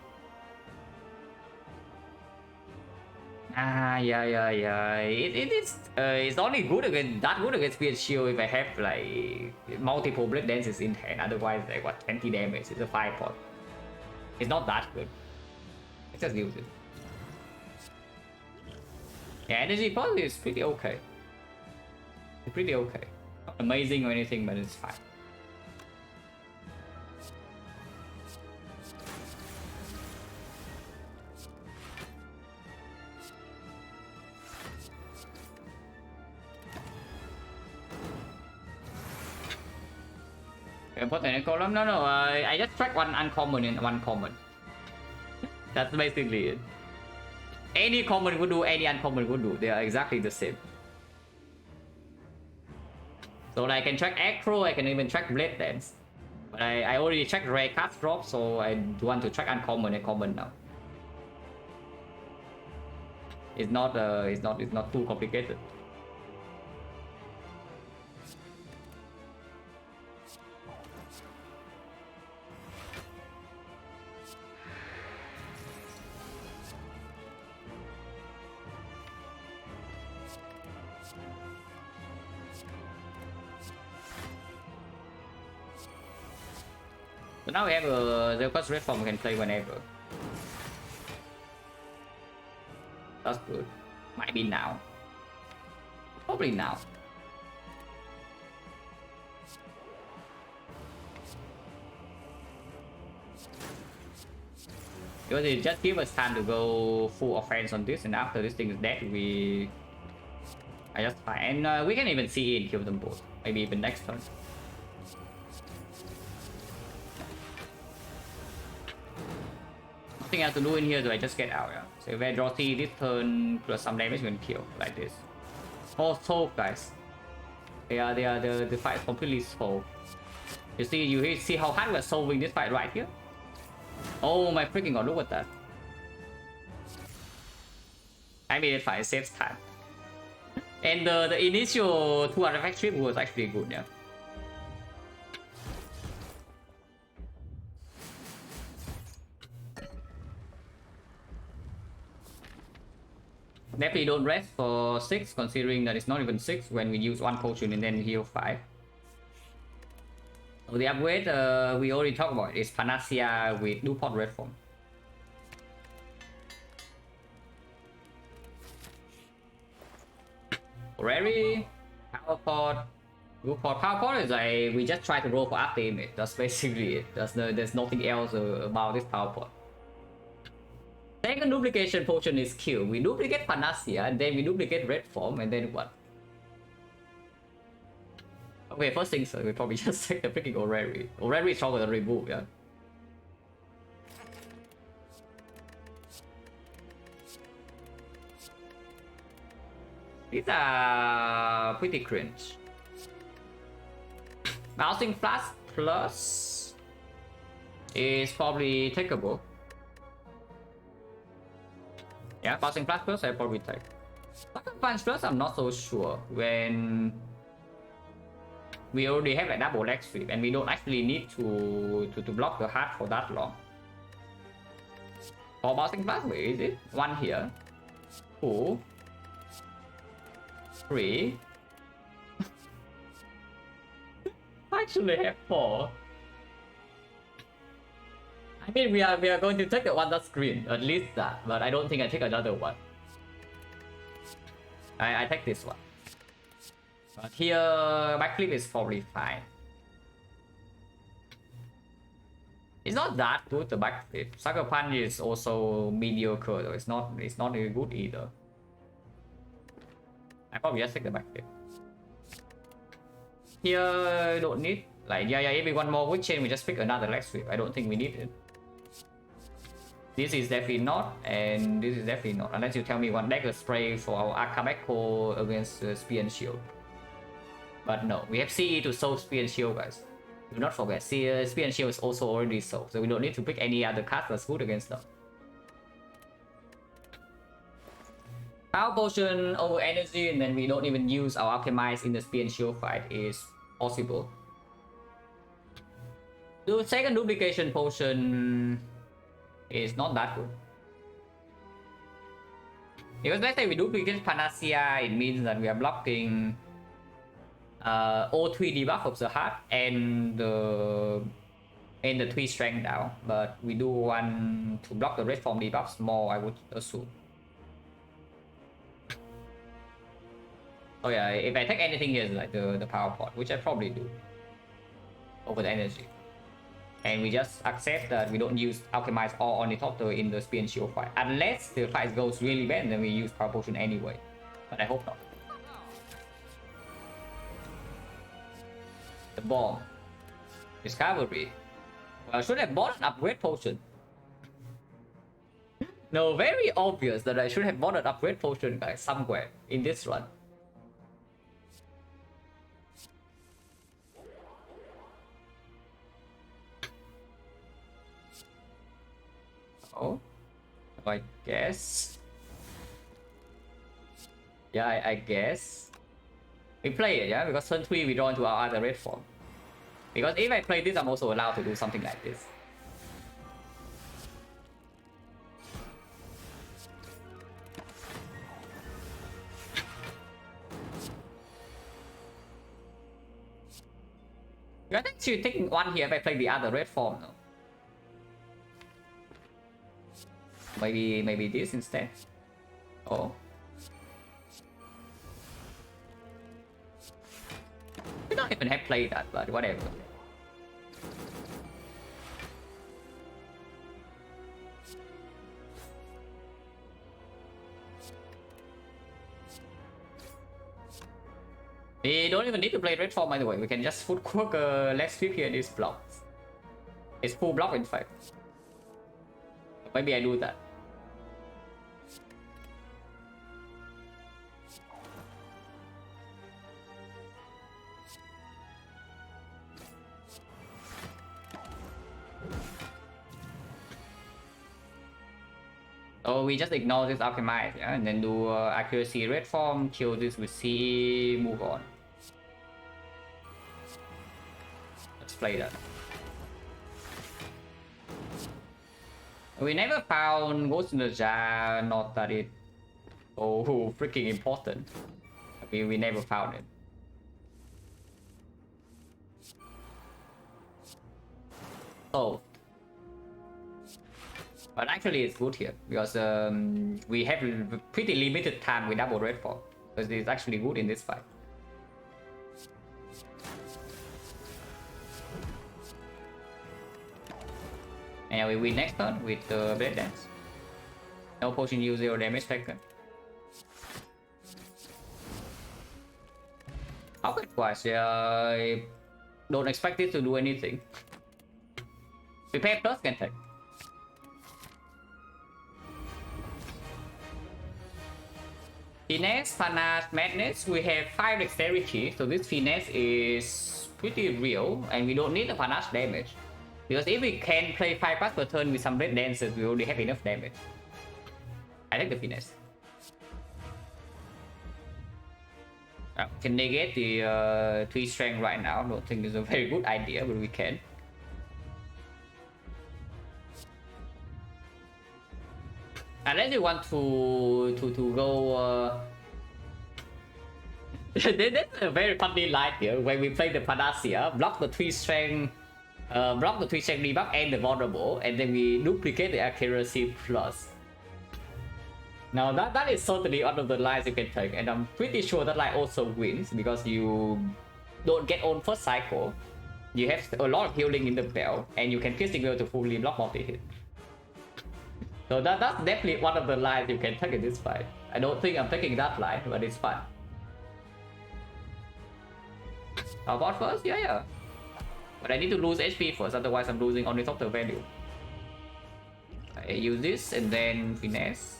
Yeah. It's only good against Spear and Shield if I have like multiple Blood Dances in hand. Otherwise, like what 20 damage? It's a 5 pot. It's not that good. Let's just use it. Yeah, energy pot is pretty okay. It's pretty okay. Not amazing or anything, but it's fine. Put in a column? No. I just track one uncommon and one common. That's basically it. Any common would do, any uncommon would do. They are exactly the same. So I can track Acro, I can even track Blade Dance. But I already checked rare cards drop, so I want to track uncommon and common now. It's not too complicated. So now we have a Zelka's red form we can play whenever. That's good. Might be now. Probably now. Because it just gives us time to go full offense on this, and after this thing is dead, I just fine. And we can even see and kill them both. Maybe even next turn. Nothing else to do in here, so I just get out. Yeah. So if I draw 3 this turn plus some damage, we can kill like this. All solved, guys. The fight is completely solved. You see how hard we're solving this fight right here. Oh my freaking god, look at that. I made it 5 saves time. And the initial 2 artifact trip was actually good, yeah. Definitely don't rest for 6, considering that it's not even 6 when we use 1 potion and then heal 5. So the upgrade we already talked about is Panacea with Dupont Red Form. Rary, Power Pod, Dupont. Power Pod is like we just try to roll for after image. That's basically it. There's nothing else about this Power Pod. Second duplication potion is kill. We duplicate Panacea, and then we duplicate Red Form, and then what? Okay, first things we probably just take the freaking Orrery. Orrery is stronger than Remove, yeah. These are pretty cringe. Bouncing Flash Plus is probably takeable. Yeah, Bouncing Flash Plus I probably take. Sucker Punch Plus I'm not so sure when we already have a double leg sweep and we don't actually need to block the heart for that long. For Bouncing Flash, where is it? 1 here. 2. 3. I actually have 4. I mean, we are going to take the one that's green, at least that, but I don't think I take another one. I take this one. But here, backflip is probably fine. It's not that good, the backflip. Sucker Punch is also mediocre, though. It's not really good either. I probably just take the backflip. Here, don't need. Like, yeah, if we want more wood chain, we just pick another leg sweep. I don't think we need it. This is definitely not, and this is definitely not. Unless you tell me one dagger spray for our Akabeko against Spear and Shield. But no, we have CE to solve Spear and Shield, guys. Do not forget, Spear and Shield is also already solved, so we don't need to pick any other card that's good against them. Power Potion over Energy, and then we don't even use our Alchemize in the Spear and Shield fight is possible. The second Duplication Potion is not that good. Because let's say we duplicate Panacea, it means that we are blocking O3 debuff of the heart and the 3 strength down, but we do want to block the red form debuffs more, I would assume. Oh yeah, if I take anything here, like the power pot, which I probably do over the energy, and we just accept that we don't use alchemize or ornithopter in the spear and shield fight, unless the fight goes really bad, then we use power potion anyway, but I hope not. The bomb. Discovery. Well, I should have bought an upgrade potion. No, very obvious that I should have bought an upgrade potion, guys, somewhere in this run. Oh, I guess. Yeah, I guess. We play it, yeah, because turn 3 we draw into our other red form. Because if I play this, I'm also allowed to do something like this. I think you take 1 here if I play the other red form, no? Maybe this instead. Oh. We don't even have played that, but whatever. We don't even need to play red form, by the way. We can just foot quirk left sweep here in this block. It's full block, in fact. Maybe I do that. So we just ignore this alchemize, yeah, and then do accuracy red form, kill this with C, move on. Let's play that. We never found Ghost in the Jar, not that it freaking important. We never found it. Oh. But actually it's good here, because we have pretty limited time with double red form. Because it's actually good in this fight. And we win next turn with the Blade Dance. No potion use, 0 damage taken. Output-wise, I don't expect it to do anything. Prepare plus can take. Finesse, Panache, Madness, we have 5 dexterity, so this Finesse is pretty real, and we don't need the Panache damage. Because if we can play 5 pass per turn with some Red Dances, we already have enough damage. I like the Finesse. Can negate the 3 strength right now, don't think it's a very good idea, but we can. Unless you want to go that's a very funny line here. When we play the Panacea, block the 3 strength debuff and the vulnerable, and then we duplicate the accuracy plus. Now that is certainly one of the lines you can take, and I'm pretty sure that line also wins because you don't get on first cycle. You have a lot of healing in the bell, and you can piercing will to fully block multi-hit. So that's definitely one of the lines you can take in this fight. I don't think I'm taking that line, but it's fun. How about first? Yeah. But I need to lose HP first, otherwise I'm losing only total value. I use this and then Finesse.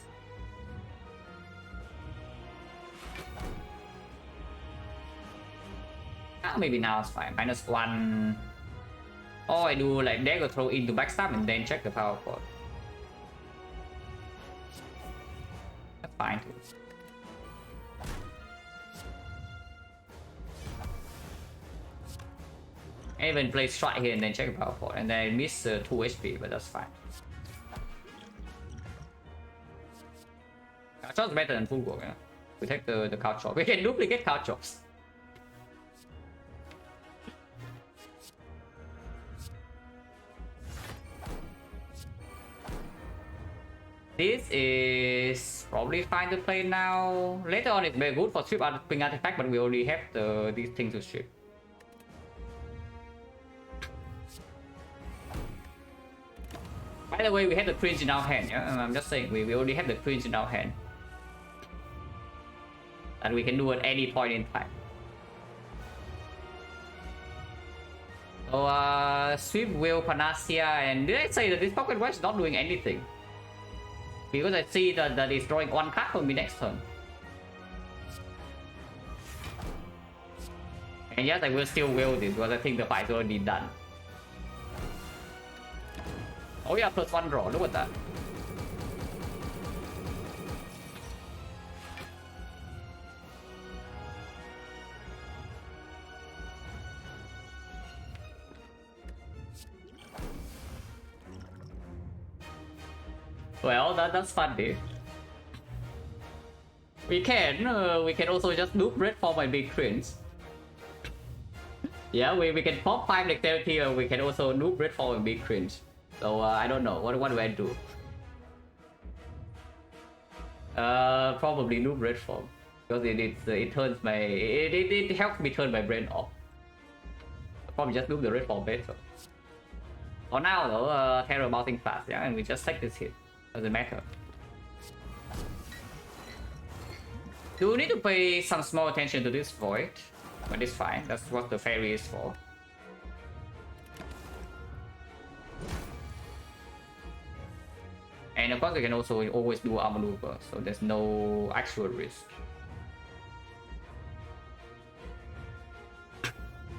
Maybe now it's fine. -1. Or I do like dagger throw into backstab and then check the power cord. That's fine too. I even play strike here and then check the power cord, and then I miss 2 HP, but that's fine. Couch chop is better than full work, yeah? We take the couch chop. We can duplicate couch chops. This is probably fine to play now. Later on it's very good for stripping artifact, but we already have these things to strip. By the way, we have the cringe in our hand, yeah? I'm just saying, we already have the cringe in our hand. And we can do at any point in time. So, Sweep Will, Panacea, and did I say that this Pocket Watch is not doing anything? Because I see that it's drawing 1 card for me next turn. And yes, I will still will this because I think the fight's already done. Oh yeah, +1 draw, look at that. Well, that's funny. We can also just loop red for my big cringe. Yeah, we can pop 5 dexterity, or we can also loop red for my big cringe. So I don't know. What do I do? Probably loop red form because it turns my it helps me turn my brain off. I'll probably just loop the red form better. For now though, terror bouncing fast, yeah, and we just take this hit. Doesn't matter. Do we need to pay some small attention to this void? But it's fine. That's what the fairy is for. And of course, we can also always do our maneuver, so there's no actual risk.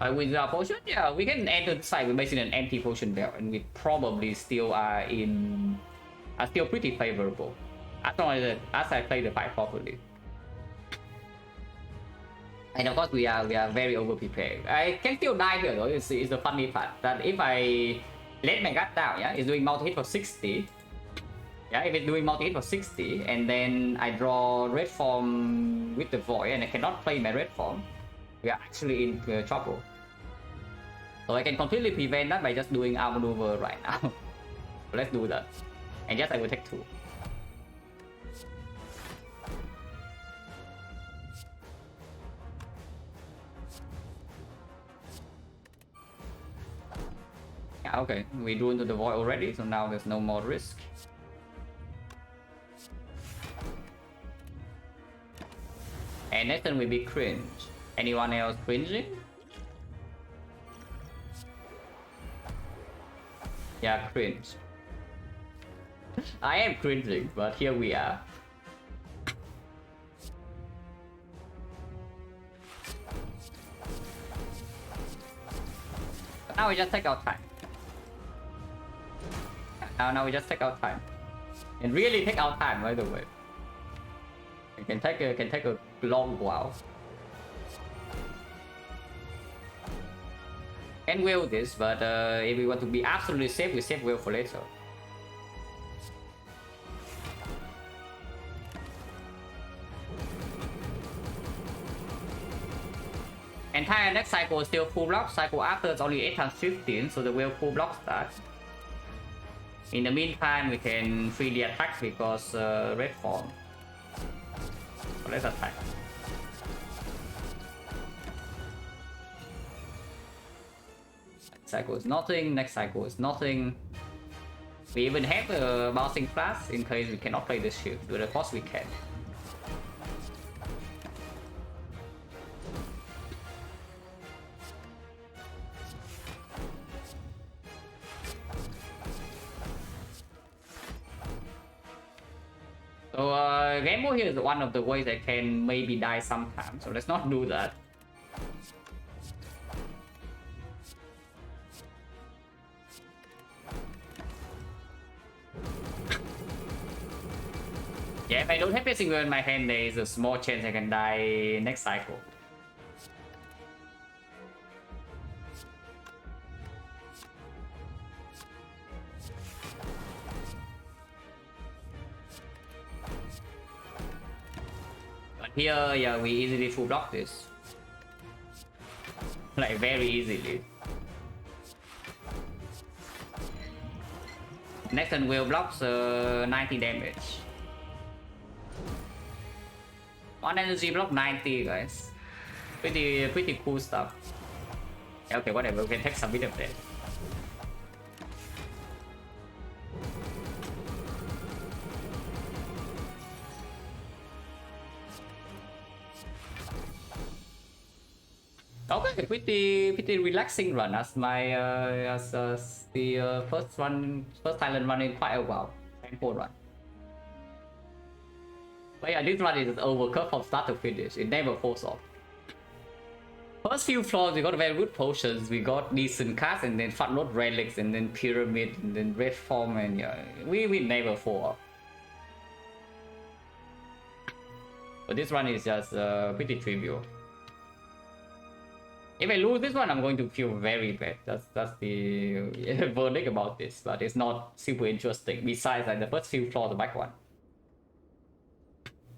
With our potion, yeah, we can enter the site with basically an empty potion belt, and we probably still are still pretty favorable. as long as I play the fight properly. And of course we are very over prepared. I can still die here though. It's the funny part that if I let my guard down, yeah, it's doing multi hit for 60. Yeah, if it's doing multi hit for 60, and then I draw red form with the void, and I cannot play my red form, we are actually in trouble. So I can completely prevent that by just doing outmaneuver right now. So let's do that. And yes, I will take 2. Yeah, okay, we drew into the void already, so now there's no more risk. And next turn will be cringe. Anyone else cringing? Yeah, cringe. I am cringing, but here we are. Now we just take our time. Now we just take our time, and really take our time. By the way, it can take a long while. And will this, but if we want to be absolutely safe, we save will for later. Entire next cycle is still full block. Cycle after it's only 8 times 15, so the will full block starts. In the meantime, we can freely attack because red form. So let's attack. Next cycle is nothing. Next cycle is nothing. We even have a bouncing flash in case we cannot play this shield, but of course we can. So game mode here is one of the ways I can maybe die sometimes, so let's not do that. Yeah, if I don't have a single in my hand, there is a small chance I can die next cycle. Here, yeah, we easily full block this. Like, very easily. Next turn will blocks 90 damage. On energy block 90, guys. Pretty cool stuff. Okay, whatever, we can take some bit of that. Okay, pretty relaxing run as my the first Silent run in quite a while. Thankful run. But yeah, this run is overcut from start to finish. It never falls off. First few floors we got very good potions, we got decent cards, and then front load relics, and then pyramid, and then red form, and yeah, we never fall off. But this run is just pretty trivial. If I lose this one, I'm going to feel very bad. That's the verdict about this, but it's not super interesting. Besides, like the first few floors, the back one.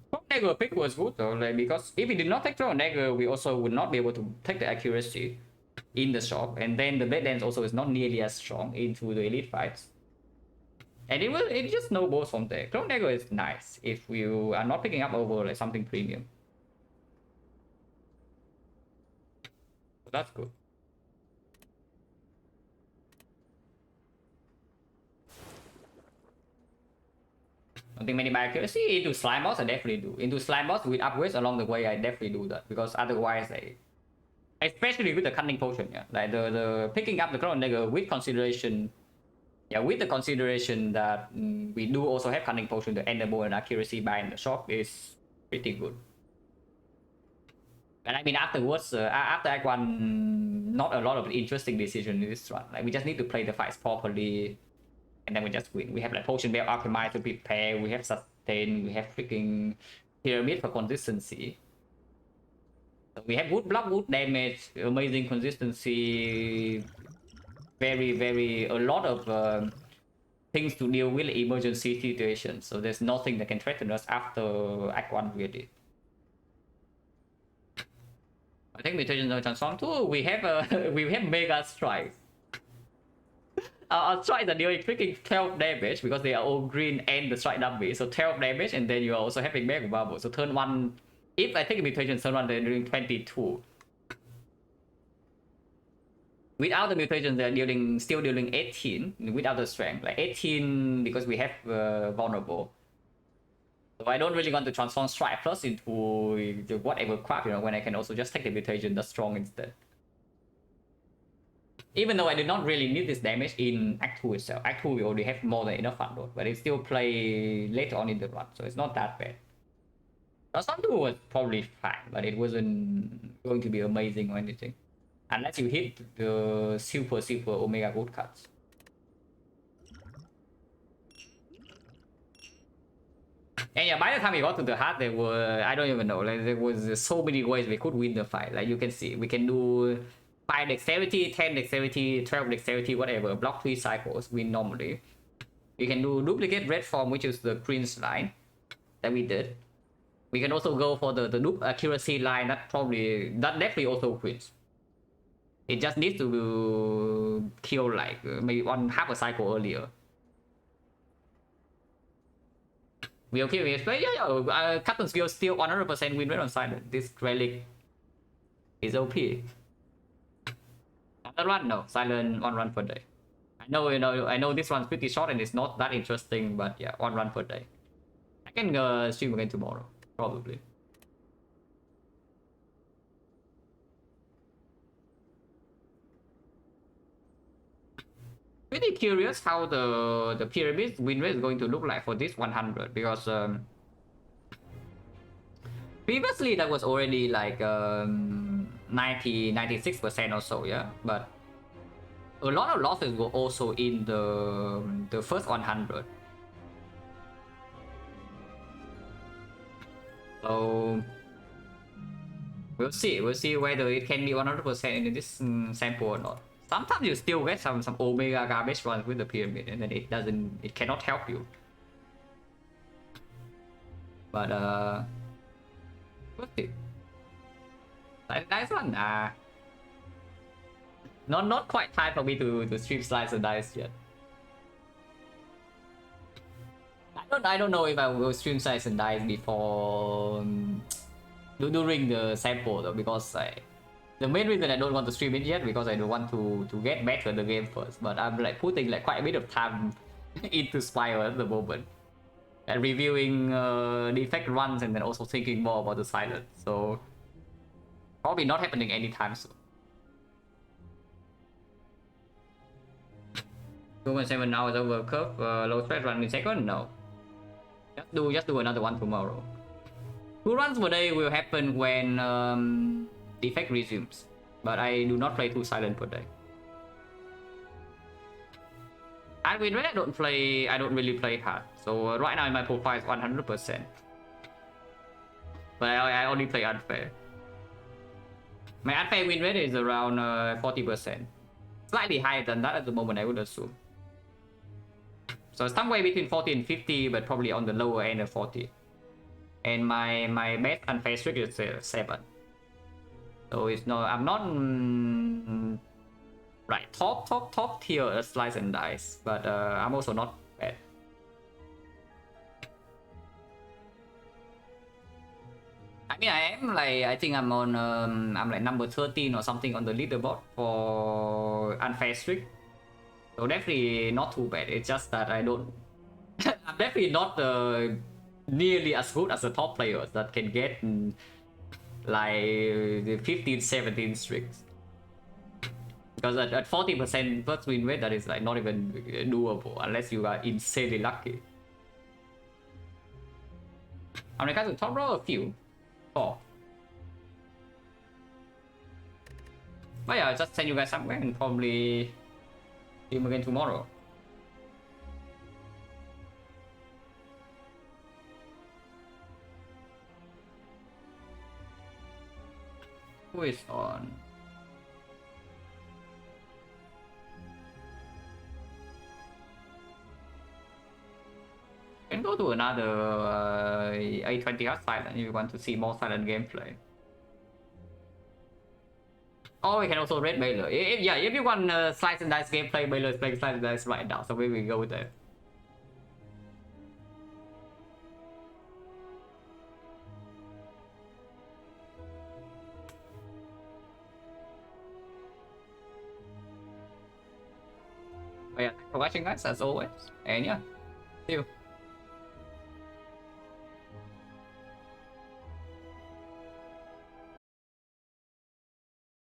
Throw dagger pick was good though, like, because if we did not take throw dagger, we also would not be able to take the accuracy in the shop, and then the dead dance also is not nearly as strong into the elite fights. And it just snowballs from there. Throw dagger is nice if you are not picking up over like something premium. That's good. I think many by accuracy into slime boss I definitely do. Into slime boss with upgrades along the way I definitely do that, because otherwise especially with the cunning potion, yeah, like the picking up the crown dagger with consideration, yeah, with the consideration that we do also have cunning potion, the ender bow and accuracy buy in the shop is pretty good. And I mean, afterwards, after Act 1, not a lot of interesting decision in this run. Like, we just need to play the fights properly, and then we just win. We have like Potion Belt Alchemized to prepare, we have Then we have freaking pyramid for consistency. So we have good block, good damage, amazing consistency, very a lot of things to deal with emergency situations. So there's nothing that can threaten us after Act 1 really. I think mutation transform too. We have we have mega strikes. Our strikes are dealing freaking 12 damage because they are all green and the strike damage. So 12 damage, and then you are also having mega bubble. So turn 1, if I take mutation turn 1, they're doing 22. Without the mutation, they're still dealing 18 without the strength. Like 18 because we have vulnerable. So I don't really want to transform strike plus into the whatever crap, you know, when I can also just take the mutation that's strong instead. Even though I did not really need this damage in Act 2 itself. Act 2 we already have more than enough fun load, but it still play later on in the run, so it's not that bad. Transform 2 was probably fine, but it wasn't going to be amazing or anything. Unless you hit the super omega good cards. And yeah, by the time we got to the heart, there were, I don't even know, like there was so many ways we could win the fight. Like you can see, we can do 5 dexterity, 10 dexterity, 12 dexterity, whatever, block 3 cycles, win normally. You can do duplicate red form, which is the Prince line that we did. We can also go for the dupe accuracy line, that definitely also wins. It just needs to kill like maybe half a cycle earlier. We okay with it? Yeah. Captain skill still 100% win rate on Silent. This relic is OP. Another run? No. Silent 1 run per day. I know this one's pretty short and it's not that interesting, but yeah, 1 run per day. I can stream again tomorrow, probably. Pretty curious how the pyramid win rate is going to look like for this 100, because previously that was already like 96% or so, yeah, but a lot of losses were also in the first 100. So we'll see whether it can be 100% in this sample or not. Sometimes you still get some omega garbage runs with the pyramid, and then it cannot help you. But we'll see. Nice one. Not quite time for me to stream Slice and Dice yet. I don't know if I will stream Slice and Dice before during the sample though, because the main reason I don't want to stream it yet because I don't want to get better at the game first. But I'm like putting like quite a bit of time into Spire at the moment, and reviewing defect runs, and then also thinking more about the Silent. So probably not happening anytime soon. 2.7 hours over curve, low stress run in second? No. Just do another one tomorrow. 2 runs per day will happen when defect resumes, but I do not play 2 Silent per day. And with Red, I don't really play hard. So right now in my profile is 100%. But I only play unfair. My unfair win rate is around 40%. Slightly higher than that at the moment, I would assume. So somewhere between 40 and 50, but probably on the lower end of 40. And my best unfair streak is 7. So it's no, I'm not right top tier Slice and Dice, but I'm also not bad. I mean, I think I'm on I'm like number 13 or something on the leaderboard for unfair streak. So definitely not too bad. It's just that I don't I'm definitely not nearly as good as the top players that can get like the 15-17 streaks. Because at 40% first win rate, that is like not even doable unless you are insanely lucky. How many cards to top row? A few. 4. But yeah, I'll just send you guys somewhere and probably see you again tomorrow. Who is on? Can go to another A20H Silent if you want to see more silent gameplay. Or we can also rate Baylor. Yeah, if you want slice and dice gameplay, Baylor is playing slice and dice right now, so we will go with that. But yeah, thanks for watching guys as always. And yeah, see you.